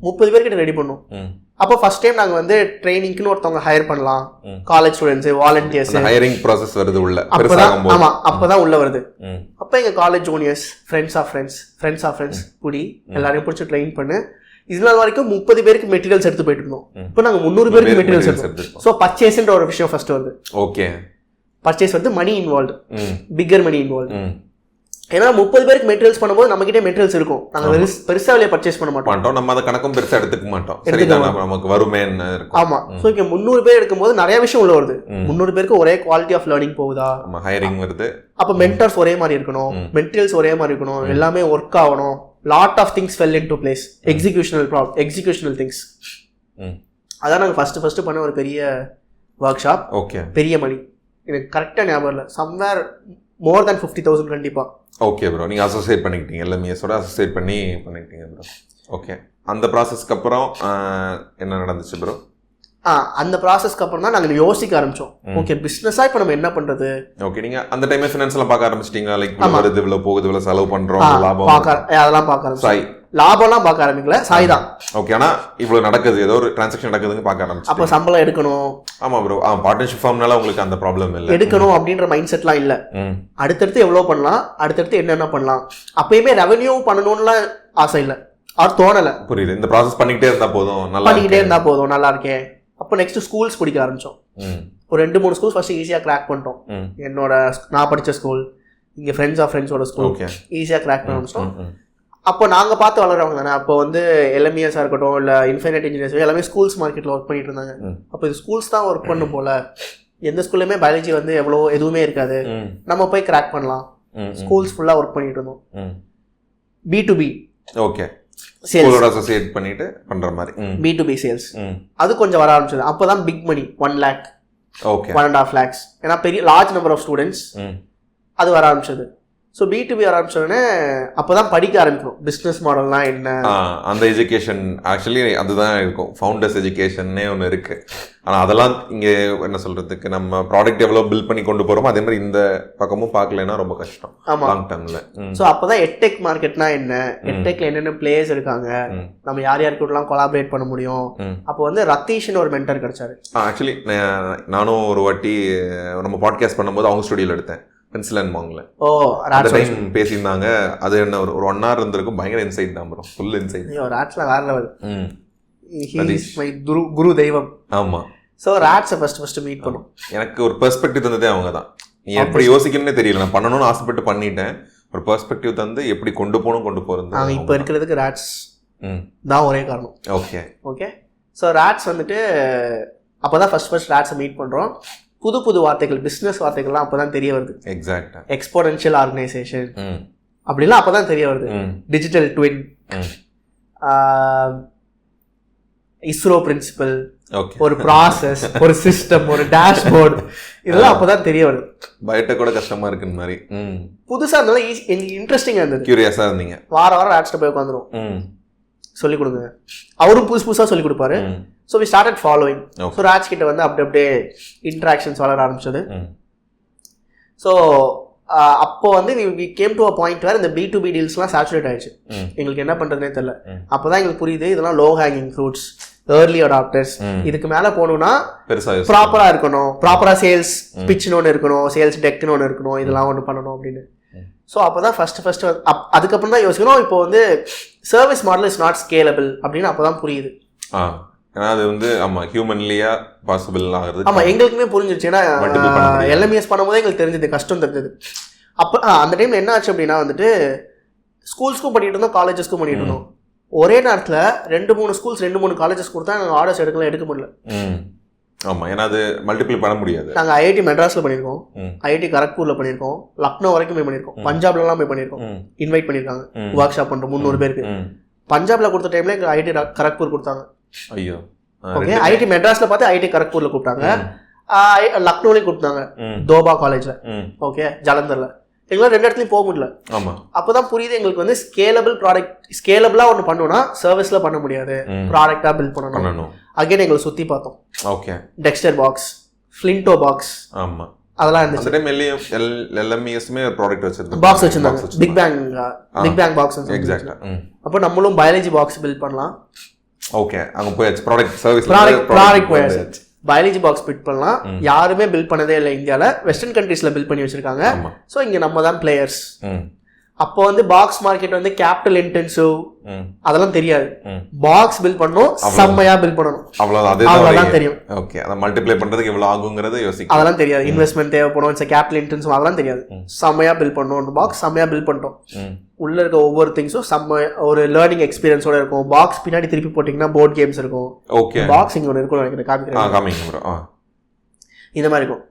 30 பேர்கிட்ட ரெடி பண்ணோம். அப்போ ஃபர்ஸ்ட் டைம் நாங்கள் வந்து ட்ரைனிங்க்குன்னு ஒருத்தவங்க ஹையர் பண்ணலாம். College students, volunteers, hiring process வருது உள்ள. ஆமா, அப்பதான் உள்ள வருது. அப்போ எங்க college juniors, friends of friends புடி எல்லாரையும் பிடிச்சி ட்ரெயின் பண்ணு. இதனால வரைக்கும் 30 பேருக்கு மெட்டீரியல்ஸ் எடுத்து போயிட்டு இருந்தோம். இப்போ நாங்கள் 300 பேருக்கு மெட்டீரியல்ஸ் எடுத்தோம். ஸோ பர்ச்சேஸ்ன்ற ஒரு விஷயம் ஃபர்ஸ்ட் வருது. ஓகே, பர்ச்சேஸ் வந்து money involve, bigger money involve. ஏன்னா 30 பேருக்கு மெட்டீரியல்ஸ் பண்ணும்போது நம்ம கிட்டே மெட்டீரியல்ஸ் இருக்கும், நாங்கள் பெருசாக பர்ச்சேஸ் பண்ண மாட்டோம். நம்ம அதை கணக்கும் பெருசாக எடுத்துக்க மாட்டோம், நமக்கு வருமேன்னு இருக்கும். ஆமா, ஸோ இங்கே 300 பேர் எடுக்கும்போது நிறைய விஷயம் உள்ள வருது. 300 பேருக்கு ஒரே குவாலிட்டி ஆஃப் லேர்னிங் போகுதா, ஹையரிங் வருது. அப்போ மென்டர்ஸ் ஒரே மாதிரி இருக்கணும், மெட்டீரியல்ஸ் ஒரே மாதிரி இருக்கணும், எல்லாமே ஒர்க் ஆகணும். Lot of things fell into place. Executional things. அதான் நாங்கள் ஃபர்ஸ்ட் பண்ண ஒரு பெரிய ஒர்க் ஷாப். ஓகே, பெரிய மணி எனக்கு கரெக்டாக ஞாபகம் இல்லை, சம்வேர் மோர் தேன் 50,000 கண்டிப்பாக. ஓகே ப்ரோ, நீங்கள் அசோசியேட் பண்ணிக்கிட்டீங்க, எல்எம்எஸோட அசோசியேட் பண்ணி பண்ணிக்கிட்டீங்க ப்ரோ. ஓகே, அந்த ப்ராசஸ்க்கு அப்புறம் என்ன நடந்துச்சு ப்ரோ? அந்த ப்ராசஸ்க்கு அப்புறம் தான் நாங்கள் யோசிக்க ஆரம்பிச்சோம். ஓகே, பிஸ்னஸாக இப்போ நம்ம என்ன பண்ணுறது? ஓகே, நீங்கள் அந்த டைமே ஃபினான்ஸ் எல்லாம் பார்க்க ஆரம்பிச்சிட்டீங்களா? லைக் வருது இவ்வளோ போகுது, இவ்வளோ செலவு பண்ணுறோம், லாபம் அதெல்லாம் பார்க்க ஆரம்பிச்சோம். லாபம்லாம் பார்க்க ஆரம்பிக்கல, சாய் தான். ஓகே, ஆனால் இவ்வளோ நடக்குது, ஏதோ ஒரு டிரான்சாக்ஷன் நடக்குதுன்னு பார்க்க ஆரம்பிச்சு. அப்போ சம்பளம் எடுக்கணும். ஆமாம் ப்ரோ, பார்ட்னர்ஷிப் ஃபார்ம்னால உங்களுக்கு அந்த ப்ராப்ளம் இல்லை, எடுக்கணும் அப்படின்ற மைண்ட் செட்லாம் இல்லை. அடுத்தடுத்து எவ்வளோ பண்ணலாம், அடுத்தடுத்து என்னென்ன பண்ணலாம். அப்பயுமே ரெவன்யூ பண்ணணும்லாம் ஆசை இல்லை, அது தோணலை. புரியுது, இந்த ப்ராசஸ் பண்ணிக்கிட்டே இருந்தால் போதும், நல்லா இருக்கேன். அப்போ நெக்ஸ்ட் ஸ்கூல்ஸ் பிடிக்க ஆரம்பிச்சோம். ஒரு 2-3 ஸ்கூல்ஸ் ஃபர்ஸ்ட் ஈஸியாக கிராக் பண்ணிட்டோம். நான் படித்த ஸ்கூல், இங்கே ஃப்ரெண்ட்ஸோட ஸ்கூல் ஈஸியாக கிராக் பண்ண ஆரம்பிச்சோம். அப்போ நாங்கள் பார்த்து வளர்றவங்க தானே. அப்போ வந்து எல்எம்இஎஸ்ஸாக இருக்கட்டும், இல்லை இன்ஃபைனைட் இன்ஜினியர்ஸ் எல்லாமே ஸ்கூல்ஸ் மார்க்கெட்டில் ஒர்க் பண்ணிட்டு இருந்தாங்க. அப்போ இது ஸ்கூல்ஸ் தான் ஒர்க் பண்ணும் போல, எந்த ஸ்கூல்லையுமே பயாலஜி வந்து எதுவுமே இருக்காது, நம்ம போய் கிராக் பண்ணலாம். ஸ்கூல்ஸ் ஃபுல்லாக ஒர்க் பண்ணிட்டு இருந்தோம். B2B, ஓகே, ஸ்கூலோட அசோசியேட் பண்ணிட்டு பண்ற மாதிரி B2B சேல்ஸ் அது கொஞ்சம் வர ஆரம்பிச்சது. அப்போதான் big money 1 lakh, okay, 1.5 lakhs, ஏன்னா பெரிய லார்ஜ் நம்பர் ஆஃப் ஸ்டூடெண்ட்ஸ் அது வர ஆரம்பிச்சது. ஸோ B2B வர ஆரம்பிச்சோடனே அப்போ தான் படிக்க ஆரம்பிக்கணும், பிஸ்னஸ் மாடல்லாம் என்ன. அந்த எஜுகேஷன் ஆக்சுவலி அதுதான் இருக்கும், ஃபவுண்டர்ஸ் எஜுகேஷன்னே ஒன்று இருக்குது. ஆனால் அதெல்லாம் இங்கே என்ன சொல்கிறதுக்கு, நம்ம ப்ராடக்ட் எவ்வளோ பில்ட் பண்ணி கொண்டு போகிறோமோ அதே மாதிரி இந்த பக்கமும் பார்க்கலன்னா ரொம்ப கஷ்டம் லாங் டர்மில். ஸோ அப்போ தான் எட்டெக் மார்க்கெட்னா என்ன, எட்டெக்கில் என்னென்ன பிளேயர்ஸ் இருக்காங்க, நம்ம யார் யாருக்கூடலாம் கொலாபரேட் பண்ண முடியும். அப்போ வந்து ரத்தீஷ்னு ஒரு மென்டர் கிடைச்சாரு. ஆக்சுவலி நானும் ஒரு வாட்டி நம்ம பாட்காஸ்ட் பண்ணும்போது அவங்க ஸ்டுடியோவில் எடுத்தேன், பேசியிருந்தாங்க. அது என்ன ஒரு 1 hour இருந்திருக்கும், பயங்கர இன்சைட் தான் ப்ரோ, ஃபுல் இன்சைட். வேற லெவல், மை குரு தெய்வம். ஆமா, ஸோ ராட்ஸை ஃபர்ஸ்ட் மீட் பண்ணும். எனக்கு ஒரு பெர்ஸ்பெக்டிவ் தந்ததே அவங்க தான். நீ எப்படி யோசிக்கணும்னே தெரியல, நான் பண்ணணும்னு ஆசைப்பட்டு பண்ணிட்டேன். ஒரு பெர்ஸ்பெக்டிவ் தந்து எப்படி கொண்டு போகிறது. நாங்கள் இப்போ இருக்கிறதுக்கு ராட்ஸ் தான் ஒரே காரணம். ஓகே, ஸோ ராட்ஸ் வந்துட்டு அப்போ தான் ஃபர்ஸ்ட் ராட்ஸை மீட் பண்ணுறோம். புது வார்த்தைகள், பிஸ்னஸ் வார்த்தைகள்லாம் அப்போ தான் தெரிய வருது. எக்ஸாக்டா, எக்ஸ்போனென்ஷியல் ஆர்கனைசேஷன் அப்படிலாம் அப்போ தான் தெரிய வருது. Digital twin, ISRO principal, okay, ஒரு ப்ராசஸ், ஒரு சிஸ்டம், ஒரு டேஷ்போர்டு, இதெல்லாம் அப்பதான் தெரிய வருது. பயோடெக் கூட கஷ்டமா இருக்குன்னு மாதிரி. புதுசா இருந்தாலும் எங்களுக்கு இன்ட்ரெஸ்டிங்கா இருந்தது. கியூரியஸா இருந்தீங்க. வாரம் ராட்ஸ்ட போய் உட்காந்துரும், சொல்லிக் கொடுங்க. அவரும் புதுசா சொல்லிக் கொடுப்பாரு. So we started following. So Raj கிட்ட வந்து அப்படியே இன்ட்ராக்ஷன்ஸ் வளர ஆரம்பிச்சது. ஸோ அப்போ வந்து we came to a point where இந்த B2B டீல்ஸ்லாம் சேச்சுரேட் ஆயிடுச்சு. எங்களுக்கு என்ன பண்றதுனே தெரியல. அப்போதான் எங்களுக்கு புரியுது இதெல்லாம் low hanging fruits, early adapters. இதுக்கு மேல போகணும்னா ப்ராப்பரா இருக்கணும், ப்ராப்பரா சேல்ஸ் பிட்ச்னு ஒன்று இருக்கணும், சேல்ஸ் டெக்னு ஒன்று இருக்கணும், இதெல்லாம் ஒன்று பண்ணணும் அப்படின்னு. ஸோ அப்போதான் ஃபர்ஸ்ட் அதுக்கப்புறம் தான் யோசிக்கணும் இப்போ வந்து service model is not scalable அப்படின்னு அப்போதான் புரியுது. ஏன்னா அது வந்து ஆமாம் ஹியூமன்லியா பாசிபிள் ஆகுது. ஆமாம் எங்களுக்குமே புரிஞ்சிருச்சு. ஏன்னா LMS பண்ணும்போதே எங்களுக்கு தெரிஞ்சது, கஷ்டம் தெரிஞ்சது. அப்போ அந்த டைமில் என்ன ஆச்சு அப்படின்னா வந்துட்டு ஸ்கூல்ஸ்க்கும் பண்ணிட்டு இருந்தோம், காலேஜஸ்க்கும் பண்ணிட்டு இருந்தோம். ஒரே நேரத்தில் 2-3 ஸ்கூல்ஸ் 2-3 காலேஜஸ் கொடுத்தா நாங்கள் ஆர்டர்ஸ் எடுக்க முடியல. ஆமாம், ஏன்னா அது மல்டிபிள் பண்ண முடியாது. நாங்கள் IIT மெட்ராஸில் பண்ணியிருக்கோம், IIT கரக்பூரில் பண்ணியிருக்கோம், லக்னோ வரைக்கும் போய் பண்ணியிருக்கோம், பஞ்சாப்லலாம் போய் பண்ணியிருக்கோம். இன்வைட் பண்ணியிருக்காங்க ஒர்க் ஷாப் பண்ணுறோம் 300 பேருக்கு. பஞ்சாப்ல கொடுத்த டைம்ல எங்களுக்கு IIT கரக்பூர் கொடுத்தாங்க. ஐயோ, ஓகே. IIT மெட்ராஸ்ல பார்த்து IIT கரக்பூர்ல கூப்பிட்டாங்க, லக்னோலையும் கூப்பிட்டாங்க, தோபா காலேஜ்ல, ஓகே, ஜலந்தர்ல. எங்களால் 2 இடத்துலையும் போக முடியல. அப்போதான் புரியுது எங்களுக்கு வந்து ஸ்கேலபிளா ஒன்று பண்ணணும்னா சர்வீஸ்ல பண்ண முடியாது, ப்ராடக்டா பில்ட் பண்ணணும். அகைன் எங்களை சுத்தி பார்த்தோம். ஓகே, டெக்ஸ்டர் பாக்ஸ், ஃபிளின்டோ பாக்ஸ், ஆமா அதெல்லாம் இருந்துச்சு. அந்த டைம் LMSமே ப்ராடக்ட் வச்சிருந்தாங்க, பாக்ஸ் வச்சிருந்தாங்க, பிக் பேங் பாக்ஸ். எக்ஸாக்ட்டா. அப்போ நம்மளும் பயாலஜி பாக்ஸ் பில்ட் பண்ணலாம். ஓகே, அங்க போயாச்சு, ப்ராடக்ட் சர்வீஸ் ப்ராடக்ட் போயாச்சு. பயாலஜி பாக்ஸ் பில்ட் பண்ணலாம். யாருமே பில்ட் பண்ணதே இல்லை இந்தியாவில், வெஸ்டர்ன் கண்ட்ரீஸ்ல பில்ட் பண்ணி வச்சிருக்காங்க. ஸோ இங்க நம்ம தான் பிளேயர்ஸ். அப்போ வந்து பாக்ஸ் மார்க்கெட் வந்து கேபிட்டல் இன்டென்சிவ், அதெல்லாம் தெரியாது. பாக்ஸ் பில்ட் பண்ணணும், செம்மையா பில்ட் பண்ணணும், அவ்வளவுதான் தெரியும். ஓகே, அதை மல்டிப்ளை பண்றதுக்கு எவ்வளவு ஆகுங்கிறது யோசிக்க அதெல்லாம் தெரியாது. இன்வெஸ்ட்மெண்ட் தேவைப்படும், கேபிட்டல் இன்டென்சிவ், அதெல்லாம் தெரியாது. செம்மையா பில்ட் பண்ணணும், பாக்ஸ் செம்மையா பில்ட் பண்ணிட்டோம். உள்ள இருக்க ஒவ்வொரு திங்ஸும் செம்ம ஒரு லேர்னிங் எக்ஸ்பீரியன்ஸோட இருக்கும். பாக்ஸ் பின்னாடி திருப்பி போட்டீங்கன்னா போர்ட் கேம்ஸ் இருக்கும். ஓகே, பாக்ஸ் இங்க ஒன்று இருக்கும் நினைக்கிறேன், காமிக்கிறேன். இந்த மாதிரி இருக்கும்.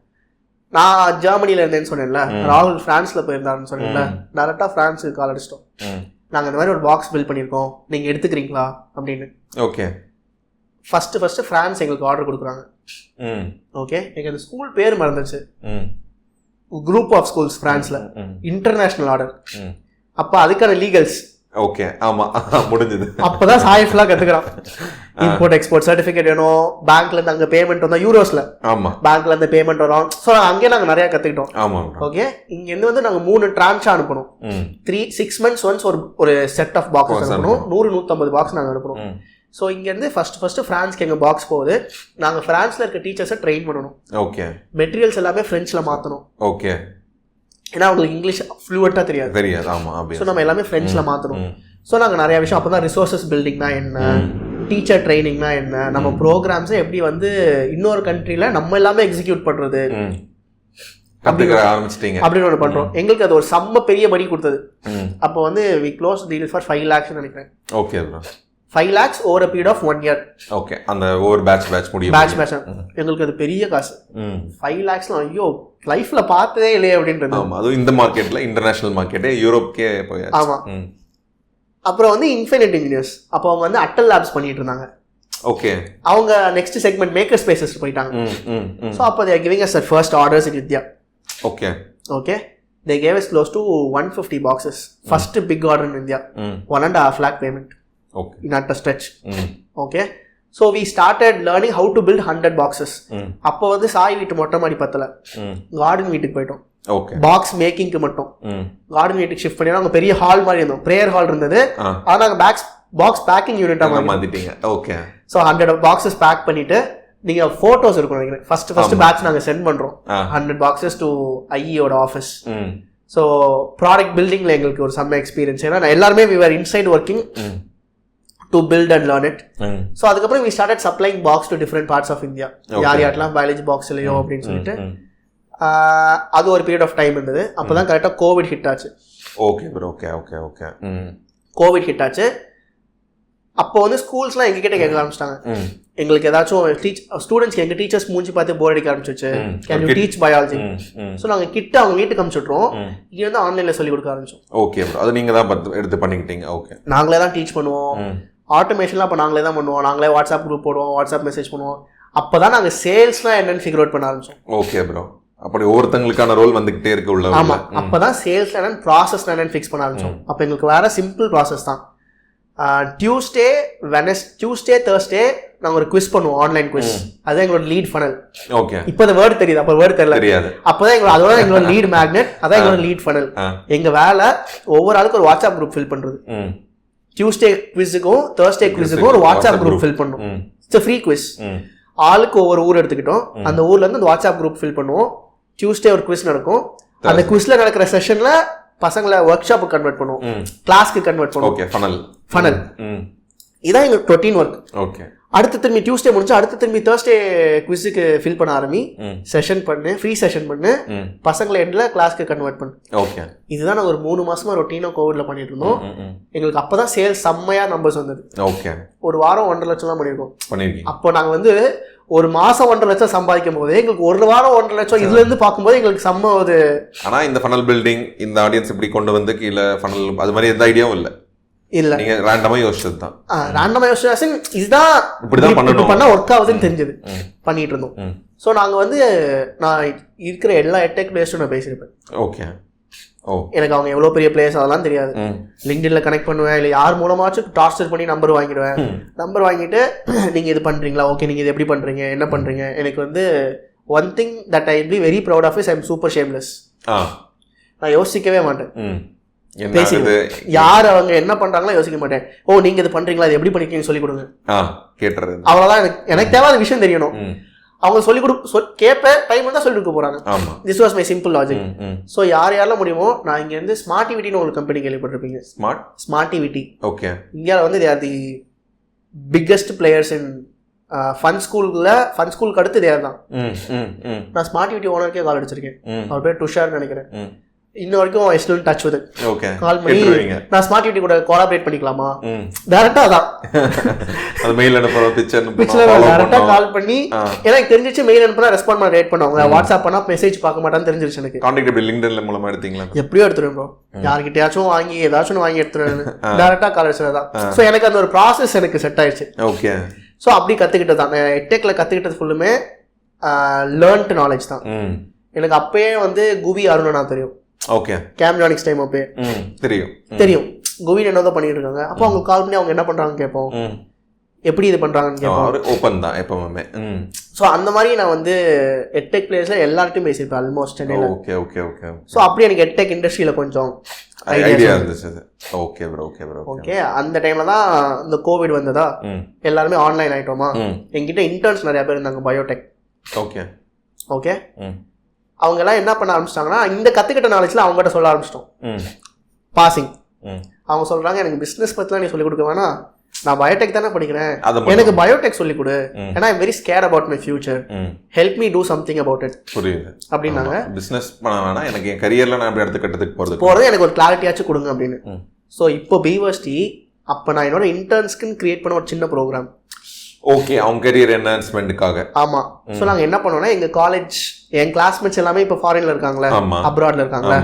நான் ஜெர்மனில இருந்தேன்னு சொன்னேன்ல, ராகுல் பிரான்ஸ்ல போயிருந்தாருன்னு சொன்னேன்ல, டேரக்டா பிரான்ஸுக்கு கால் அடிச்சிட்டோம். நாங்க இந்த மாதிரி ஒரு பாக்ஸ் பில்ட் பண்ணிருக்கோம், நீங்க எடுத்துக்கிறீங்களா அப்படின்னு. ஓகே, ஃபர்ஸ்ட் பிரான்ஸ் எங்களுக்கு ஆர்டர் கொடுக்குறாங்க. ஓகே, எங்க அந்த ஸ்கூல் பேர் மறந்துச்சு, குரூப் ஆஃப் ஸ்கூல்ஸ் பிரான்ஸ்ல, இன்டர்நேஷனல் ஆர்டர். அப்ப அதுக்கான லீகல்ஸ். ஓகே, ஆமா முடிஞ்சது. அப்பதான் சாயிஃப்லாம் கத்துக்கிறான். இம்போர்ட் எக்ஸ்போர்ட் சர்டிபிகேட் வேணும், பேங்க்ல இருந்து அங்க பேமெண்ட் வந்தா யூரோஸ்ல, ஆமா பேங்க்ல இருந்து பேமெண்ட் வரும். சோ அங்கே நாங்க நிறைய கத்துக்கிட்டோம். ஆமா, ஓகே. இங்க இருந்து வந்து நாங்க 3 டிரான்ஷா அனுப்பணும். 6 months ஒன்ஸ் ஒரு செட் ஆஃப் பாக்ஸ் அனுப்பணும். 100-150 பாக்ஸ் நாங்க அனுப்பணும். ஸோ இங்கேருந்து ஃபர்ஸ்ட் ஃப்ரான்ஸ்க்கு எங்கள் பாக்ஸ் போகுது. நாங்கள் ஃப்ரான்ஸில் இருக்க டீச்சர்ஸை ட்ரெயின் பண்ணணும். ஓகே, மெட்டீரியல்ஸ் எல்லாமே ஃப்ரெஞ்சில் மாற்றணும். ஓகே, ஏன்னா அவங்களுக்கு இங்கிலீஷ் ஃப்ளூவெண்ட்டாக தெரியாது. ஆமாம், ஸோ நம்ம எல்லாமே ஃப்ரெஞ்சில் மாற்றணும். ஸோ நாங்கள் நிறையா விஷயம் அப்போ தான் ரிசோர்ஸஸ் பில்டிங்னா என்ன, டீச்சர் ட்ரைனிங்னா என்ன, நம்ம ப்ரோக்ராம்ஸை எப்படி வந்து இன்னொரு கண்ட்ரியில் நம்ம எல்லாமே எக்ஸிக்யூட் பண்ணுறது அப்படின்னு ஒன்று பண்ணுறோம். எங்களுக்கு அது ஒரு செம்ம பெரிய மணி கொடுத்தது. அப்போ வந்து we close deal for 5 lakhs நினைக்கிறேன். Okay, 5 lakhs over a period of 1 year. Okay, அந்த ஓவர் பேட்ச் முடியும். பேட்ச் எங்களுக்கு அது பெரிய காசு. 5 lakhsலாம் ஐயோ லைஃப்ல பார்த்ததே இல்லையே அப்படின்றது. ஆமா, அதுவும் இந்த மார்க்கெட்ல, இன்டர்நேஷனல் மார்க்கெட்டே, யூரோப்க்கே போயாச்சு. ஆமா. அப்புறம் வந்து இன்ஃபினிட் இன்ஜினியர்ஸ், அப்போ அவங்க வந்து அட்டல் லேப்ஸ் பண்ணிட்டு இருந்தாங்க. ஓகே, அவங்க நெக்ஸ்ட் செக்மெண்ட் மேக்கர் ஸ்பேசஸ் போயிட்டாங்க. ஸோ அப்போ they giving us first orders in India. Okay, okay, they gave us close to 150 boxes. First big order in India, 1.5 lakh payment. Okay. Not a stretch. Okay. So we started learning how to build 100 boxes. அப்போ வந்து சாய் வீட்டு மொட்டை மாடி பத்தல, garden வீட்டுக்கு போயிட்டோம். Okay, box மேக்கிங்க்கு மட்டும் garden வீட்டுக்கு ஷிஃப்ட் பண்ணி அங்க பெரிய ஹால் மாதிரி இருந்தோம், பிரேயர் ஹால் இருந்தது. ஆனா நாங்க பாக்ஸ் பேக்கிங் யூனிட்டா மாத்திட்டீங்க. ஓகே, சோ 100 boxes பேக் பண்ணிட்டு நீங்க போட்டோஸ் இருக்கும் நினைக்கிறேன். ஃபர்ஸ்ட் பேட்ச் நாங்க சென்ட் பண்றோம் 100 boxes டு ஐயோட ஆஃபீஸ். ஸோ ப்ராடக்ட் பில்டிங்ல எங்களுக்கு ஒரு செம்ம எக்ஸ்பீரியன்ஸ். ஏன்னா எல்லாருமே we were inside working to build and learn it. So அதுக்கப்புறம் we started supplying box to different parts of India. யார்யாரெல்லாம் பயாலஜி பாக்ஸ் இல்லையோ அப்படின்னு சொல்லிட்டு அது ஒரு பீரியட் ஆஃப் டைம் இருந்தது. அப்போதான் கரெக்டாக கோவிட் ஹிட் ஆச்சு. Okay bro, okay okay okay. Covid hit ஆச்சு. அப்போ வந்து ஸ்கூல்ஸ்லாம் எங்ககிட்ட கேட்க ஆரம்பிச்சிட்டாங்க, எங்களுக்கு ஏதாச்சும் ஸ்டூடெண்ட்ஸ்க்கு எங்கள் டீச்சர்ஸ் மூஞ்சி பார்த்து போர் அடிக்க ஆரம்பிச்சிச்சு, can you teach biology. So நாங்கள் கிட்ட அவங்க வீட்டுக்கு அனுப்பிச்சுட்றோம், இங்கே வந்து ஆன்லைனில் சொல்லி கொடுக்க ஆரம்பிச்சோம். ஓகே ப்ரோ, அது நீங்கள் தான் எடுத்து பண்ணிக்கிட்டீங்க. ஓகே, நாங்களே தான் டீச் பண்ணுவோம். ஆட்டோமேஷன்லாம் அப்போ நாங்களே தான் பண்ணுவோம். நாங்களே வாட்ஸ்அப் குரூப் போடுவோம், வாட்ஸ்அப் மெசேஜ் பண்ணுவோம். அப்போ தான் நாங்கள் சேல்ஸ்னால் என்னென்னு ஃபிகர் அவுட் பண்ண ஆரம்பிச்சோம். Okay bro. அப்படி ஒவ்வொருத்தங்களுக்கான ரோல் வந்துகிட்டே இருக்கு உள்ள. ஆமாம், அப்போ தான் சேல்ஸ் என்னென்னு ப்ராசஸ் என்னென்னு ஃபிக்ஸ் பண்ண ஆரம்பிச்சோம். அப்போ எங்களுக்கு வேறு சிம்பிள் ப்ராசஸ் தான். டியூஸ்டே தேர்ஸ்டே நாங்கள் ஒரு குவிஸ் பண்ணுவோம், ஆன்லைன் குவிஸ். அதுதான் எங்களோட லீட் ஃபனல். ஓகே. இப்போ அந்த வேர்டு தெரியுது, அப்போ வேர்டு தெரியாது. அப்போதான் எங்களோட அதோட எங்களோட லீட் மேக்னெட், அதான் எங்களோட லீட் ஃபனல். எங்கள் வேலை ஒவ்வொரு ஆளுக்கும் ஒரு வாட்ஸ்அப் குரூப் ஃபில் பண்ணுறது. டியூஸ்டே குவிஸுக்கும் தேர்ஸ்டே குவிஸுக்கும் ஒரு வாட்ஸ்அப் குரூப் ஃபில் பண்ணும். It's free quiz. ஆளுக்கு ஒவ்வொரு ஊர் எடுத்துக்கிட்டோம். அந்த ஊர்ல இருந்து அந்த வாட்ஸ்அப் குரூப் ஃபில் பண்ணுவோம். டியூஸ்டே ஒரு குவிஸ் நடக்கும். அந்த குவிஸ்ல நடக்கிற செஷன்ல பசங்களை ஒர்க் ஷாப்புக்கு கன்வெர்ட் பண்ணுவோம், கிளாஸ்க்கு கன்வெர்ட் பண்ணுவோம். Okay, funnel. இதான் எங்க ரொட்டீன் ஒர்க். ஓகே. அடுத்து திரும்பி டியூஸ்டே முடிச்சு அடுத்து திரும்பி தேர்ஸ்டே குவிஸுக்கு ஃபில் பண்ண ஆரம்பி, செஷன் பண்ணு, ஃப்ரீ செஷன் பண்ணு, பசங்களை எண்ட்ல கிளாஸ்க்கு கன்வெர்ட் பண்ணு. ஓகே. இதுதான் நாங்கள் ஒரு 3 மாசமா ரொட்டீனா கோவிட்ல பண்ணிட்டு இருந்தோம். எங்களுக்கு அப்பதான் சேல்ஸ் செம்மையா நம்பர்ஸ் வந்தது. ஓகே. ஒரு வாரம் 1.5 லட்சம் தான் பண்ணிருக்கோம். அப்போ நாங்க வந்து ஒரு மாசம் 1.5 லட்சம் சம்பாதிக்கும் போது எங்களுக்கு ஒரு வாரம் 1.5 லட்சம் இதுல இருந்து பார்க்கும்போது எங்களுக்கு செம்ம ஒரு. ஆனா இந்த ஃபனல் பில்டிங், இந்த ஆடியன்ஸ் இப்படி கொண்டு வந்து கீழே ஃபனல் அது மாதிரி எந்த ஐடியாவும் இல்லை. இல்ல, நீங்க ரேண்டமா யோசிச்சது தான். ரேண்டமா யோசிச்சு இதுதான் இப்படிதான் பண்ணா ஒர்க் ஆகுதுன்னு தெரிஞ்சது பண்ணிட்டு இருந்தோம். ஸோ நாங்க வந்து நான் இருக்கிற எல்லா எட்டெக் பிளேயர்ஸும் நான் பேசியிருப்பேன். ஓகே. எனக்கு அவங்க எவ்வளவு பெரிய பிளேயர்ஸ் அதெல்லாம் தெரியாது. லிங்க்டின்ல கனெக்ட் பண்ணுவேன், இல்லை யார் மூலமாச்சும் டார்ச்சர் பண்ணி நம்பர் வாங்கிடுவேன். நம்பர் வாங்கிட்டு நீங்க இது பண்றீங்களா, ஓகே நீங்க இது எப்படி பண்றீங்க, என்ன பண்றீங்க. எனக்கு வந்து one thing that I be very proud of is I am super shameless. நான் யோசிக்கவே மாட்டேன். பேசிடுவேன், யார் அவங்க என்ன பண்றாங்களோ யோசிக்க மாட்டேன். ஓ நீங்க இது பண்றீங்களா, அது எப்படி பண்ணிருக்கீங்க சொல்லி கொடுங்க, கேட்டுறது. அவ்வளவுதான். எனக்கு தேவையான விஷயம் தெரியணும். அவங்க சொல்லி கேட்பேன், டைம் தான் சொல்லி கொடுக்க போறாங்க. This was my simple logic. So யாரெல்லாம் முடியுமோ, நான் இங்க இருந்து ஸ்மார்ட் டிவிட்டின்னு ஒரு கம்பெனி கேள்விப்பட்டிருப்பீங்க. ஸ்மார்ட் டிவிட்டி. ஓகே. இந்தியாவில் வந்து they are the biggest players in fun ஸ்கூலுக்கு அடுத்து தேர் தான். நான் ஸ்மார்ட் டிவிட்டி ஓனருக்கே கால் அடிச்சிருக்கேன். அவர் பேர் துஷார்னு நினைக்கிறேன். இன்ன வரைக்கும் I still touch with. Okay. Call பண்ணி நான் ஸ்மார்ட் டிவி கூட கோலாபரேட் பண்ணிக்கலாமா, டைரக்டா தான் அந்த மெயில் அனுப்புறோம், பிக்சர் டைரக்டா கால் பண்ணி. எனக்கு தெரிஞ்சிச்சு மெயில் அனுப்புனா ரெஸ்பாண்ட் பண்ண ரேட் பண்ணுவாங்க, வாட்ஸ்அப் பண்ணா மெசேஜ் பார்க்க மாட்டான்னு தெரிஞ்சிருச்சு எனக்கு. கான்டாக்ட் எப்படி லிங்க்டின்ல மூலமா எடுத்தீங்களா? எப்படியோ எடுத்துருவேன் ப்ரோ, யார்கிட்டயாச்சும் வாங்கி ஏதாச்சும் வாங்கி எடுத்துருவேன், டைரக்டா கால் அடிச்சதான். ஸோ எனக்கு அந்த ஒரு ப்ராசஸ் எனக்கு செட் ஆயிடுச்சு. ஓகே. ஸோ அப்படி கத்துக்கிட்டது தான். எட்டெக்ல கத்துக்கிட்டது ஃபுல்லுமே லேர்ன்ட் நாலேஜ் தான். எனக்கு அப்பயே வந்து குவி அருணா தெரியும். ஓகே. கேம்ஜானிக்ஸ் டைம் அப்பே தெரியும் கோவின் என்னதான் பண்ணிட்டு இருக்காங்க. அப்போ அவங்க கால் பண்ணி அவங்க என்ன பண்றாங்கன்னு கேட்போம், எப்படி இது பண்றாங்கன்னு கேட்போம். ஓப்பன் தான் எப்பவுமே. ஸோ அந்த மாதிரி நான் வந்து எட்டெக் பிளேயர்ஸ்ல எல்லார்ட்டையும் பேசியிருப்பேன் ஆல்மோஸ்ட் சென்னையில். Okay okay okay. ஸோ அப்படி எனக்கு எட்டெக் இண்டஸ்ட்ரியில கொஞ்சம் ஐடியா இருந்துச்சு. Okay bro okay bro okay. அந்த டைம்ல தான் இந்த கோவிட் வந்ததா, எல்லாருமே ஆன்லைன் ஆயிட்டோமா. என்கிட்ட இன்டர்ன்ஸ் நிறைய பேர் இருந்தாங்க பயோடெக். Okay okay. அவங்க எல்லாம் என்ன பண்ண ஆரம்பிச்சிட்டாங்கன்னா, இந்த கத்துக்கிட்ட நாலேஜ்ல அவங்ககிட்ட சொல்ல ஆரம்பிச்சிட்டோம். பாசிங் அவங்க சொல்றாங்க, எனக்கு பிசினஸ் பத்திலாம் நீ சொல்லிக் கொடுக்க வேணாம், நான் பயோடெக் தானே படிக்கிறேன், எனக்கு பயோடெக் சொல்லிக் கொடு, ஏன்னா I very scare about my future, help me do something about it. புரியுது அப்படின்னாங்க. பிசினஸ் பண்ண வேணாம், எனக்கு என் கரியர்ல நான் அடுத்த கட்டத்துக்கு போறது எனக்கு ஒரு கிளாரிட்டியாச்சும் கொடுங்க அப்படின்னு. ஸோ இப்போ பீவர்சிட்டி அப்போ நான் என்னோட இன்டர்ன்ஸ்க்குன்னு கிரியேட் பண்ண ஒரு சின்ன ப்ரோக்ராம். ஓகே. அவங்க கரியர் என்ஹான்ஸ்மெண்ட்டுக்காக. ஆமா. ஸோ நாங்கள் என்ன பண்ணோம்னா, எங்க காலேஜ் என் கிளாஸ்மேட்ஸ் எல்லாமே இப்போ ஃபாரின்ல இருக்காங்களா, அப்ராட்ல இருக்காங்களா,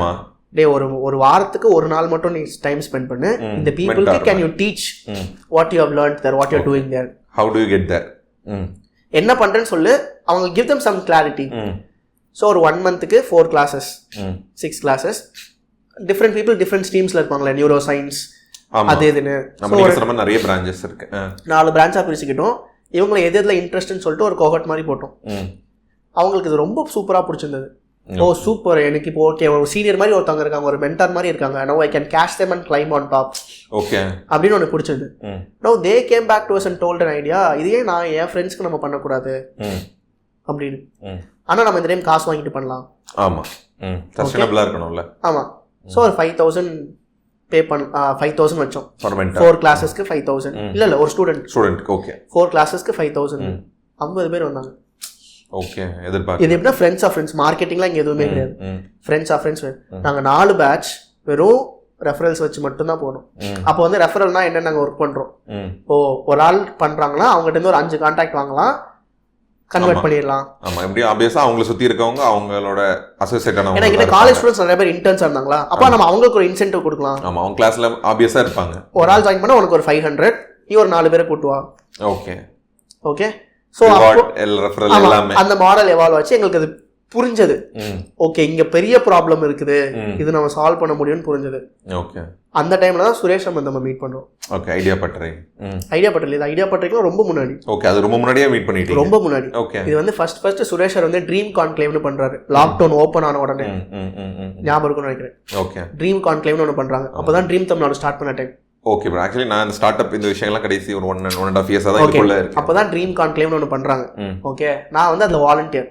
டே ஒரு வாரத்துக்கு ஒரு நாள் மட்டும் நீ டைம் ஸ்பெண்ட் பண்ணு. இந்த பீப்புளுக்கு can you teach what you have learned there, what you are doing there, how do you get there, என்ன பண்றேன்னு சொல்லு. அவங்க give them some clarity. So ஒரு 1 மந்த்துக்கு 4 classes 6 classes, different people different ஸ்ட்ரீம்ஸ்ல இருப்பாங்களே, நியூரோ சயின்ஸ் அது இதுன்னு நிறைய பிரான்ச்சஸ் இருக்கு. 4 பிரான்ச்சா பிரிச்சுக்கிட்டோம். இவங்களை எதுல இன்ட்ரெஸ்ட்னு சொல்லிட்டு ஒரு கோஹர்ட் மாதிரி போட்டோம். அவங்களுக்கு இது ரொம்ப சூப்பரா பிடிச்சிருந்தது. ஓ சூப்பர், எனக்கு இப்போ ஓகே, ஒரு சீனியர் மாதிரி ஒருத்தவங்க இருக்காங்க, ஒரு மென்டார் மாதிரி இருக்காங்க, no I can catch them and climb on top. Okay அப்படின்னு ஒன்று பிடிச்சது. No they came back to us and told an idea, இதே நான் என் ஃப்ரெண்ட்ஸ்க்கு நம்ம பண்ணக்கூடாது அப்படின்னு. ஆனால் நம்ம இந்த டைம் காசு வாங்கிட்டு பண்ணலாம். ஆமா, சஸ்டைனபிளா இருக்கணும்ல. ஆமா. ஸோ ஒரு 5,000 பே பண்ண 5,000 வச்சோம். 4 கிளாஸஸ்க்கு 5,000. இல்ல ஒரு ஸ்டூடெண்ட். ஓகே. 4 கிளாஸஸ்க்கு 5,000. 50 பேர் வந்தாங்க. ஓகே. இது எப்படின்னா ஃப்ரெண்ட்ஸ் ஆஃப் ஃப்ரெண்ட்ஸ், மார்க்கெட்டிங்லாம் இங்கே எதுவுமே கிடையாது. Friends of friends. நாங்கள் 4 பேட்ச் வெறும் ரெஃபரல்ஸ் வச்சு மட்டும்தான் போகணும். அப்போ வந்து ரெஃபரல்னா என்ன, நாங்கள் ஒர்க் பண்ணுறோம். ஓ ஒரு ஆள் பண்ணுறாங்கன்னா அவங்ககிட்ட இருந்து ஒரு 5 கான்டாக்ட் வாங்கலாம், கன்வெர்ட் பண்ணிடலாம். ஆமா, எப்படி ஆப்வியஸா அவங்கள சுத்தி இருக்கவங்க அவங்களோட அசோசியேட்டான. ஏன்னா கிட்ட காலேஜ் ஸ்டூடண்ட்ஸ் நிறைய பேர் இன்டர்ன்ஸ் இருந்தாங்களா, அப்ப நம்ம அவங்களுக்கு ஒரு இன்சென்டிவ் கொடுக்கலாம். ஆமா, அவங்க கிளாஸ்ல ஆப்வியஸா இருப்பாங்க. ஒரு ஆள் ஜாயின் பண்ணா உனக்கு ஒரு 500, நீ ஒரு 4 பேரை கூட்டுவா. Okay okay. ஸோ அந்த மாடல் எவால்வ் ஆச்சு. எங்களுக்கு அது புரிஞ்சது. ஓகே, இங்க பெரிய ப்ராப்ளம் இருக்குது, இது நம்ம சால்வ் பண்ண முடியும்னு புரிஞ்சது. ஓகே. அந்த டைம்ல தான் சுரேஷ் நம்ம மீட் பண்றோம். ஓகே. ஐடியா பட்டறை ரொம்ப முன்னாடி. ஓகே, அது ரொம்ப முன்னாடியே மீட் பண்ணிட்டீங்க. ரொம்ப முன்னாடி. ஓகே. இது வந்து ஃபர்ஸ்ட் சுரேஷ் வந்து ட்ரீம் கான்க்ளேவ்னு பண்றாரு. லாக்டவுன் ஓபன் ஆன உடனே ஞாபகம் இருக்கும்னு நினைக்கிறேன். ஓகே. ட்ரீம் கான்க்ளேவ்னு ஒன்று பண்றாங்க. அப்பதான் ட்ரீம் தமிழ்நாடு ஸ்டார்ட் பண்ண டைம். Okay bro. ஆக்சுவலி நான் இந்த ஸ்டார்ட் அப் இந்த விஷயங்கள்லாம் கடைசி ஒரு 1.5 இயர்ஸா தான் இதுக்குள்ள இருக்கு. அப்பதான் ட்ரீம் கான்க்ளேவ்னு ஒன்று பண்றாங்க. ஓகே. நான் வந்து அதுல வாலண்டியர்.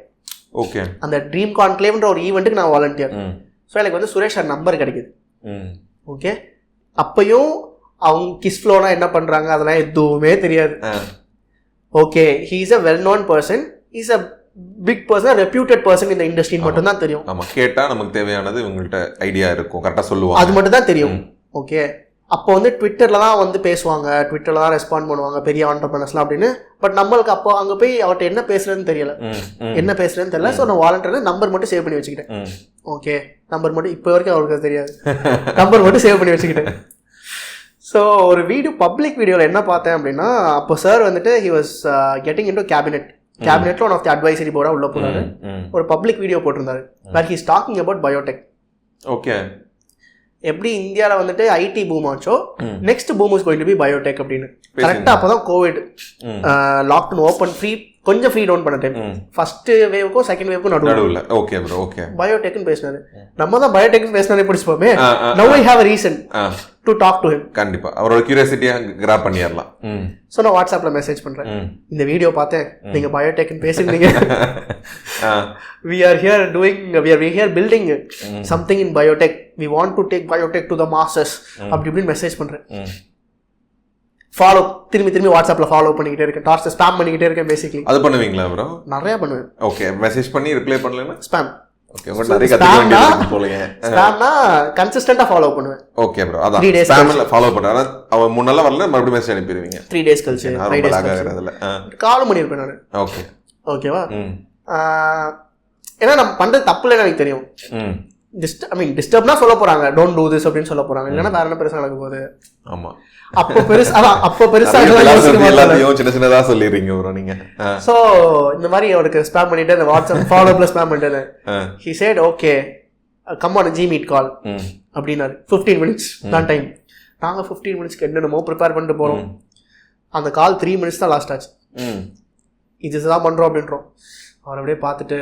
ஓகே. அந்த ட்ரீம் கான்க்ளேவ்ன்ற ஒரு ஈவெண்ட்டுக்கு நான் வாலண்டியர். ஸோ எனக்கு வந்து சுரேஷ் சார் நம்பர் கிடைக்குது. ஓகே. அப்பயும் அவங்க கிஸ் ஃப்ளோனா என்ன பண்றாங்க அதெல்லாம் எதுவுமே தெரியாது. Okay, he is a well known person, is a big person, reputed person இந்த இண்டஸ்ட்ரின்னு மட்டும் தான் தெரியும். ஆமா, கேட்டா நமக்கு தேவையானது உங்கள்கிட்ட ஐடியா இருக்கும், கரெக்டா சொல்லுவாங்க, அது மட்டும் தான் தெரியும். ஓகே. அப்போ வந்து ட்விட்டர்ல தான் வந்து பேசுவாங்க, ட்விட்டர்ல தான் ரெஸ்பாண்ட் பண்ணுவாங்க பெரிய ஆண்டர்பிரனர்ஸ்லாம் அப்படின்னு. பட் நம்மளுக்கு அப்போ அங்கே போய் அவர்கிட்ட என்ன பேசுறதுன்னு தெரியல, என்ன பேசுறதுன்னு தெரியல. ஸோ நான் வாலண்டியர்ல நம்பர் மட்டும் சேவ் பண்ணி வச்சுக்கிட்டேன். ஓகே, நம்பர் மட்டும் இப்போ வரைக்கும் அவருக்கு தெரியாது, நம்பர் மட்டும் சேவ் பண்ணி வச்சுக்கிட்டேன். ஸோ ஒரு பப்ளிக் வீடியோவில் என்ன பார்த்தேன் அப்படின்னா, அப்போ சார் வந்துட்டு ஹி வாஸ் கெட்டிங் இன்டு கேபினெட்ல ஒன் ஆஃப் தி அட்வைசரி போர்டா உள்ள போனாரு. ஒரு பப்ளிக் வீடியோ போட்டிருந்தாரு, where he is talking about biotech. Okay. எப்படி இந்தியாவில் வந்துட்டு ஐடி பூம் ஆச்சோ, next boom is going to be biotech அப்படின்னு. கரெக்டாக அப்போ தான் கோவிட் லாக்டவுன் ஓப்பன் கொஞ்சம் ஃப்ரீ டவுன் பண்ண டைம். ஃபர்ஸ்ட் வேவுக்கும் செகண்ட் வேவுக்கும் நடுவில். Okay bro. ஓகே. பயோடெக்னு பேசினாரு. நம்ம தான் பயோடெக்னு பேசினாலே பிடிச்சிப்போமே. Now I have a reason to talk to him. கண்டிப்பா அவரோட கியூரியாசிட்டியை கிராப் பண்ணிடலாம். ஸோ நான் வாட்ஸ்அப்ல மெசேஜ் பண்றேன், இந்த வீடியோ பார்த்தேன், நீங்க பயோடெக்னு பேசுறீங்க, we are here building something in biotech, we want to take biotech to the masses அப்படி மெசேஜ் பண்றேன். ஃபாலோ திரும்பி வாட்ஸ்அப்ல ஃபாலோ பண்ணிக்கிட்டே இருக்கேன், டார்ச் ஸ்பாம் பண்ணிக்கிட்டே இருக்கேன். பேசிக்கலி அது பண்ணுவீங்களா ப்ரோ? நிறைய பண்ணுவேன். ஓகே. மெசேஜ் பண்ணி ரிப்ளை பண்ணலனா ஸ்பாம். ஓகே. உங்க நிறைய கத்துக்க வேண்டியது போலயே. ஸ்பாம்னா கன்சிஸ்டன்ட்டா ஃபாலோ பண்ணுவேன். Okay bro. அதான் ஸ்பாம்ல ஃபாலோ பண்றானே, அவ முன்னல்ல வரல மறுபடியும் மெசேஜ் அனுப்பிடுவீங்க 3 days கழிச்சு. 5 days ஆகறதுல கால் பண்ணிருப்பேன் நான். ஓகே. ஓகேவா? ஏன்னா நம்ம பண்றது தப்பு இல்லைன்னு எனக்கு தெரியும். டிஸ்டர்ப்னா சொல்ல போறாங்க, டோன்ட் டூ திஸ் அப்படின்னு சொல்ல போறாங்க, இல்லைன்னா வேற என்ன பெருசா நடக்க போகுது. ஆமா. அப்போ பெருசா எல்லாத்தையும் சின்னதா சொல்லிடுறீங்க ப்ரோ நீங்க. சோ இந்த மாதிரி அவருக்கு ஸ்பாம் பண்ணிட்டு அந்த வாட்ஸ்அப் ஃபாலோ அப்ல ஸ்பாம் பண்ணிட்டு he said okay come on a Gmeet call அப்படினாரு. 15 minutes தான் டைம். நாங்க 15 மினிட்ஸ்க்கு என்னென்னமோ ப்ரிப்பேர் பண்ணிட்டு போறோம். அந்த கால் 3 minutes தான் லாஸ்ட் ஆச்சு. இதுதான் பண்றோம் அப்படின்றோம். அவர் அப்படியே பார்த்துட்டு,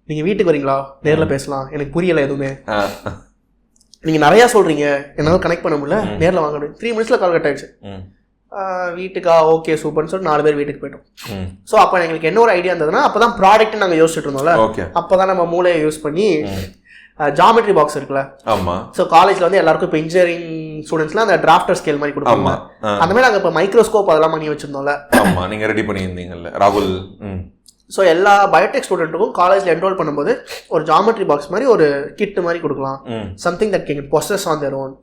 நீங்க வீட்டுக்கு வரீங்களா, நேர்ல பேசலாம், எனக்கு புரியல எதுவுமே, நீங்க நிறைய சொல்றீங்க, என்னால கனெக்ட் பண்ண முடியல, நேர்ல வாங்க. 3 minutesல கால் கட் ஆயிடுச்சு. வீட்டுக்கா? ஓகே சூப்பர்னு சொல்லிட்டு 4 பேர் வீட்டுக்கு போயிட்டோம். ஸோ அப்போ எங்களுக்கு என்ன ஒரு ஐடியா இருந்ததுன்னா, அப்பதான் ப்ராடக்ட் நாங்கள் யோசிச்சுட்டு இருந்தோம்ல, அப்போதான் நம்ம மூளையை யூஸ் பண்ணி ஜாமெட்ரி பாக்ஸ் இருக்குல்ல. ஆமா. ஸோ காலேஜ்ல வந்து எல்லாருக்கும் இப்போ இன்ஜினியரிங் ஸ்டூடெண்ட்ஸ்லாம் அந்த டிராஃப்டர் ஸ்கேல் மாதிரி கொடுப்பாங்க. அந்த மாதிரி நாங்கள் இப்போ மைக்ரோஸ்கோப் அதெல்லாம் பண்ணி வச்சிருந்தோம்ல. ஆமா, நீங்க ரெடி பண்ணியிருந்தீங்கல்ல ராகுல். ஸோ எல்லா பயோடெக் ஸ்டூடெண்ட்டுக்கும் காலேஜில் என்ரோல் பண்ணும்போது ஒரு ஜாமெட்ரி பாக்ஸ் மாதிரி ஒரு கிட் மாதிரி கொடுக்கலாம். Something that can possess on their own.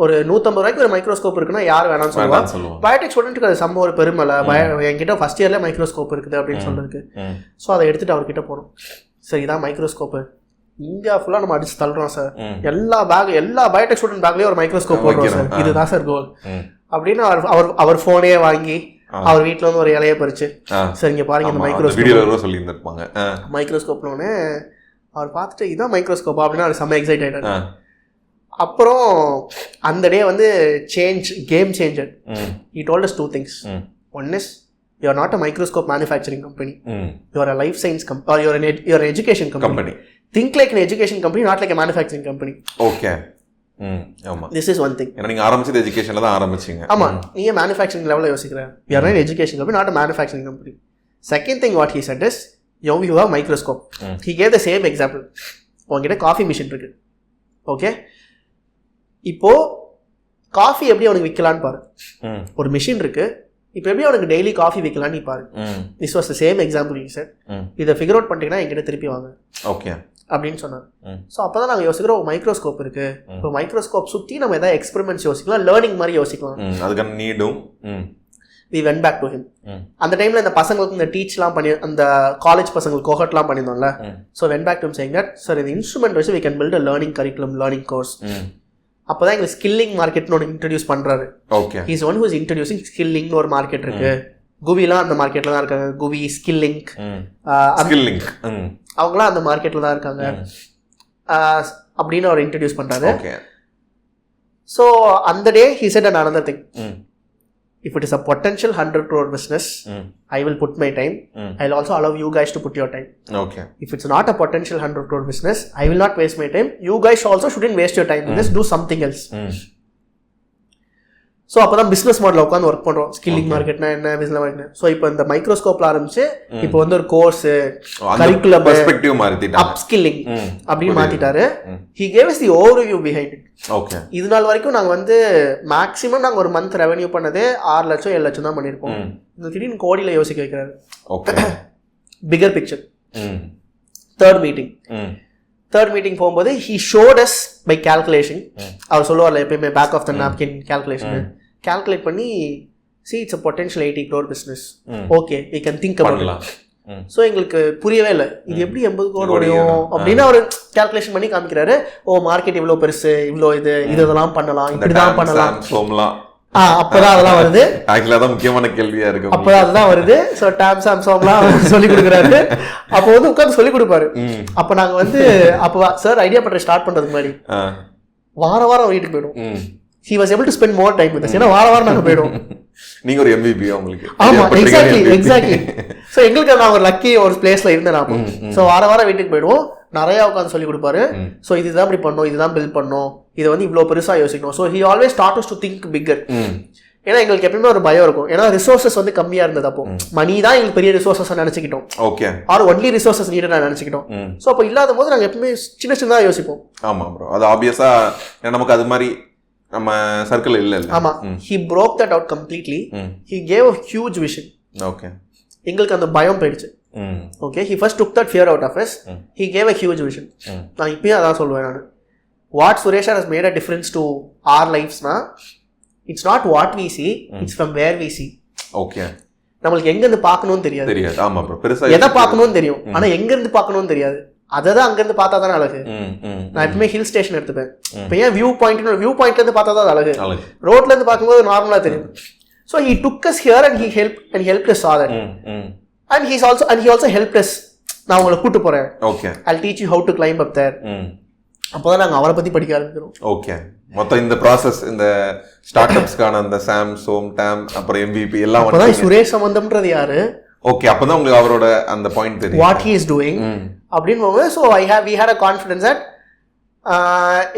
ஒரு 150 ரூபாய்க்கு ஒரு மைக்ரோஸ்கோப் இருக்குன்னா யார் வேணாம்னு சொல்லுவாங்க. பயோடெக் ஸ்டூடெண்ட்டுக்கு அது சம்ப ஒரு பெருமைல, என்கிட்ட ஃபர்ஸ்ட் இயர்ல மைக்ரோஸ்கோப் இருக்குது அப்படின்னு சொல்றதுக்கு. ஸோ அதை எடுத்துட்டு அவர்கிட்ட போனோம். சரி, இதான் மைக்ரோஸ்கோப்பு, இந்தியா ஃபுல்லாக நம்ம அடிச்சு தள்ளுறோம் சார், எல்லா பயோடெக் ஸ்டூடெண்ட் பேக்லேயும் ஒரு மைக்ரோஸ்கோப் போடுறோம் சார், இதுதான் சார் கோல் அப்படின்னு அவர் ஃபோனே வாங்கி அவர் வீட்டில் வந்து ஒரு இலையை பறிச்சு, சரி இங்கே பாருங்க இந்த மைக்ரோஸ்கோப்னு அவர் பார்த்துட்டு, இதான் மைக்ரோஸ்கோப்பா அப்படின்னு அவர் செம்ம எக்ஸைட் ஆகிட்டாரு. அப்புறம் அந்த டே வந்து game changer. He told as 2 things. One is, you are not a microscope manufacturing company. You are a life science company, or you are an education company. Think like an education company, not like a manufacturing company. Okay. ஆமா. This is one thing. ஏன்னா நீங்க ஆரம்பிச்சது எஜுகேஷன்ல தான் ஆரம்பிச்சீங்க. ஆமா, நீங்க manufacturing லெவல்ல யோசிக்கிறேன். We are an education company, not a manufacturing company. Second thing what he said is, you have microscope. He gave the same example. உங்ககிட்ட காஃபி மிஷின் இருக்கு. ஓகே, இப்போ காஃபி எப்படி அவனுக்கு விற்கலான்னு பாரு. ஒரு மிஷின் இருக்கு, இப்போ எப்படி அவனுக்கு டெய்லி காஃபி விற்கலான்னு நீ பாரு. This was the same example. Sir இதை ஃபிகர் அவுட் பண்ணிட்டீங்கன்னா என்கிட்ட திருப்பி வாங்க. ஓகே அப்படின்னு சொன்னார். ஸோ அப்போதான் நாங்கள் யோசிக்கிறோம், மைக்ரோஸ்கோப் இருக்கு, இப்போ மைக்ரோஸ்கோப் சுற்றி நம்ம எதாவது எக்ஸ்பெரிமெண்ட்ஸ் யோசிக்கலாம், லேர்னிங் மாதிரி யோசிக்கலாம். அதுக்கான நீடும். We went back to him. அந்த டைம்ல இந்த பசங்களுக்கு இந்த டீச்லாம் பண்ணி, அந்த காலேஜ் பசங்களுக்கு கோஹர்ட்லாம் பண்ணியிருந்தோம்ல. So went back to him saying that, sir, இந்த இன்ஸ்ட்ருமெண்ட் வச்சு we can build a learning curriculum, learning course. அப்போ தான் எங்களுக்கு ஸ்கில்லிங் மார்க்கெட்னு ஒன்று இன்ட்ரடியூஸ் பண்ணுறாரு. Okay. Is one who's introducing ஸ்கில்லிங்னு ஒரு மார்க்கெட் இருக்கு. குவிலாம் அந்த மார்க்கெட்டில் தான் இருக்காங்க. குவி, ஸ்கில்லிங்க், அவங்களாம் அந்த மார்க்கெட்டில் தான் இருக்காங்க அப்படின்னு அவர் இன்ட்ரடியூஸ் பண்ணுறாரு. ஸோ அந்த டே he said another thing. If it is a potential 100 crore business, I will put my time. I'll also allow you guys to put your time. Okay. If it's not a potential 100 crore business, I will not waste my time. You guys also shouldn't waste your time. Just do something else. So அப்போ தான் business மாடலில் உட்காந்து work பண்ணுறோம். Skilling மார்க்கெட்னா என்ன, business market. So இப்போ இந்த மைக்ரோஸ்கோப்பில் ஆரம்பிச்சு இப்போ வந்து ஒரு கோர்ஸு, கரிக்குலம், பெர்ஸ்பெக்டிவ் மாத்திட்டாரு, அப்ஸ்கில்லிங் அப்படின்னு மாத்திட்டாரு. He gave us the overview behind it. ஓகே. இது நாள் வரைக்கும் நாங்கள் வந்து மேக்ஸிமம் நாங்கள் ஒரு மந்த் ரெவன்யூ பண்ணதே 6 லட்சம் 7 லட்சம் தான் பண்ணியிருக்கோம். இந்த திடீர்னு கோடியில் யோசிக்க வைக்கிறாரு. Okay. Bigger picture. Third meeting போகும்போது he showed us by calculation. அவர் சொல்லுவார்ல எப்பயுமே back of the napkin calculation calculate பண்ணி see it's a potential 80 crore business. Okay, we can think about it. So எங்களுக்கு புரியவே இல்லை இது எப்படி 80 crore முடியும் அப்படின்னு அவர் கால்குலேஷன் பண்ணி காமிக்கிறாரு. ஓ மார்க்கெட் இவ்வளோ பெருசு, இவ்வளோ இதெல்லாம் பண்ணலாம், இப்படிதான் பண்ணலாம். அப்பதான் அதெல்லாம் வருது. அதான் முக்கியமான கேள்வியா இருக்கு. அப்பதான் அதுதான் வருது. ஸோ டாம் சாம்சோம்லாம் சொல்லி கொடுக்குறாரு. அப்போ வந்து உட்காந்து சொல்லி கொடுப்பாரு. அப்போ நாங்க வந்து அப்போ சார் ஐடியா பண்ற ஸ்டார்ட் பண்றதுக்கு முன்னாடி வாரம் வீட்டுக்கு போயிடும். He was able to spend more time with us. ஏன்னா வாரம் நாங்க போயிடுவோம். நீங்க ஒரு MVP உங்களுக்கு. ஆமா, எக்ஸாக்ட்லி. சோ எங்களுக்கு நான் ஒரு லக்கி ஒரு பிளேஸ்ல இருந்தேன் அப்போ. சோ வாரம் வீட்டுக்கு போயிடுவோம். நிறைய உட்காந்து சொல்லி கொடுப்பாரு. ஸோ இதுதான் இப்படி பண்ணணும், இதுதான் பில்ட் பண்ணணும், இதை வந்து இவ்வளோ பெருசா யோசிக்கணும். So he always start to think bigger. ஏன்னா எங்களுக்கு எப்பயுமே ஒரு பயம் இருக்கும். ஏன்னா ரிசோர்சஸ் வந்து கம்மியா இருந்தது. அப்போ மணி தான் எங்களுக்கு பெரிய ரிசோர்சஸ் நினைச்சுக்கிட்டோம். Okay. Are only resources need நான் நினைச்சுக்கிட்டோம். ஸோ அப்போ இல்லாத போது நாங்கள் எப்பவுமே சின்ன சின்னதாக யோசிப்போம். ஆமா ப்ரோ, அது ஆப்வியஸா நமக்கு அது மாதிரி நம்ம சர்க்கிள் இல்ல. ஆமா, he broke that out completely. He gave a huge vision. Okay. எங்களுக்கு அந்த பயம் போயிடுச்சு. Okay, he first took that fear out of us. He gave a huge vision. நான் இப்பயும் அதான் சொல்லுவேன் நான். What Suresh has made a difference to our lives na, it's not what we see, it's from where we see. Okay. நம்மளுக்கு எங்க இருந்து பார்க்கணும்னு தெரியாது. ஆமா ப்ரோ, பெருசா எதை பார்க்கணும்னு தெரியும், ஆனா எங்க இருந்து பார்க்கணும்னு தெரியாது. அதான் அங்க இருந்து பார்த்தா தானே அழகு. நான் எப்பவுமே ஹில் ஸ்டேஷன் எடுத்துப்பேன். இப்போ ஏன் வியூ பாயிண்ட்ல இருந்து பார்த்தா தான் அழகு. ரோட்ல இருந்து பார்க்கும்போது நார்மலா தெரியும். So he took us here and he helped us saw that. And he also helped us. நான் உங்களை கூட்டு போறேன். Okay. I'll teach you how to climb up there. அப்போதான் நாங்க அவரை பத்தி படிக்க ஆரம்பிக்கிறோம். ஓகே. மொத்தம் இந்த ப்ராசஸ், இந்த ஸ்டார்ட் அப்ஸ்க்கான அந்த சாம் சோம் டாம் அப்புறம் MVP எல்லாம் அப்பதான் சுரேஷ் சம்பந்தம்ன்றது யாரு. ஓகே, அப்பதான் உங்களுக்கு அவரோட அந்த பாயிண்ட் தெரியும், வாட் ஹி இஸ் டூயிங் அப்படின்னு போகும்போது. So we had a confidence that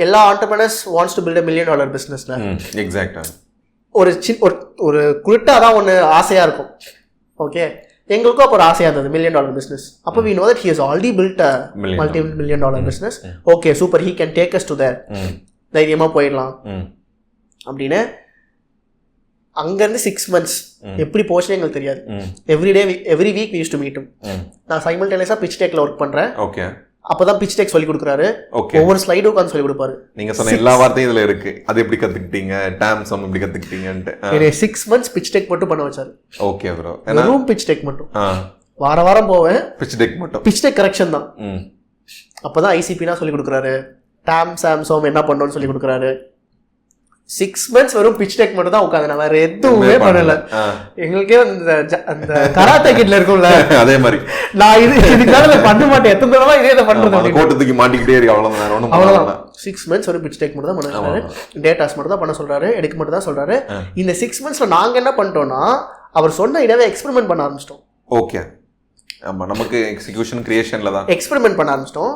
எல்லா entrepreneurs wants to build $1 million business. எக்ஸாக்டா. ஒரு குறிட்டா தான் ஒன்று ஆசையா இருக்கும். ஓகே, எங்களுக்கும் அப்போ ஒரு ஆசையா இருந்தது $1 million business. அப்போ we know that he has already built a multi-million-dollar business. Okay, super, he can take us to there. தைரியமா போயிடலாம் அப்படின்னு. அங்கேருந்து 6 months எப்படி போச்சுன்னு எங்களுக்கு தெரியாது. Every week we used to meet him. நான் சைமல்டேனியஸாக பிச் டெக்ல ஒர்க் பண்றேன். ஓகே. அப்பதான் பிச் டெக் சொல்லி கொடுக்குறாரு. ஒவ்வொரு ஸ்லைடு உட்காந்து சொல்லி கொடுப்பாரு. நீங்க சொன்ன எல்லா வார்த்தையும் இதுல இருக்கு. அது எப்படி கத்துக்கிட்டீங்க, டாம் சம் எப்படி கத்துக்கிட்டீங்கன்ட்டு. 6 months பிச் டெக் மட்டும் பண்ண வச்சாரு. Okay bro. Room pitch deck மட்டும். வாரம் போவேன். பிச் டெக் மட்டும். பிச் டெக் கரெக்ஷன் தான். அப்பதான் ஐசிபினா சொல்லி கொடுக்குறாரு. டாம் சாம்சோம் என்ன பண்ணணும்னு சொல்லி கொடுக்குறாரு. 6 months வெறும் பிச் டெக் மட்டும் தான் உட்காந்து, வேற எதுவுமே பண்ணல. எங்களுக்கே அந்த கராத்தே கிட்ல இருக்கும்ல, அதே மாதிரி நான் இதுக்காக பண்ண மாட்டேன். எத்தனை தடவை இதே பண்றது, கோட்டத்துக்கு மாட்டிக்கிட்டே இருக்கு. அவ்வளவுதான். 6 months ஒரு பிச் டெக் மட்டும் தான் பண்ண சொல்றாரு. டேட்டாஸ் மட்டும் தான் பண்ண சொல்றாரு. எடுக்க மட்டும் தான் சொல்றாரு. இந்த 6 monthsல நாங்க என்ன பண்ணிட்டோம்னா, அவர் சொன்ன இடவே எக்ஸ்பெரிமெண்ட் பண்ண ஆரம்பிச்சிட்டோம். ஓகே. ஆமா, நமக்கு எக்ஸிகியூஷன் கிரியேஷன்ல தான் எக்ஸ்பெரிமெண்ட் பண்ண ஆரம்பிச்சிட்டோம்.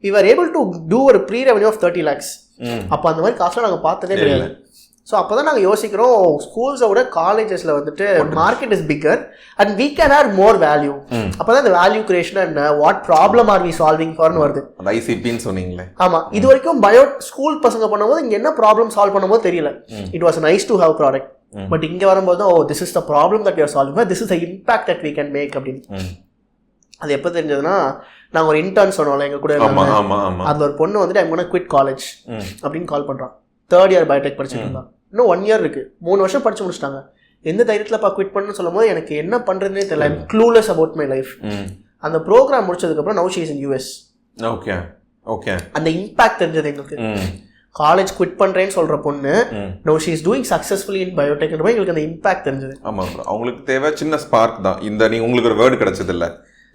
We were able to do a pre-revenue of 30 lakhs. அப்போ அந்த மாதிரி காசுலாம் நாங்கள் பார்த்ததே கிடையாது. ஸோ அப்போ தான் நாங்கள் யோசிக்கிறோம், ஸ்கூல்ஸை விட காலேஜஸில் வந்துட்டு market is bigger and we can add more value. அப்போ தான் இந்த value creation and what problem are we solving ஃபார்னு வருது. ஐசிபின்னு சொன்னீங்களே. ஆமாம், இது வரைக்கும் ஸ்கூல் பசங்க பண்ணும்போது இங்கே என்ன ப்ராப்ளம் சால்வ் பண்ணும்போது தெரியல. It was nice to have product. But இங்கே வரும்போது this is the problem that you are solving, this is the impact that we can make அப்படின்னு. அது எப்போ தெரிஞ்சதுன்னா, நாங்கள் ஒரு இன்டர்ன் சொன்னோம்ல எங்கள் கூட, அதில் ஒரு பொண்ணு வந்துட்டு ஐம் கோனா குவிட் காலேஜ் அப்படின்னு கால் பண்ணுறான். 3rd year பயோடெக் படிச்சுட்டு இருந்தான். இன்னும் 1 year இருக்கு, 3 வருஷம் படிச்சு முடிச்சிட்டாங்க. எந்த தைரியத்தில் குவிட் பண்ணு சொல்லும் போது எனக்கு என்ன பண்ணுறதுனே தெரியல. I'm clueless about my life. அந்த ப்ரோக்ராம் முடிச்சதுக்கப்புறம் now she is in US. Okay okay. அந்த இம்பாக்ட் தெரிஞ்சது எங்களுக்கு. காலேஜ் குவிட் பண்ணுறேன்னு சொல்கிற பொண்ணு now she is doing successfully in பயோடெக்ன்ற மாதிரி எங்களுக்கு அந்த இம்பாக்ட் தெரிஞ்சது. ஆமாம் ப்ரோ, அவங்களுக்கு தேவை சின்ன ஸ்பார்க் தான். இந்த நீங்கள் உங்களுக்கு ஒரு வேர்டு கிடைச்சது இல்லை,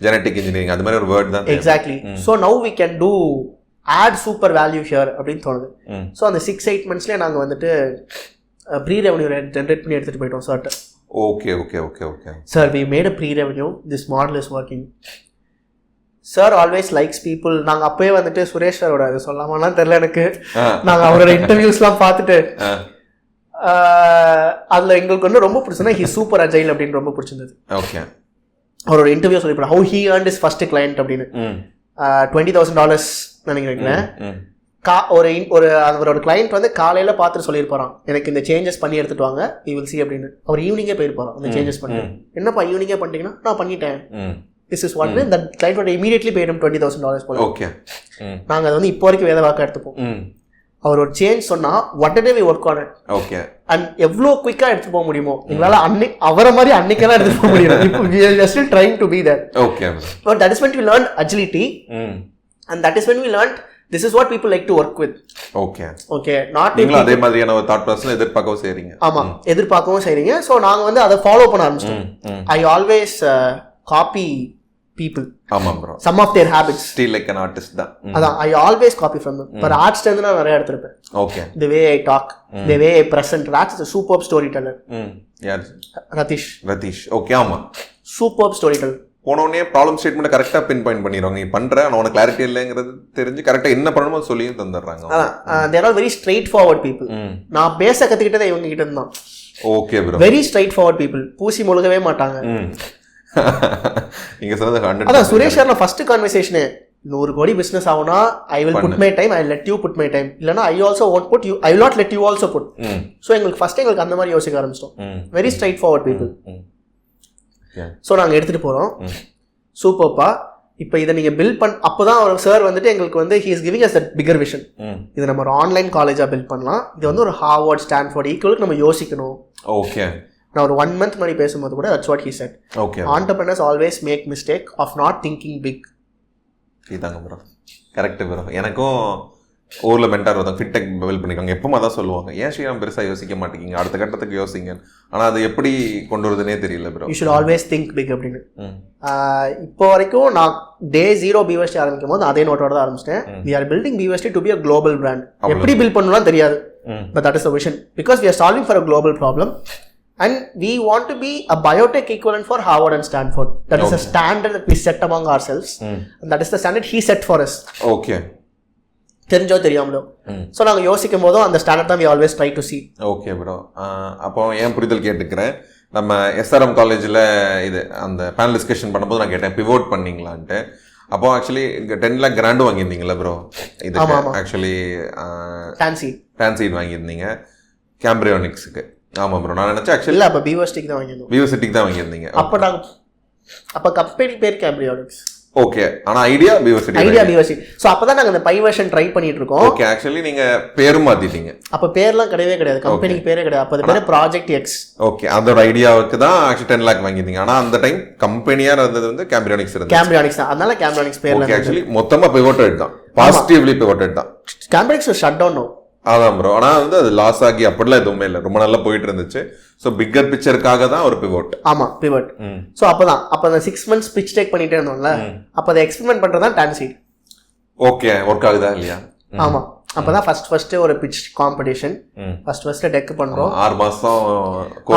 ஜெனட்டிக் இன்ஜினியரிங் அது மாதிரி ஒரு வேர்டு தான். Exactly. So now we can do add super value here அப்படின்னு தோணுது. ஸோ அந்த 6-8 monthsலேயே நாங்கள் வந்துட்டு ப்ரீ ரெவன்யூ ஜென்ரேட் பண்ணி எடுத்துகிட்டு போயிட்டோம் சார்ட்ட. Okay okay okay okay sir we made a pre revenue, this model is working. Sir always likes people. நாங்கள் அப்போயே வந்துட்டு சுரேஷ் சாரோட அது சொல்லாமலாம் தெரில எனக்கு, நாங்கள் அவரோட இன்டர்வியூஸ்லாம் பார்த்துட்டு அதில் எங்களுக்கு வந்து ரொம்ப பிடிச்சதுன்னா ஹி சூப்பர் அஜைல் அப்படின்னு ரொம்ப பிடிச்சிருந்தது. ஓகே, அவரோட இன்டர்வியூ சொல்லிப்போம் how he earned his first client அப்படின்னு. $20,000 நினைக்கிறேன். ஒரு அவரோட கிளைண்ட் வந்து காலையில பார்த்துட்டு சொல்லியிருப்பாராம், எனக்கு இந்த சேஞ்சஸ் பண்ணி எடுத்துட்டு வாங்க, யூ வில் சி அப்படின்னு. அவர் ஈவினிங்கே போயிருப்பாராம் அந்த சேஞ்சஸ் பண்ணி. என்னப்பா ஈவினிங்கே பண்ணிட்டீங்கன்னா நான் பண்ணிட்டேன், this is what the client would immediately paid him $20,000 போல. ஓகே, நாங்கள் அதை வந்து இப்போ வரைக்கும் வேத வாக்கா எடுத்துப்போம். அவர் ஒரு சேஞ்ச் சொன்னா உடனே we work on it. Okay, and எவ்வளோ குயிக்காக எடுத்துட்டு போக முடியுமோ எங்களால் அவரை மாதிரி அன்னைக்கெல்லாம் எடுத்துட்டு போக முடியும். இப்போ we are still trying to be that. Okay, but that is when we learned agility and that is when we learned this is what people like to work with. Okay, okay, not நீங்களும் அதே மாதிரியான ஒரு thought process எதிர்பார்க்கவும் செய்றீங்க. ஆமா, எதிர்பார்க்கவும் செய்றீங்க. So நாங்கள் வந்து அதை ஃபாலோ பண்ண ஆரம்பிச்சிட்டோம். I always copy people. ஆமாம் bro, some of their habits still like an artist தான். அதான் I always copy from them. but arts ல நான் நிறைய எடுத்துப்பேன். Okay, the way I talk, the way I present. Rats is a superb storyteller. யார்? Ratheesh. Okay, ஆமா, superb storyteller. போனோடனே problem statement கரெக்டாக பின் பாயிண்ட் பண்ணிடுவாங்க. நீ பண்ணுற ஆனால் உனக்கு கிளாரிட்டி இல்லைங்கிறது தெரிஞ்சு கரெக்டாக என்ன பண்ணணுமோ சொல்லியும் தந்துடுறாங்க. There are very straightforward people. நான் பேச கற்றுக்கிட்டதே இவங்க கிட்ட இருந்தான். Okay bro, very straightforward people. பூசி முழுகவே மாட்டாங்க. நீங்க சொன்னது 100. அதான் சுரேஷ் சார் ஃபர்ஸ்ட் கான்வர்சேஷனே 100 கோடி பிசினஸ் ஆகுனா I will put my time, I let you put my time. இல்லைனா I also won't put you, I will not let you also put. So எங்களுக்கு ஃபர்ஸ்ட் எங்களுக்கு அந்த மாதிரி யோசிக்க ஆரம்பிச்சிட்டோம். Very straightforward people. So நாங்கள் எடுத்துகிட்டு போகிறோம். சூப்பர்ப்பா, இப்போ இதை நீங்கள் பில்ட் அப்போதான் அவர் சார் வந்துட்டு எங்களுக்கு வந்து he is giving us that bigger vision. இது நம்ம ஒரு ஆன்லைன் காலேஜாக பில்ட் பண்ணலாம், இது வந்து ஒரு ஹார்வர்ட் ஸ்டான்ஃபோர்ட் ஈக்குவலுக்கு நம்ம யோசிக்கணும். ஓகே, நான் ஒரு 1 month முன்னாடி பேசும்போது கூட that's what he said. Okay, entrepreneurs always make mistake of not thinking big. இதாங்க ப்ரோ, கரெக்ட் ப்ரோ. எனக்கும் ஊரில் மென்டார் ஒருத்தங்க ஃபிட்டெக் பில்ட் பண்ணிக்காங்க. எப்பவும் அதான் சொல்லுவாங்க, ஏன் ஸ்ரீராம் பெருசாக யோசிக்க மாட்டேங்கிங்க, அடுத்த கட்டத்துக்கு யோசிங்க. ஆனால் அது எப்படி கொண்டு வருதுன்னே தெரியல bro. You should always think big அப்படின்னு. இப்போ வரைக்கும் நான் டே 0 பிவஸ்டி ஆரம்பிக்கும் போது அதே நோட்டோட தான் ஆரம்பிச்சிட்டேன். we are building பிவஸ்டி to be a global brand. எப்படி பில்ட் பண்ணணும்லாம் தெரியாது, but that is the vision because we are solving for a global problem. And we want to be a biotech equivalent for Harvard and Stanford. That is a standard that we set among ourselves. And that is the standard he set for us. Okay. தெரிஞ்சோ தெரியாமலோ. So நாங்கள் யோசிக்கும் போதும் அந்த standard தான் we always try to see. Okay bro, அப்போ ஏன் புரிதல் கேட்டுக்கிறேன். நம்ம SRM காலேஜில் இது அந்த பேனல் டிஸ்கஷன் பண்ணும்போது நான் கேட்டேன் பிவோட் பண்ணிங்களான்ட்டு. அப்போ ஆக்சுவலி 10 lakh கிராண்டும் வாங்கியிருந்தீங்களா ப்ரோ? இது ஆக்சுவலி டான்சீட் வாங்கியிருந்தீங்க கேம்பிரியானிக்ஸுக்கு. ஆமாம் ப்ரோ, நான் நினச்சேன் ஆக்சுவலி இல்லை அப்போ பிவர்சிட்டிக்கு தான் வாங்கியிருந்தோம். பிவர்சிட்டிக்கு தான் வாங்கியிருந்தீங்க. அப்போ கம்பெனி பேர் கேம்பிரியானிக்ஸ். ஓகே, ஆனால் ஐடியா பிவர்சிட்டி. ஸோ அப்போ தான் நாங்கள் அந்த பைவர்ஷன் ட்ரை பண்ணிட்டு இருக்கோம். ஓகே, ஆக்சுவலி நீங்கள் பேரும் மாற்றிட்டீங்க. அப்போ பேர்லாம் கிடையவே கிடையாது, கம்பெனிக்கு பேரே கிடையாது. அப்போ அது பேர் ப்ராஜெக்ட் எக்ஸ். ஓகே, அதோட ஐடியாவுக்கு தான் ஆக்சுவலி 10 lakh வாங்கியிருந்தீங்க. ஆனால் அந்த டைம் கம்பெனியாக இருந்தது வந்து கேம்பிரியானிக்ஸ் இருந்தது. கேம்பிரியானிக்ஸ் தான், அதனால கேம்பிரியானிக்ஸ் பேர்ல. ஆக்சுவலி மொத்தமாக பிவோட்டட் தான், பாசிட்டிவ்லி பிவோட்டட் தான். கேம்பிரியானிக்ஸ் ஷட் டவுன் நோ. அதான் ப்ரோ, ஆனால் வந்து அது லாஸ் ஆகி அப்படிலாம் எதுவுமே இல்லை, ரொம்ப நல்லா போயிட்டு இருந்துச்சு. ஸோ பிக்கர் பிக்சருக்காக தான் ஒரு பிவோட். ஆமாம், பிவோட். ஸோ அப்போ அந்த 6 months பிச் டேக் பண்ணிட்டே இருந்தோம்ல, அப்போ அதை எக்ஸ்பெரிமெண்ட் பண்ணுறது தான் டான்சீட். ஓகே, ஒர்க் ஆகுதா இல்லையா? ஆமாம், அப்போ தான் ஃபர்ஸ்ட் ஒரு பிச் காம்படிஷன் ஃபர்ஸ்ட் டெக் பண்ணுறோம். 6 மாதம்.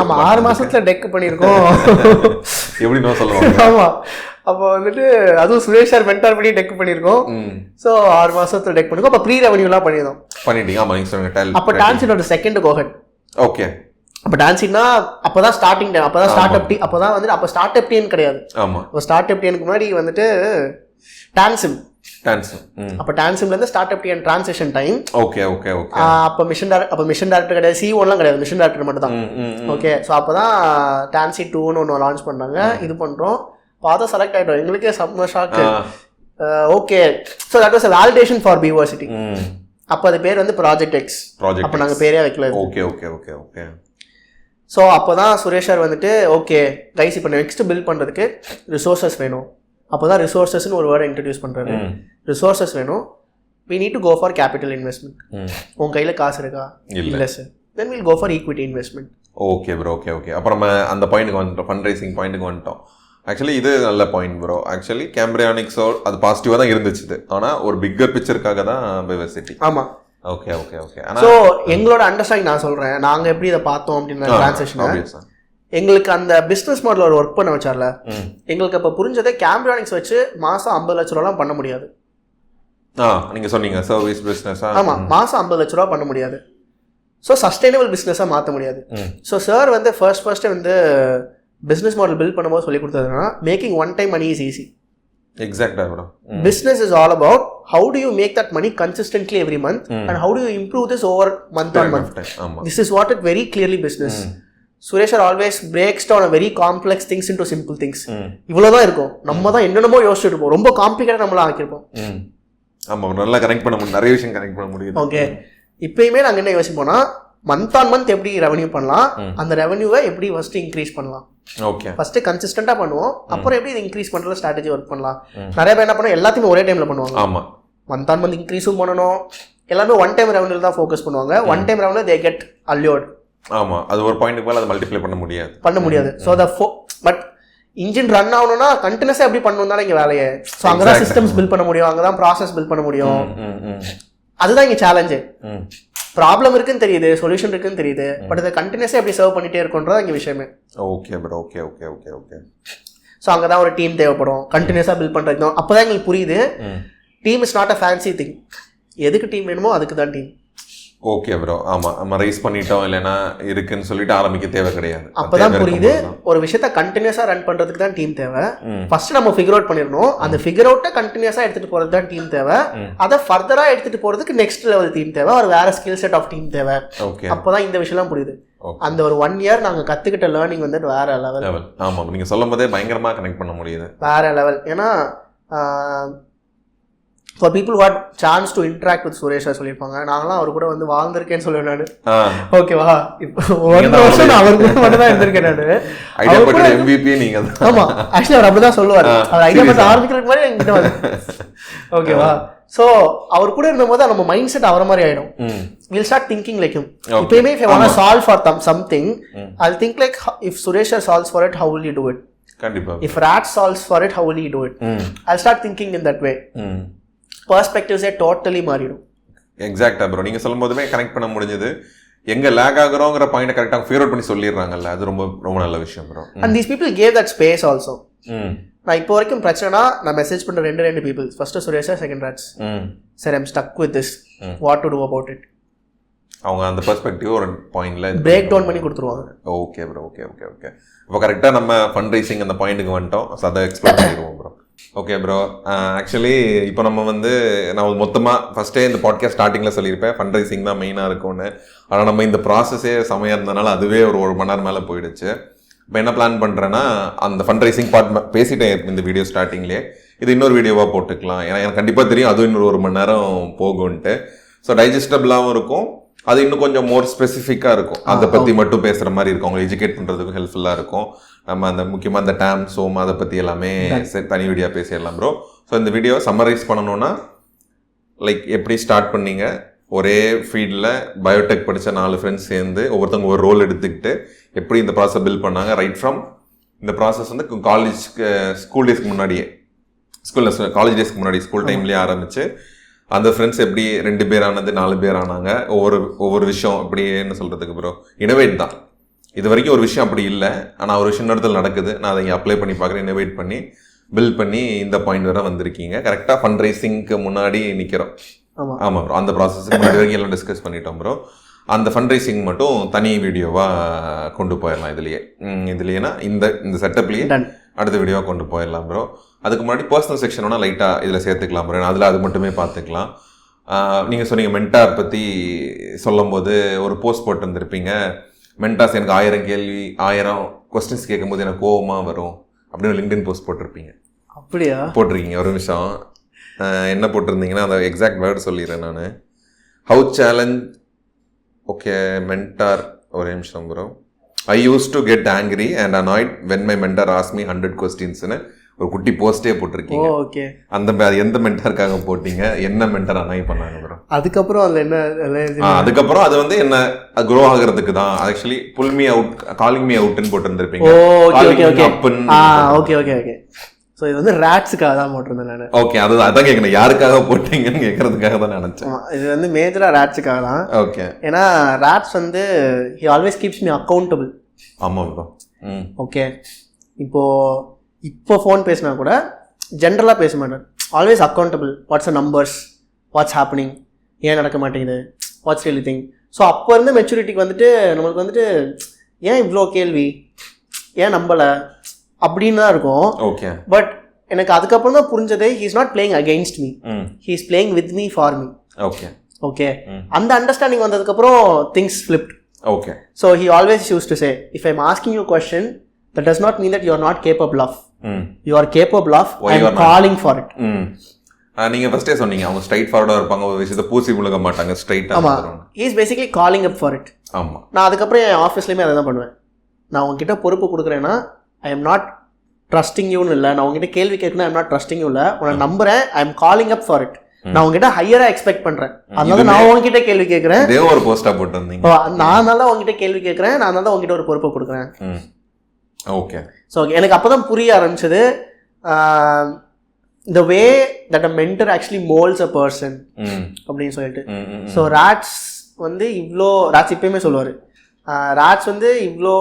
ஆமாம், 6 மாதத்தில் டெக் பண்ணியிருக்கோம். எப்படி நோ சொல்லுவாங்க. ஆமாம், அப்போ வந்துட்டு அதுவும் சுரேஷ் சார் மென்டார் பண்ணி டெக் பண்ணியிருக்கோம். ஸோ 6 மாதத்தில் டெக் பண்ணிருக்கோம். அப்போ ப்ரீ ரெவன்யூலாம் பண்ணிட்டீங்க. ஆமாம், நீங்கள் சொல்லுங்கள். அப்போ டான்சீட்டோட செகண்ட் கோஹெட். ஓகே, அப்போ டான்சிங்னா அப்போ தான் ஸ்டார்டிங் டைம். அப்போ தான் ஸ்டார்ட் அப் டீ. அப்போ தான் வந்துட்டு அப்போ ஸ்டார்ட் அப் டீன்னு கிடையாது. ஆமாம், இப்போ ஸ்டார்ட் அப் டீனுக்கு முன்னாடி வந்துட்டு டான்சிம். அப்போ டான்சிம்லேருந்து startup T and transition time. Okay okay okay. அப்போ மிஷன் டேரக்டர் கிடையாது, சிஓலாம் கிடையாது, மிஷன் டேரக்டர் மட்டும் தான். ஓகே, ஸோ அப்போ தான் டான்சி 2ன்னு ஒன்று லான்ச் பண்ணாங்க. இது பண்ணுறோம், பார்த்தா செலக்ட் ஆகிட்டோம். எங்களுக்கே செம்ம shock. Okay, so that was a validation for Biversity. அப்போ அது பேர் வந்து ப்ராஜெக்ட் எக்ஸ். அப்போ நாங்கள் பேரே வைக்கல. Okay okay okay okay. So அப்போ தான் சுரேஷ் சார் வந்துட்டு ஓகே கைஸ் இப்போ நெக்ஸ்ட் பில்ட் பண்ணுறதுக்கு ரிசோர்ஸஸ் வேணும். அப்போ தான் ரிசோர்ஸஸ்ன்னு ஒரு வேர்டை இன்ட்ரடியூஸ் பண்ணுறாரு. ரிசோர்ஸஸ் வேணும். we need to go for capital investment. உன் கையில் காசு இருக்கா? இல்லை sir. Then we'll go for equity investment. Okay bro, okay okay. அப்புறம் நம்ம அந்த பாயிண்ட்டுக்கு வந்துட்டோம், ஃபண்ட் ரைசிங் பாயிண்ட்டுக்கு வந்துட்டோம். ஆக்சுவலி இது நல்ல பாயிண்ட் ப்ரோ. ஆக்சுவலி கேம்பிரியானிக்ஸோ அது பாசிட்டிவாக தான் இருந்துச்சு, ஆனால் ஒரு பிக்கர் பிக்சருக்காக தான் பைவர்சிட்டி. ஆமாம். Okay okay okay. ஸோ எங்களோட அண்டர்ஸ்டாண்டிங் நான் சொல்கிறேன், நாங்கள் எப்படி இதை பார்த்தோம் அப்படின்னா டிரான்சாக்ஷன் எங்களுக்கு அந்த பிஸ்னஸ் மாடல் ஒரு ஒர்க் பண்ண வச்சார்ல, எங்களுக்கு அப்போ புரிஞ்சதே கேம்பிரியானிக்ஸ் வச்சு மாதம் 50 லட்ச ரூபாலாம் பண்ண முடியாது. நீங்கள் சொன்னீங்க சர்வீஸ் பிஸ்னஸ். ஆமாம், மாதம் 50 லட்ச ரூபா பண்ண முடியாது. ஸோ சஸ்டைனபிள் பிஸ்னஸாக மாற்ற முடியாது. ஸோ சார் வந்து ஃபர்ஸ்ட்டு வந்து பிஸ்னஸ் மாடல் பில்ட் பண்ணும்போது சொல்லி கொடுத்ததுன்னா making one time money is easy. எக்ஸாக்டாக. Business is all about how do you make that money consistently every month and how do you improve this over month on month. This is what it very clearly business. Suresh always breaks down a very complex things into simple things. இவ்வளவுதான் இருக்கும், நம்ம தான் என்னென்னமோ யோசிச்சுட்டு இருப்போம், ரொம்ப காம்ப்ளிகேட்டா நம்மள ஆக்கிருப்போம். ஆமா, நல்லா கனெக்ட் பண்ண முடியும், நிறைய விஷயம் கனெக்ட் பண்ண முடியும். ஓகே, இப்பயுமே நாங்க என்ன யோசிப்போம்னா மந்த் ஆன் மந்த் எப்படி ரெவன்யூ பண்ணலாம், அந்த ரெவன்யூவை எப்படி ஃபர்ஸ்ட் இன்க்ரீஸ் பண்ணலாம். ஓகே, ஃபர்ஸ்ட் கன்சிஸ்டன்டா பண்ணுவோம், அப்புறம் எப்படி இது இன்க்ரீஸ் பண்ற ஸ்ட்ராட்டஜி ஒர்க் பண்ணலாம். நிறைய பேர் என்ன பண்ணுவோம், எல்லாத்தையுமே ஒரே டைம்ல பண்ணுவாங்க. ஆமா, மந்த் ஆன் மந்த் இன்க்ரீஸும் பண்ணணும், எல்லாமே ஒன் டைம் ரெவன்யூ தான் ஃபோக்கஸ் பண்ணுவாங்க. One time revenue they get allotted. ஆமா, அது ஒரு பாயிண்ட்க்கு மேல அதை மல்டிப்ளை பண்ண முடியாது. ஸோ பட் இன்ஜின் ரன் ஆகணும்னா கண்டினியூஸா எப்படி பண்ணணும் தானே இங்க வேலையை. ஸோ அங்கதான் சிஸ்டம்ஸ் பில்ட் பண்ண முடியும், அங்கதான் ப்ராசஸ் பில்ட் பண்ண முடியும். அதுதான் இங்க சேலஞ்சு. ப்ராப்ளம் இருக்குன்னு தெரியுது, சொல்யூஷன் இருக்குன்னு தெரியுது, பட் அதை கண்டினியூஸா எப்படி சர்வ் பண்ணிட்டே இருக்கும்ன்றது இங்க விஷயமே. Okay bro, okay okay okay okay. So அங்கதான் ஒரு டீம் தேவைப்படும் கண்டினியூஸா பில்ட் பண்றது. அப்பதான் எங்களுக்கு புரியுது team is not a fancy thing. எதுக்கு டீம் வேணுமோ அதுக்கு தான் டீம். Okay bro. ஆமா, நம்ம ரைஸ் பண்ணிட்டோம் இல்லைன்னா இருக்குன்னு சொல்லிட்டு ஆரம்பிக்க தேவை கிடையாது. அப்பதான் புரியுது ஒரு விஷயத்த கண்டினியூஸா ரன் பண்றதுக்கு தான் டீம் தேவை. ஃபர்ஸ்ட் நம்ம ஃபிகர் அவுட் பண்ணிடணும், அந்த ஃபிகர் அவுட்டை கண்டினியூஸா எடுத்துட்டு போறது தான் டீம் தேவை. அதை ஃபர்தரா எடுத்துட்டு போறதுக்கு நெக்ஸ்ட் லெவல் டீம் தேவை, ஒரு வேற ஸ்கில் செட் ஆஃப் டீம் தேவை. அப்பதான் இந்த விஷயம்லாம் புரியுது. அந்த ஒரு 1 year நாங்க கத்துக்கிட்ட லேர்னிங் வந்துட்டு வேற லெவல். ஆமா, நீங்க சொல்லும் போதே பயங்கரமா கனெக்ட் பண்ண முடியுது, வேற லெவல். ஏன்னா for people who had chance to interact with Suresh சொல்லியிருப்பாங்க, நாங்களாம் அவர் கூட வந்து வாழ்ந்திருக்கேன்னு சொல்லுவேன் நான். ஓகேவா, இப்போ 1 வருஷம் நான் அவர் கூட மட்டும் தான் இருந்திருக்கேன் நான். ஐடியா பண்ற MVP நீங்க தான். ஆமா, ஆக்சுவலி அவர் அப்படிதான் சொல்லுவார். அவர் ஐடியா பண்ண ஆரம்பிக்கிறதுக்கு முன்னாடி என்கிட்ட வந்து ஓகேவா. ஸோ அவர் கூட இருந்தபோது நம்ம மைண்ட் செட் அவர மாதிரி ஆயிடும். We'll start thinking like him. இப்பயுமே if I want to solve for something, I'll think like if Suresh solves for it, how will he do it? கண்டிப்பா. If Raj solves for it, how will he do it? I'll start thinking in that way. பெர்ஸ்பெக்டிவ்ஸே totally மாறிடும். Exactly bro, நீங்க சொல்லும் போதுமே connect பண்ண முடிஞ்சது. எங்க lag ஆகுறோங்கிற பாயிண்ட் கரெக்டாக ஃபிகர் அவுட் பண்ணி சொல்லிடுறாங்கல்ல, அது ரொம்ப ரொம்ப நல்ல விஷயம் bro. And these people gave that space also. நான் இப்போ வரைக்கும் பிரச்சனைனா நான் மெசேஜ் பண்ற ரெண்டு people, first Suresh, second Raj. Sir I'm stuck with this, what to do about it. அவங்க அந்த பெர்ஸ்பெக்டிவ் ஒரு பாயிண்ட்ல பிரேக் டவுன் பண்ணி கொடுத்துருவாங்க. Okay bro, okay okay okay. இப்போ கரெக்டாக நம்ம ஃபண்ட் ரைசிங் அந்த பாயிண்ட்டுக்கு வந்துட்டோம். ஸோ அதை எக்ஸ்ப்ளோர் பண்ணிடுவோம் ப்ரோ. ஓகே ப்ரோ, ஆக்சுவலி இப்போ நம்ம வந்து நான் மொத்தமாக ஃபஸ்ட்டே இந்த பாட்காஸ்ட் ஸ்டார்டிங்கில் சொல்லியிருப்பேன் ஃபண்ட் ரைசிங் தான் மெயினாக இருக்கும்னு. ஆனால் நம்ம இந்த ப்ராசஸே செமையாக இருந்தனால அதுவே ஒரு 1 மணி நேரம் மேலே போயிடுச்சு. இப்போ என்ன பிளான் பண்ணுறேன்னா, அந்த ஃபண்ட் ரைசிங் பார்ட் பேசிட்டேன் இந்த வீடியோ ஸ்டார்டிங்லேயே. இது இன்னொரு வீடியோவாக போட்டுக்கலாம், ஏன்னா எனக்கு கண்டிப்பாக தெரியும் அதுவும் இன்னொரு 1 மணி நேரம் போகும்ன்ட்டு. ஸோ டைஜஸ்டபிளாகவும் இருக்கும், அது இன்னும் கொஞ்சம் மோர் ஸ்பெசிஃபிக்காக இருக்கும், அதை பற்றி மட்டும் பேசுகிற மாதிரி இருக்கும், அவங்களை எஜுகேட் பண்ணுறதுக்கும் ஹெல்ப்ஃபுல்லாக இருக்கும். நம்ம அந்த முக்கியமாக அந்த டேம் சோம் அதை பற்றி எல்லாமே தனி வீடியோ பேசிடலாம் ப்ரோ. ஸோ இந்த வீடியோவை சம்மரைஸ் பண்ணணும்னா, லைக் எப்படி ஸ்டார்ட் பண்ணீங்க, ஒரே ஃபீல்டில் பயோடெக் படித்த 4 ஃப்ரெண்ட்ஸ் சேர்ந்து ஒவ்வொருத்தவங்க ஒரு ரோல் எடுத்துக்கிட்டு எப்படி இந்த ப்ராசஸ் பில்ட் பண்ணாங்க, ரைட் ஃப்ரம் இந்த ப்ராசஸ் வந்து ஸ்கூல் டேஸ்க்கு முன்னாடியே, காலேஜ் டேஸ்க்கு முன்னாடி ஸ்கூல் டைம்லேயே ஆரம்பித்து அந்த ஃப்ரெண்ட்ஸ் எப்படி 2 பேர் ஆனது 4 பேர் ஆனாங்க. ஒவ்வொரு விஷயம் இப்படி என்ன சொல்கிறதுக்கு ப்ரோ, இனோவேட் தான். இது வரைக்கும் ஒரு விஷயம் அப்படி இல்லை, ஆனால் ஒரு விஷயம் இடத்துல நடக்குது, நான் அதை இங்கே அப்ளை பண்ணி பார்க்குறேன், இனோவேட் பண்ணி பில்ட் பண்ணி இந்த பாயிண்ட் வரை வந்திருக்கீங்க. கரெக்டாக ஃபண்ட் ரைசிங்க்கு முன்னாடி நிற்கிறோம். ஆமாம் ப்ரோ, அந்த ப்ராசஸுக்கு முன்னாடி வரைக்கும் எல்லாம் டிஸ்கஸ் பண்ணிட்டோம் ப்ரோ. அந்த ஃபண்ட் ரைசிங் மட்டும் தனி வீடியோவாக கொண்டு போயிடலாம் இதுலேயேனா இந்த செட்டப்லேயே அடுத்த வீடியோவாக கொண்டு போயிடலாம் ப்ரோ. அதுக்கு முன்னாடி பர்சனல் செக்ஷன் வேணால் லைட்டாக இதில் சேர்த்துக்கலாம் ப்ரோ, அதில் அது மட்டுமே பார்த்துக்கலாம். நீங்கள் சொன்னீங்க மென்டார் பற்றி சொல்லும் போது ஒரு போஸ்ட் போட்டு வந்திருப்பீங்க, மென்டார்ஸ் எனக்கு 1000 கேள்வி 1000 கொஸ்டின்ஸ் கேட்கும்போது எனக்கு கோவமாக வரும் அப்படின்னு லிங்க்டின் போஸ்ட் போட்டிருப்பீங்க. அப்படியா? போட்டிருக்கீங்க. ஒரு நிமிஷம் என்ன போட்டிருந்தீங்கன்னா அந்த எக்ஸாக்ட் வேர்டு சொல்லிடுறேன் நான். ஹவு சேலஞ்ச் ஓகே மென்டார், ஒரே நிமிஷம் bro. I used to get angry and annoyed when my mentor asked me 100 questions ன்னு ஒரு குட்டி போஸ்டே போட்டிருக்கீங்க. ஓகே. அது எந்த மென்டருக்காக போட்டீங்க, என்ன மென்டர் அனாய் பண்ணாங்க ப்ரோ? அதுக்கப்புறம் அதில் என்ன அதுக்கப்புறம் அது வந்து என்ன க்ரோ ஆகுறதுக்கு தான் actually pull me out calling me அவுட்னு போட்டுருந்துருப்பீங்க. Okay okay okay. ஸோ இது வந்து ரேட்ஸுக்காக தான் போட்டிருந்தேன் நான். ஓகே, அதான் கேட்கணும், யாருக்காக போட்டீங்கன்னு கேட்கறதுக்காக தான் நினைச்சேன். இது வந்து மேஜராக ரேட்ஸுக்காக தான். ஓகே. ஏன்னா ரேட்ஸ் வந்து he always keeps me accountable. ஆமாம் ப்ரோ. ஓகே. இப்போ ஃபோன் பேசினா கூட ஜென்ரலாக பேச மாட்டேன். Always accountable. What's a numbers, what's happening, ஏன் நடக்க மாட்டேங்குது, வாட்ஸ் ரியலி திங். ஸோ அப்போ இருந்து மெச்சூரிட்டிக்கு வந்துட்டு நம்மளுக்கு வந்துட்டு ஏன் இவ்வளோ கேள்வி, ஏன் நம்பலை அப்படின்னு தான் இருக்கும். ஓகே. பட் எனக்கு அதுக்கப்புறம் தான் புரிஞ்சதே, he is not playing against me, he is playing with me for me. Okay okay. அந்த அண்டர்ஸ்டாண்டிங் வந்ததுக்கப்புறம் things flipped. Okay. So he always used to say, if I am asking you question, that does not mean that you are not capable of. You are capable of. I am calling for it. நீங்க ஃபர்ஸ்டே சொன்னீங்க அவங்க straight ஃபார்வர்டா இருப்பாங்க, ஒரு விஷயத்தை பூசி முழுக மாட்டாங்க, ஸ்ட்ரைட்டா வந்துருவாங்க. He is basically calling up for it. ஆமா. நான் அதுக்கப்புறம் என் ஆஃபீஸ்லயுமே அதை தான் பண்ணுவேன். நான் உங்ககிட்ட பொறுப்பு கொடுக்குறேன்னா ஐ எம் நாட் ட்ரஸ்டிங் யூன்னு இல்லை, நான் உங்ககிட்ட கேள்வி கேட்கணும், I am not trusting you இல்லை, உன்னை நம்புறேன், I am calling up for it. நான் உங்ககிட்ட ஹையரா எக்ஸ்பெக்ட் பண்றேன், அதனால நான் உங்ககிட்ட கேள்வி கேட்கறேன். இதே ஒரு போஸ்டா போட்டு வந்தீங்க. நான் தான் உங்ககிட்ட கேள்வி கேட்கறேன், நான் தான் உங்ககிட்ட ஒரு பொறுப்பை கொடுக்குறேன். ஓகே. ஸோ எனக்கு அப்போ தான் புரிய ஆரம்பிச்சது the way that a mentor actually molds a person அப்படின்னு சொல்லிட்டு. ஸோ ராட்ஸ் வந்து இவ்வளோ, ராட்ஸ் இப்பயுமே சொல்லுவார், ராட்ஸ் வந்து இவ்வளோ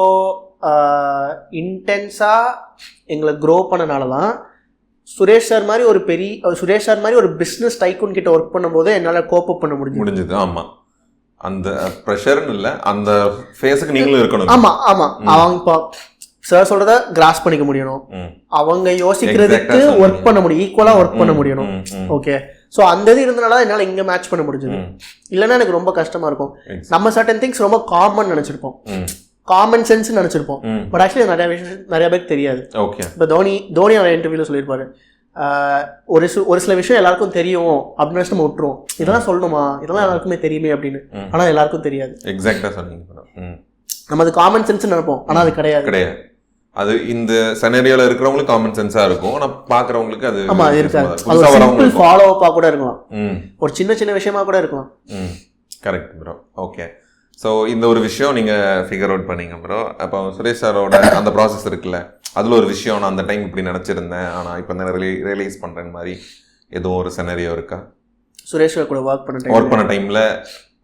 இன்டென்ஸாக எங்களை க்ரோ பண்ணனால தான் சுரேஷ் சார் மாதிரி ஒரு பிஸ்னஸ் டைக்கூன் கிட்ட ஒர்க் பண்ணும்போது என்னால் கோப்பப் பண்ண முடிஞ்சது. ஆமாம், அந்த ப்ரெஷர்னு இல்லை, அந்த ஃபேஸுக்கு நீங்களும் இருக்கணும். ஆமாம் ஆமாம். அவங்க இப்போ சார் சொல்றத கிராஸ் பண்ணிக்க முடியணும், அவங்க யோசிக்கிறதுக்கு ஒர்க் பண்ண முடியும், ஈக்குவலா ஒர்க் பண்ண முடியணும். ஓகே. ஸோ அந்த இது இருந்தனால என்னால் இங்கே மேட்ச் பண்ண முடிஞ்சது. இல்லைன்னா எனக்கு ரொம்ப கஷ்டமா இருக்கும். நம்ம சர்டன் திங்ஸ் ரொம்ப காமன் நினைச்சிருப்போம், காமன் சென்ஸ் நினைச்சிருப்போம், பட் ஆக்சுவலி நிறைய பேருக்கு தெரியாது. இப்போ தோனி அவர் இன்டர்வியூல சொல்லியிருப்பாரு, ஒரு சில விஷயம் எல்லாருக்கும் தெரியும் அப்படின்னு நம்ம விட்டுருவோம், இதெல்லாம் சொல்லணுமா, இதெல்லாம் எல்லாருக்குமே தெரியுமே அப்படின்னு. ஆனா எல்லாருக்கும் தெரியாது. எக்ஸாக்டா சொன்னீங்க. நம்ம அது காமன் சென்ஸ் நினைப்போம், ஆனா அது கிடையாது. அது இந்த சினாரியோல இருக்கிறவங்களுக்கு காமன் சென்ஸா இருக்கும், ஆனா பாக்குறவங்களுக்கு அது இருக்காது. அது சிம்பிள் ஃபாலோ அப்பா கூட இருக்கலாம், ஒரு சின்ன விஷயமா கூட இருக்கலாம். Correct bro. ஓகே. ஸோ இந்த ஒரு விஷயம் நீங்க ஃபிகர் அவுட் பண்ணீங்க ப்ரோ. அப்போ சுரேஷ் சாரோட அந்த ப்ராசஸ் இருக்குல்ல, அதுல ஒரு விஷயம் நான் அந்த டைம் இப்படி நினைச்சிருந்தேன், ஆனா இப்போ நான் ரியலைஸ் பண்றேன் மாதிரி எதுவும் ஒரு சினாரியோ இருக்கா? சுரேஷ் கூட ஒர்க் பண்ண டைம்ல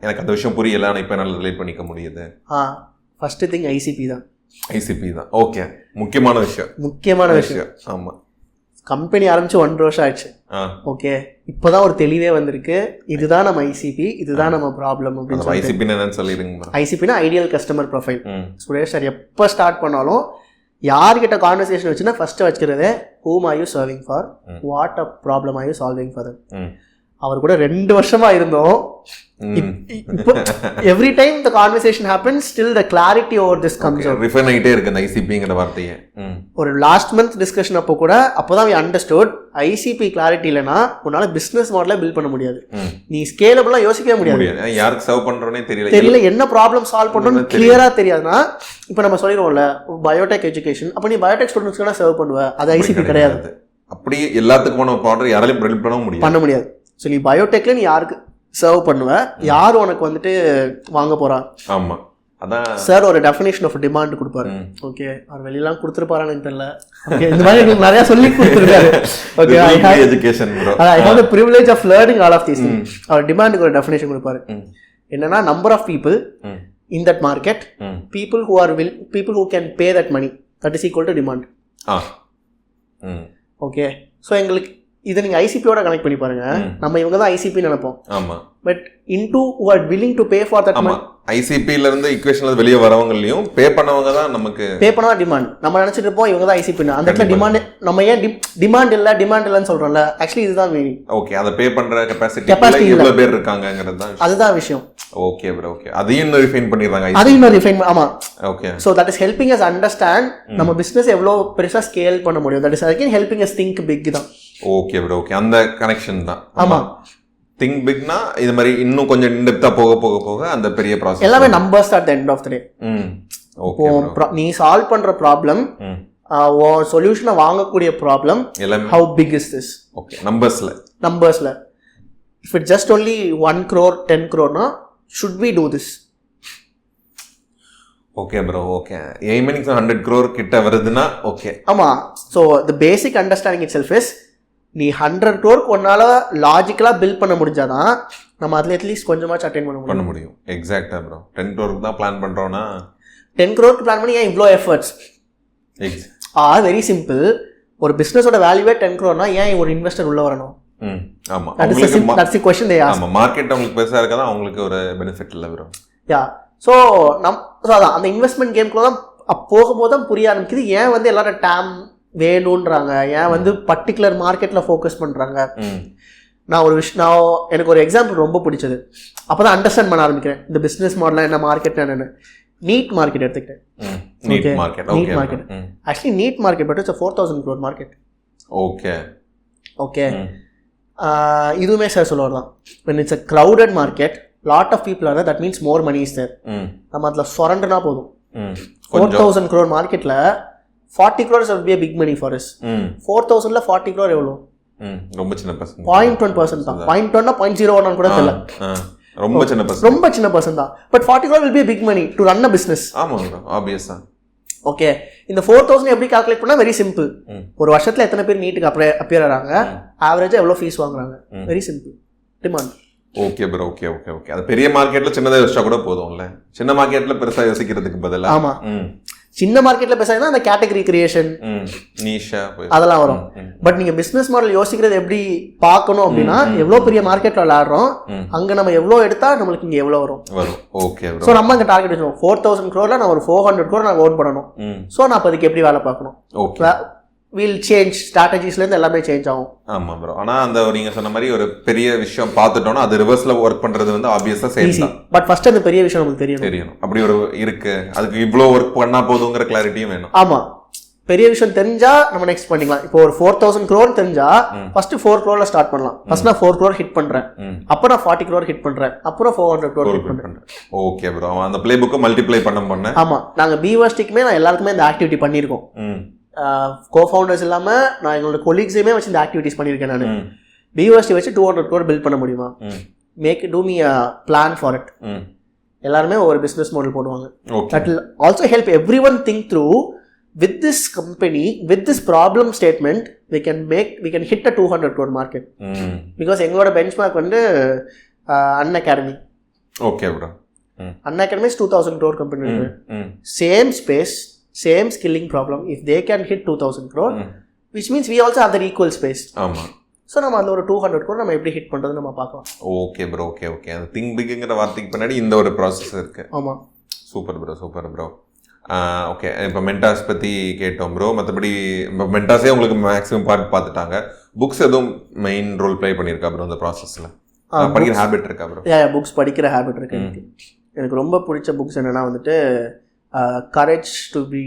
எனக்கு அந்த விஷயம் புரியல, ஆனா இப்போ என்னால் ரிலேட் பண்ணிக்க முடியுது. ஃபர்ஸ்ட் திங் ஐசிபி தான். ஓகே. முக்கியமான விஷயம். ஆமா. கம்பெனி ஆரம்பிச்சு 1 வருஷம் ஆயிடுச்சு. ஓகே. இப்போதான் ஒரு தெளிவே வந்திருக்கு, இதுதான் நம்ம ஐசிபி, இதுதான் நம்ம ப்ராப்ளம் அப்படின்னு. ஐசிபினா ideal customer profile. Suresh sir எப்போ ஸ்டார்ட் பண்ணாலும் யார்கிட்ட கான்வர்சேஷன் வச்சுன்னா ஃபர்ஸ்ட் வச்சுக்கிறதே, whom are you serving for, what a problem are you solving for them. அவர் கூட 2 வருஷமா இருந்தோம். Every time the conversation happens, still the clarity over this comes out. Refine ஆயிட்டே இருக்கு அந்த ஐசிபிங்கற வார்த்தையே. ஒரு லாஸ்ட் மந்த் டிஸ்கஷன் அப்போ கூட அப்போதான் we understood ஐசிபி கிளாரிட்டி இல்லனா உன்னால பிசினஸ் மாடலை பில்ட் பண்ண முடியாது. நீ ஸ்கேலபிளா யோசிக்கவே முடியாது. யாருக்கு சர்வ் பண்றோனே தெரியல, என்ன ப்ராப்ளம் சால்வ் பண்றோம்னு கிளியரா தெரியாதுனா, இப்போ நம்ம சொல்லிரோம்ல பயோடெக் எஜுகேஷன், அப்ப நீ பயோடெக் ஸ்டூடண்ட்ஸ்க்கு சர்வ் பண்ணுவ, அது ஐசிபி கிடையாது. அப்படி எல்லாத்துக்குமான ப்ராடக்ட் யாராலையும் பில்ட் பண்ண முடியாது. ஸோ நீ பயோடெக்ல நீ யாருக்கு சர்வ் பண்ணுவ, யார் உனக்கு வந்துட்டு வாங்க போறா? ஆமா, அதான் சார் ஒரு டெஃபினேஷன் ஆஃப் டிமாண்ட் கொடுப்பாரு. ஓகே, அவர் வெளியெல்லாம் கொடுத்துருப்பாரான்னு தெரியல. ஓகே, இந்த மாதிரி எனக்கு நிறைய சொல்லி கொடுத்துருக்காரு. Okay, I have the privilege of learning all of these things. அவர் டிமாண்டுக்கு ஒரு டெஃபினேஷன் கொடுப்பாரு. என்னன்னா, number of people in that market, people who can pay that money, that is equal to demand. Okay, so எங்களுக்கு இதை நீங்கள் ஐசிபியோட connect பண்ணி பாருங்க. நம்ம இவங்க தான் ஐசிபி நினைப்போம். ஆமா, but into who are willing to pay for that money. ஐசிபில இருந்து ஈக்குவேஷன்ல வெளிய வரவங்களையும் பே பண்ணவங்க தான் நமக்கு பே பண்ணா டிமாண்ட். நம்ம நினைச்சிட்டு இருப்போம் இவங்க தான் ஐசிபி. அந்த இடத்துல டிமாண்ட், நம்ம ஏன் டிமாண்ட் இல்லன்னு சொல்றோம்ல, ஆக்சுவலி இதுதான் மீனிங். ஓகே, அத பே பண்ற கெபாசிட்டி எவ்வளவு பேர் இருக்காங்கங்கிறது தான், அதுதான் விஷயம். Okay bro. ஓகே, அதையும் ரிஃபைன் பண்ணிடுறாங்க. அதையும் ரிஃபைன். ஆமா. Okay, so that is helping us understand நம்ம பிசினஸ் எவ்வளவு பெருசா ஸ்கேல் பண்ண முடியும். That is again helping us think big தான். Okay bro. ஓகே, அந்த கனெக்ஷன் தான். ஆமா, திங்க் பிக்னா இது மாதிரி இன்னும் கொஞ்சம் இன்டெப்தா போக அந்த பெரிய ப்ராசஸ் எல்லாமே numbers at the end of the day. Okay, நீ சால்வ் பண்ற ப்ராப்ளம் சொல்யூஷனை வாங்கக்கூடிய ப்ராப்ளம் எல்லாமே how big is this. Okay, நம்பர்ஸ்ல if it just only 1 crore 10 crore should we do this? Okay bro, okay. Aiming 100 crore கிட்ட வருதுன்னா okay. ஆமாம். So the basic understanding itself is, நீ 100 crore ஒன்னால லாஜிக்கலாக build பண்ண முடிஞ்சாதான் நம்ம அதில் அட்லீஸ்ட் கொஞ்சமாச்சும் அட்டென்ட் பண்ண முடியும். எக்ஸாக்டா ப்ரோ. 10 crore தான் பிளான் பண்ணுறோன்னா 10 crore பிளான் பண்ணி ஏன் இவ்வளோ எஃபர்ட்ஸ்? Very simple. ஒரு பிஸ்னஸோட வேல்யூவே 10 crore ஏன் ஒரு இன்வெஸ்டர் உள்ள வரணும்? ஆமா, that's the question they ask. ஆமா, மார்க்கெட் உங்களுக்கு பெருசா இருக்கதா உங்களுக்கு ஒரு பெனிஃபிட் இல்ல ப்ரோ. யா. ஸோ அதான் அந்த இன்வெஸ்ட்மெண்ட் கேம்குள்ள தான் போகும்போது தான் புரிய ஆரம்பிக்குது ஏன் வந்து எல்லாரும் டேம் வேணுன்றாங்க, ஏன் வந்து பர்டிகுலர் மார்க்கெட்டில் ஃபோக்கஸ் பண்ணுறாங்க. நான் எனக்கு ஒரு எக்ஸாம்பிள் ரொம்ப பிடிச்சது. அப்போ தான் அண்டர்ஸ்டாண்ட் பண்ண ஆரம்பிக்கிறேன் இந்த பிஸ்னஸ் மாடலாக என்ன, மார்க்கெட் என்னென்னு. நீட் மார்க்கெட் எடுத்துக்கிட்டேன். NEET market actually NEET market but it's 4,000 crore market. Okay. இதுவுமே சார் சொல்லுவார் தான், when it's a crowded market, lot of people are there, that means more money is there. நம்ம அதில் சொரண்டுனா போதும். 4,000 crore மார்க்கெட்டில் 40 crores will be a big money for us. 4,000ல 40 crore எவ்வளோ? ரொம்ப சின்ன பர்சன்ட். 0.1% தான். 0.1 0.01 கூட தெரியல. ரொம்ப சின்ன பர்சன்ட் தான். But 40 crore will be a big money to run a business. ஆமாங்க, ஆப்வியஸா. ஓகே. இந்த 4,000 எப்படி கால்குலேட் பண்ணா வெரி சிம்பிள். ஒரு வருஷத்துல எத்தனை பேர் நீட்டுக்கு அப்பியர் ஆறாங்க, ஆவரேஜா எவ்வளவு ஃபீஸ் வாங்குறாங்க, very simple. Demand. Okay bro, okay. அது பெரிய மார்க்கெட்ல சின்னதா யோசிச்சா கூட போதும்ல. சின்ன மார்க்கெட்ல பெருசா யோசிக்கிறதுக்கு பதிலா. ஆமா, சின்ன மார்க்கெட்ல பேசுறதுனா அந்த கேட்டகரி கிரியேஷன், நீஷா அதெல்லாம் வரும். பட் நீங்க பிசினஸ் மாடல் யோசிக்கிறது எப்படி பார்க்கணும் அப்படின்னா, எவ்வளவு பெரிய மார்க்கெட்ல விளையாடுறோம், அங்க நம்ம எவ்வளவு எடுத்தா நம்மளுக்கு இங்க எவ்வளவு வரும். ஓகே. சோ நம்ம அங்க டார்கெட் வச்சோம் 4,000 crore நான் ஒரு 400 crore நான் ஓன் பண்ணணும். சோ நான் அப்ப அதுக்கு எப்படி வேலை பார்க்கணும்? ஓகே. வில் சேஞ்ச் ஸ்ட்ராட்டஜிஸ்ல இருந்து எல்லாமே சேஞ்ச் ஆகும். ஆமா ப்ரோ. ஆனா அந்த நீங்க சொன்ன மாதிரி ஒரு பெரிய விஷயம் பார்த்துட்டோம்னா அது ரிவர்ஸ்ல ஒர்க் பண்றது வந்து ஆப்வியஸா சேல்ஸ் தான். பட் ஃபர்ஸ்ட் அந்த பெரிய விஷயம் நமக்கு தெரியணும். அப்படி ஒரு இருக்கு, அதுக்கு இவ்ளோ ஒர்க் பண்ணா போதுங்கிற கிளாரிட்டியும் வேணும். ஆமா, பெரிய விஷயம் தெரிஞ்சா நம்ம நெக்ஸ்ட் பண்ணிக்கலாம். இப்போ ஒரு 4,000 crore தெரிஞ்சா ஃபர்ஸ்ட் 4 crore ஸ்டார்ட் பண்ணலாம். ஃபர்ஸ்ட் நான் 4 crore ஹிட் பண்றேன், அப்புறம் நான் 40 crore ஹிட் பண்றேன், அப்புறம் 400 crore ஹிட் பண்றேன். Okay bro. அந்த ப்ளே புக்கை மல்டிப்ளை பண்ண. ஆமா, நாங்க பீவர்ஸ்டிக்குமே நான் எல்லாருக்குமே இந்த ஆக்டிவிட்டி பண்ணியிருக்கோம். கோஃபவுண்டர்ஸ் இல்லாமல் நான் எங்களோட கொலீக்ஸையுமே வச்சு இந்த ஆக்டிவிட்டிஸ் பண்ணியிருக்கேன். நான் பியூஎஸ்டி வச்சு 200 crore பில்ட் பண்ண முடியுமா, do me a plan for it. எல்லாருமே ஒரு பிஸ்னஸ் மாடல் போடுவாங்க. That will also help every one think through with this company, with this problem statement we can hit a 200 crore market. Because எங்களோட benchmark வந்து Unacademy. Okay bro. Unacademy 2,000 crore company. Same space, same skilling problem. If they can hit 2,000 crore, which means we also have that equal space. ஆமா. So நம்ம அதில் ஒரு 200 crore நம்ம எப்படி hit பண்ணுறது நம்ம பார்க்கலாம். Okay bro, okay. அந்த திங்க் பிக்ங்கிற வார்த்தைக்கு பின்னாடி இந்த ஒரு ப்ராசஸ் இருக்கு. ஆமாம். Super bro. ஓகே. இப்போ மென்டாஸ் பற்றி கேட்டோம் ப்ரோ. மற்றபடி இப்போ மென்டாஸே உங்களுக்கு மேக்ஸிமம் பார்த்துட்டாங்க. புக்ஸ் எதுவும் மெயின் ரோல் ப்ளே பண்ணியிருக்கா ப்ரோ அந்த ப்ராசஸில்? படிக்கிற ஹேபிட் இருக்கா ப்ரோ? புக்ஸ் படிக்கிற ஹேபிட் இருக்கு. எனக்கு ரொம்ப பிடிச்ச புக்ஸ் என்னென்னா வந்துட்டு courage to be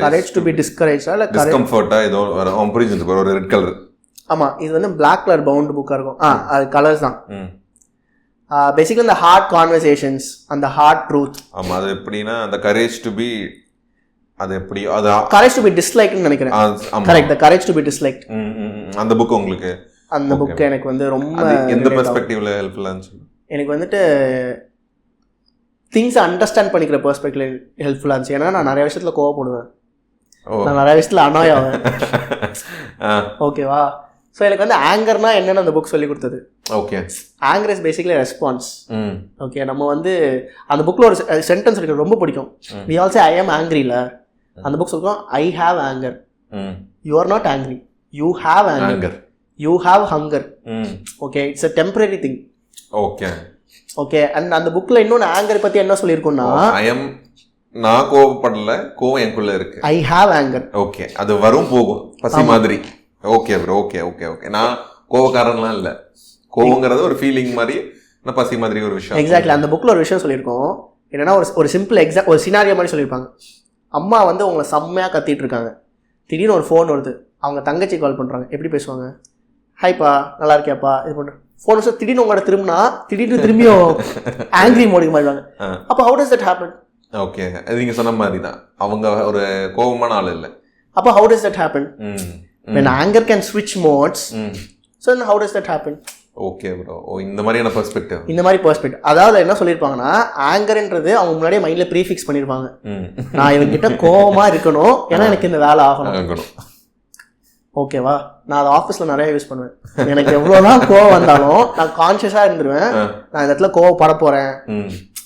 courage to be discouraged இல்ல discomfort ஏதோ புரியுது ப்ரோ. ஒரு ரெட் கலர். ஆமா, இது வந்து black color bound புக்கா இருக்கும். அது கலர்ஸ் தான். பேசிக்கலி இந்த ஹார்ட் கான்வர்சேஷன்ஸ், அந்த ஹார்ட் ட்ரூத். ஆமா, அது எப்படின்னா அந்த courage to be, அது எப்படி, அது courage to be disliked ன்னு நினைக்கிறேன். Correct, the courage to be disliked. அந்த புக் உங்களுக்கு? அந்த புக் எனக்கு வந்து ரொம்ப எந்த பெர்ஸ்பெக்டிவ்ல ஹெல்ப்ஃபுல்லா இருந்துச்சு? எனக்கு வந்துட்டு திங்ஸை அண்டர்ஸ்டாண்ட் பண்ணிக்கிற பெர்ஸ்பெக்டிவ்ல ஹெல்ப்ஃபுல்லாக இருந்துச்சு. ஏன்னா நான் நிறைய விஷயத்தில் கோவப்படுவேன், நான் நிறைய விஷயத்தில் அனாய் ஆவேன். ஓகேவா? ஸோ எனக்கு வந்து ஆங்கர்னா என்னென்னு அந்த புக் சொல்லி கொடுத்தது. Okay. Anger is basically response. Okay. நம்ம வந்து அந்த புக்கில் ஒரு சென்டென்ஸ் எனக்கு ரொம்ப பிடிக்கும். வி ஆல்சோ ஐ ஆம் ஆங்க்ரியில். அந்த புக் சொல்லுவோம், I have anger, you are not angry, you have anger, you have hunger. Okay, it's a temporary thing. Okay. And அந்த புக்கில் இன்னொன்று ஆங்கர் பற்றி என்ன சொல்லியிருக்கோம்னா, நான் கோவப்படல, கோவம் எனக்குள்ள இருக்கு, ஐ ஹாவ் ஆங்கர். ஓகே. அது வரும் போகும், பசி மாதிரி. Okay bro, okay. நான் கோவக்காரன்லாம் இல்லை, கோவங்கிறது ஒரு ஃபீலிங் மாதிரி, நான் பசி மாதிரி ஒரு விஷயம். எக்ஸாக்ட்லி. அந்த புக்கில் ஒரு விஷயம் சொல்லியிருக்கோம். என்னன்னா ஒரு சிம்பிள் ஒரு சினாரியோ மாதிரி சொல்லியிருப்பாங்க. அம்மா வந்து உங்களை செம்மையாக கத்திட்டு இருக்காங்க, திடீர்னு ஒரு ஃபோன் வருது, அவங்க தங்கச்சி கால் பண்ணுறாங்க. எப்படி பேசுவாங்க? ஹாய்ப்பா, நல்லா இருக்கியாப்பா, இது பண்ணுறேன். ஃபோன் திடீர்னு உங்களோட திரும்பியும் ஆங்கிரி மோடுக்கு மாறிடுவாங்க. அப்போ how does that happen? Okay, அது நீங்க சொன்ன மாதிரி தான், அவங்க ஒரு கோபமான ஆள் இல்லை. அப்போ how does that happen? When anger can switch modes, so then how does that happen? Okay bro, இந்த மாதிரியான பெர்ஸ்பெக்டிவ், இந்த மாதிரி பெர்ஸ்பெக்டிவ். அதாவது என்ன சொல்லியிருப்பாங்கன்னா, ஆங்கர்ன்றது அவங்க முன்னாடியே மைண்ட்ல ப்ரீஃபிக்ஸ் பண்ணியிருப்பாங்க. நான் இவங்கிட்ட கோவமா இருக்கணும், ஏன்னா எனக்கு இந்த வேலை ஆகணும். ஓகேவா? நான் அதை ஆஃபீஸில் நிறைய யூஸ் பண்ணுவேன். எனக்கு எவ்வளோதான் கோவம் வந்தாலும் நான் கான்ஷியஸாக இருந்துருவேன், நான் இந்த இடத்துல கோவப்பட போகிறேன்.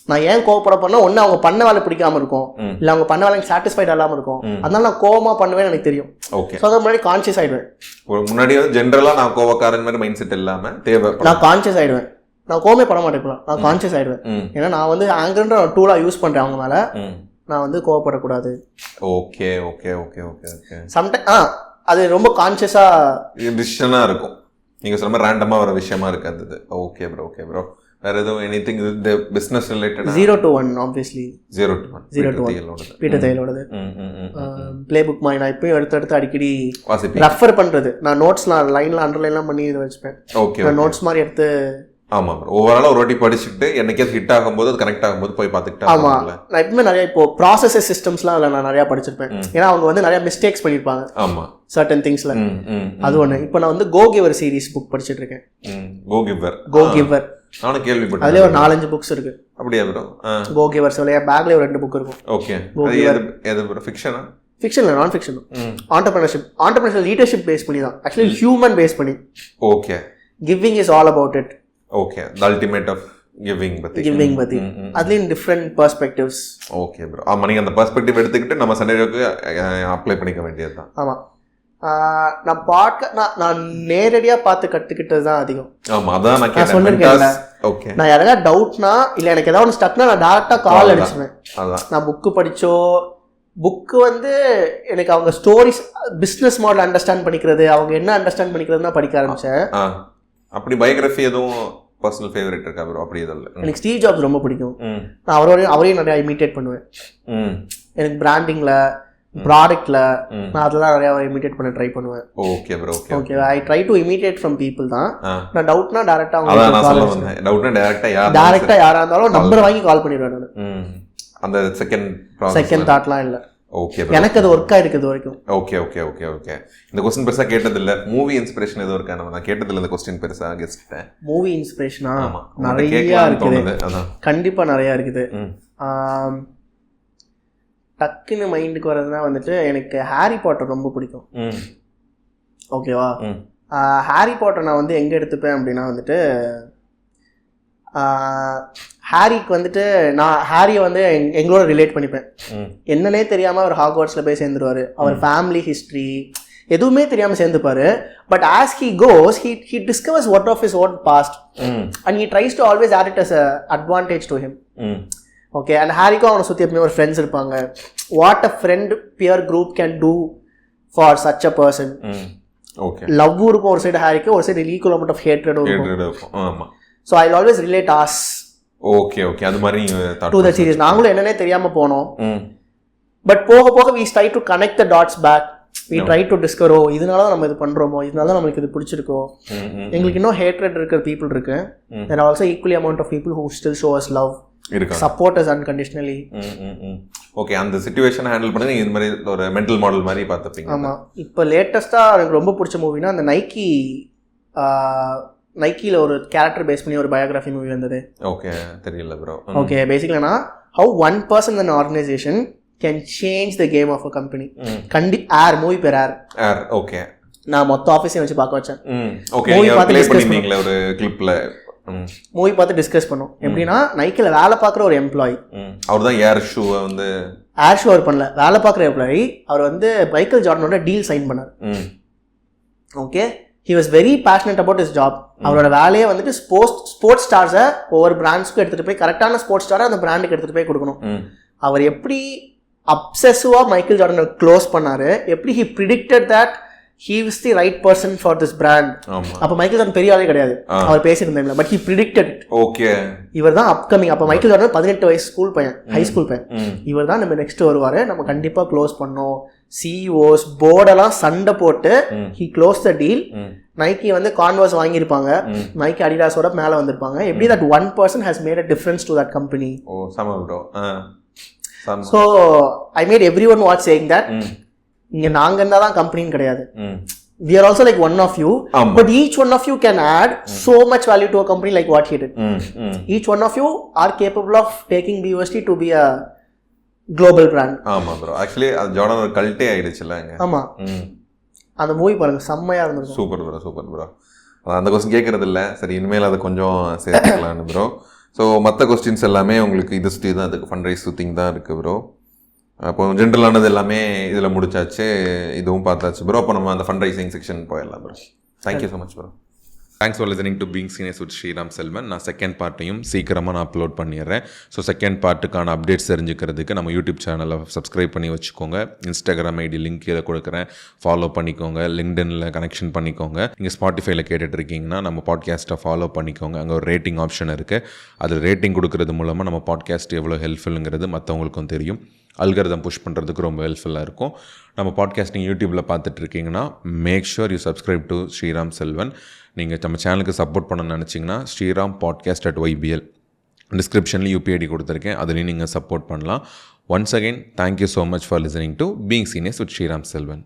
நான் ஏன் கோவப்பட போறேன்னா, ஒன்று அவங்க பண்ண வேலை பிடிக்காம இருக்கும், இல்லை அவங்க பண்ண வேலை சாட்டிஸ்ஃபைட் இல்லாமல் இருக்கும். அதனால நான் கோவமா பண்ணுவேன்னு எனக்கு தெரியும். ஓகே, ஸோ அதை முன்னாடி கான்ஷியஸ் ஆயிடுவேன். முன்னாடி ஜென்ரலாக நான் கோவக்காரன் மாதிரி மைண்ட் செட் இல்லாமல் தேவை, நான் கான்ஷியஸ் ஆயிடுவேன். நான் கோவமே பட மாட்டேன், நான் கான்ஷியஸ் ஆயிடுவேன். ஏன்னா நான் வந்து ஆங்கர்ன்ற டூலாக யூஸ் பண்ணுறேன் அவங்க மேலே, நான் வந்து கோவப்படக்கூடாது. Okay okay okay okay okay. Sometime அது ரொம்ப கான்ஷியஸாக டிசிஷனாக இருக்கும். நீங்கள் சொன்ன மாதிரி ரேண்டமாக வர விஷயமா இருக்காது. Okay bro, okay bro. வேற எதுவும் எனிதிங் இந்த business related? 0 to 1 obviously. 0 to 1 Peter தையலோடது ப்ளே புக் மாதிரி நான் இப்பயும் எடுத்து அடிக்கடி ரெஃபர் பண்றது. நான் நோட்ஸ்லாம் லைன்ல அண்டர்லைன்லாம் பண்ணி இதை வச்சுப்பேன். ஓகே, நோட்ஸ் மாதிரி எடுத்து. ஆமா ப்ரோ, ஓவராலா ஒரு வாட்டி படிச்சுட்டு என்னைக்கே ஹிட் ஆகும்போது அது கனெக்ட் ஆகும்போது போய் பார்த்துக்கிட்டேன். ஆமா, நான் எப்பவுமே நிறைய இப்போ ப்ராசஸஸ் சிஸ்டம்ஸ்லாம் அதில் நான் நிறைய படிச்சிருப்பேன். ஏன்னா அவங்க வந்து நிறைய மிஸ்டேக்ஸ் பண்ணியிருப்பாங்க. ஆமா, சர்டன் திங்ஸ்ல. அது ஒன்று. இப்போ நான் வந்து கோ கிவர் சீரிஸ் புக் படிச்சுட்டு இருக்கேன். கோ கிவர் நானும் கேள்விப்பட்டேன். அதுல ஒரு 4-5 புக்ஸ் இருக்கு. அப்படியே ப்ரோ? கோ கிவர்ஸ் பேக்ல ஒரு 2 புக் இருக்கும். ஓகே, அது ப்ரோ ஃபிக்ஷனா? ஃபிக்ஷன் இல்லை, நான் ஃபிக்ஷன். ஆண்டர்பிரினர்ஷிப் லீடர்ஷிப் பேஸ் பண்ணி தான், ஆக்சுவலி ஹியூமன் பேஸ் பண்ணி. Okay, giving is all about it. Okay, the ultimate of giving பத்தி அதுலயும் டிஃபரெண்ட் பெர்ஸ்பெக்டிவ்ஸ். ஓகே ப்ரோ, ஆமா, நீங்க அந்த பெர்ஸ்பெக்டிவ் எடுத்துக்கிட்டு நம்ம சண்டேக்கு அப்ளை பண்ணிக்க வேண்டியதுதான். ஆமா, நான் நேரடியா பார்த்து கத்துக்கிட்டது தான் அதிகம். ஆமா, அதான் நான் சொல்லிருக்கேன். ஓகே, நான் யாராவது டவுட்னா இல்ல எனக்கு ஏதாவது ஒன்று ஸ்டக்னா நான் டேரக்டா கால் அடிச்சுவேன். நான் புக்கு படிச்சோ, புக்கு வந்து எனக்கு அவங்க ஸ்டோரிஸ், பிஸ்னஸ் மாடல் அண்டர்ஸ்டாண்ட் பண்ணிக்கிறது, அவங்க என்ன அண்டர்ஸ்டாண்ட் பண்ணிக்கிறது தான் படிக்க ஆரம்பிச்சேன். அப்படி பயோகிராஃபி எதுவும் பர்சனல் ஃபேவரட் இருக்கா ப்ரோ? அப்படி எதுவும் இல்லை. எனக்கு ஸ்டீவ் ஜாப்ஸ் ரொம்ப பிடிக்கும். நான் அவரையும் நிறைய இமிட்டேட் பண்ணுவேன். எனக்கு பிராண்டிங்ல, ப்ராடக்ட்ல நான் அதெல்லாம் நிறைய இமிட்டேட் பண்ண ட்ரை பண்ணுவேன். Okay bro, okay. I try to imitate from people தான். நான் டவுட்னா டைரக்டா டைரக்டா யாரா இருந்தாலும் நம்பர் வாங்கி கால் பண்ணிடுவேன் நான். அந்த செகண்ட் தாட்லாம் இல்ல. ஓகே, எனக்கு அது ஒர்க் ஆயிருக்கு வரைக்கும். Okay okay okay okay. இந்த क्वेश्चन பெருசா கேட்டது இல்ல. மூவி இன்ஸ்பிரேஷன் எதுவும் இருக்கா? நான் கேட்டது இல்ல இந்த क्वेश्चन பெருசா கெஸ்ட். மூவி இன்ஸ்பிரேஷனா நிறைய இருக்குது. கண்டிப்பா நிறைய இருக்குது. டக்குன்னு மைண்டுக்கு வர்றதுனா வந்துட்டு எனக்கு ஹாரி பாட்டர் ரொம்ப பிடிக்கும். ஓகேவா? ஹாரி பாட்டர் நான் வந்து எங்கே எடுத்துப்பேன் அப்படின்னா வந்துட்டு, ஹாரிக்கு வந்துட்டு நான் ஹாரியை வந்து எங்களோட ரிலேட் பண்ணிப்பேன். என்னன்னே தெரியாமல் அவர் ஹாக்வர்ட்ஸில் போய் சேர்ந்துருவார். அவர் ஃபேமிலி ஹிஸ்ட்ரி எதுவுமே தெரியாமல் சேர்ந்துப்பாரு. But as he goes he discovers what of his own past and he tries to always add it as a advantage to him. ஓகே, அண்ட் ஹாரிக்கும் அவனை சுற்றி எப்பவுமே ஒரு ஃப்ரெண்ட்ஸ் இருப்பாங்க. What a friend peer group can do for such a person. Okay, லவ்வும் இருக்கும் ஒரு சைடு ஹாரிக்கு, ஒரு சைடு ஈக்குவல் அமௌண்ட் ஆஃப் ஹேட்ரடும் இருக்கும். ஆமா, so I will always relate as. Okay okay, அது மாதிரி டு த சீரிஸ். நாங்களும் என்னன்னே தெரியாம போனோம். பட் போக போக we try to connect the dots back. we try to discover, இதனால தான் நம்ம இது பண்றோமோ, இதனால தான் நமக்கு இது பிடிச்சிருக்கோ. எங்களுக்கு இன்னும் ஹேட்ரட் இருக்கிற பீப்புள் இருக்கு. there are also equally amount of people who still show us love, support us unconditionally. Okay, அந்த சிச்சுவேஷனை ஹேண்டில் பண்ணி நீங்க இந்த மாதிரி ஒரு மென்டல் மாடல் மாதிரி பார்த்துப்பீங்க. ஆமா, இப்போ லேட்டஸ்டா எனக்கு ரொம்ப பிடிச்ச மூவினா அந்த நைக்கில ஒரு கேரக்டர் பேஸ் பண்ணி ஒரு பயோகிராஃபி மூவி வந்தது. ஓகே, தெரியல ப்ரோ. ஓகே, பேசிக்கலனா how one person in an organization can change the game of a company. Air movie பேர் ஏர். ஓகே, நான் மொத்த ஆஃபீஸையும் வச்சு பார்க்க வச்சேன். ஓகே, நீங்க ப்ளே பண்ணீங்களா ஒரு கிளிப்ல? மூவி பார்த்து டிஸ்கஸ் பண்ணோம். எப்படின்னா, நைக்கில வேலை பார்க்குற ஒரு எம்ப்ளாயி, அவர் தான் ஏர் ஷூ வந்து ஏர் ஷூ அவர் பண்ணல, வேலை பார்க்குற எம்ப்ளாயி. அவர் வந்து மைக்கேல் ஜார்டனோட டீல் சைன் பண்ணார். Okay, he was very passionate about his job. அவரோட வேலையை வந்துட்டு ஸ்போர்ட்ஸ் ஸ்டார்ஸை ஒவ்வொரு பிராண்ட்ஸ்க்கும் எடுத்துகிட்டு போய் கரெக்டான ஸ்போர்ட்ஸ் ஸ்டாரை அந்த பிராண்டுக்கு எடுத்துகிட்டு போய் கொடுக்கணும். அவர் எப்படி அப்செசிவாக மைக்கேல் ஜார்டனை க்ளோஸ் பண்ணாரு, எப்படி he predicted that he was the right person for this brand. அப்ப மைக்கேல் ஜார்டன் பெரிய ஆளே கிடையாது, அவர் பேசியிருந்தாங்க. But he predicted it. Okay, இவர் தான் அப்கமிங். அப்ப மைக்கேல் ஜார்டன் 18 வயசு ஸ்கூல் பையன், ஹை ஸ்கூல் பையன். இவர் தான் நம்ம நெக்ஸ்ட் வருவாரு, நம்ம கண்டிப்பா க்ளோஸ் பண்ணோம். சிஇஓஸ் போர்டெல்லாம் சண்டை போட்டு he closed the deal. Nike வந்து கான்வர்ஸ் வாங்கியிருப்பாங்க, நைக்கி அடிடாஸோட மேல வந்திருப்பாங்க. எப்படி that one person has made a difference to that company. ஓ, சம bro. So I made every one watch saying that இங்கே நாங்கள் இருந்தால் தான் கம்பெனின்னு கிடையாது. We are also like one of you, but each one of you can add so much value to a company like what he did. Each one of you are capable of taking BUSD to be a global brand. ஆமா bro, actually அது Jordan ஒரு கல்ட்டே ஆயிடுச்சுல்ல அங்க. ஆமா, அந்த movie பாருங்க, செம்மையா இருந்திருக்கும். Super bro. அந்த கொஸ்டின் கேட்கறது இல்லை, சரி இனிமேல் அதை கொஞ்சம் சேர்த்துக்கலான்னு ப்ரோ. ஸோ மற்ற கொஸ்டின்ஸ் எல்லாமே உங்களுக்கு இதை சுற்றி தான், அதுக்கு ஃபண்ட் ரைஸ் சுற்றிங் தான் இருக்குது ப்ரோ. அப்போ ஜென்ரலானது எல்லாமே இதில் முடிச்சாச்சு, இதுவும் பார்த்தாச்சு ப்ரோ. அப்போ நம்ம அந்த ஃபண்ட் ரைசிங் செக்ஷன் போயிடலாம் bro. Thank you so much bro. Thanks for listening to being seniors with Sriram Selvan. நான் செகண்ட் பார்ட்டையும் சீக்கிரமாக நான் அப்லோட் பண்ணிடுறேன். ஸோ செகண்ட் பார்ட்டுக்கான அப்டேட்ஸ் தெரிஞ்சுக்கிறதுக்கு நம்ம யூடியூப் சேனலை சப்ஸ்கிரைப் பண்ணி வச்சுக்கோங்க. இன்ஸ்டாகிராம் ஐடி லிங்க் இதை கொடுக்குறேன், ஃபாலோ பண்ணிக்கோங்க. லிங்க்டின்ல கனெக்ஷன் பண்ணிக்கோங்க. நீங்கள் ஸ்பாட்டிஃபைல கேட்டுட்டு இருக்கீங்கன்னா நம்ம பாட்காஸ்ட்டை ஃபாலோ பண்ணிக்கோங்க. அங்கே ஒரு ரேட்டிங் ஆப்ஷன் இருக்குது. அதில் ரேட்டிங் கொடுக்கறது மூலமாக நம்ம பாட்காஸ்ட் எவ்வளோ ஹெல்ப்ஃபுல்லுங்கிறது மற்றவங்களுக்கும் தெரியும். அல்கரிதம் புஷ் பண்ணுறதுக்கு ரொம்ப ஹெல்ப்ஃபுல்லாக இருக்கும். நம்ம பாட்காஸ்டிங் யூடியூப்பில் பார்த்துட்ருக்கீங்கன்னா make sure you subscribe to Sriram Selvan. நீங்கள் நம்ம சேனலுக்கு சப்போர்ட் பண்ணணும்னு நினச்சிங்கன்னா ஸ்ரீராம் podcast@ybl டிஸ்கிரிப்ஷனில் யூபிஐடி கொடுத்துருக்கேன், அதுலேயும் நீங்கள் சப்போர்ட் பண்ணலாம். Once again thank you so much for listening to being seniors with Sriram Selvan.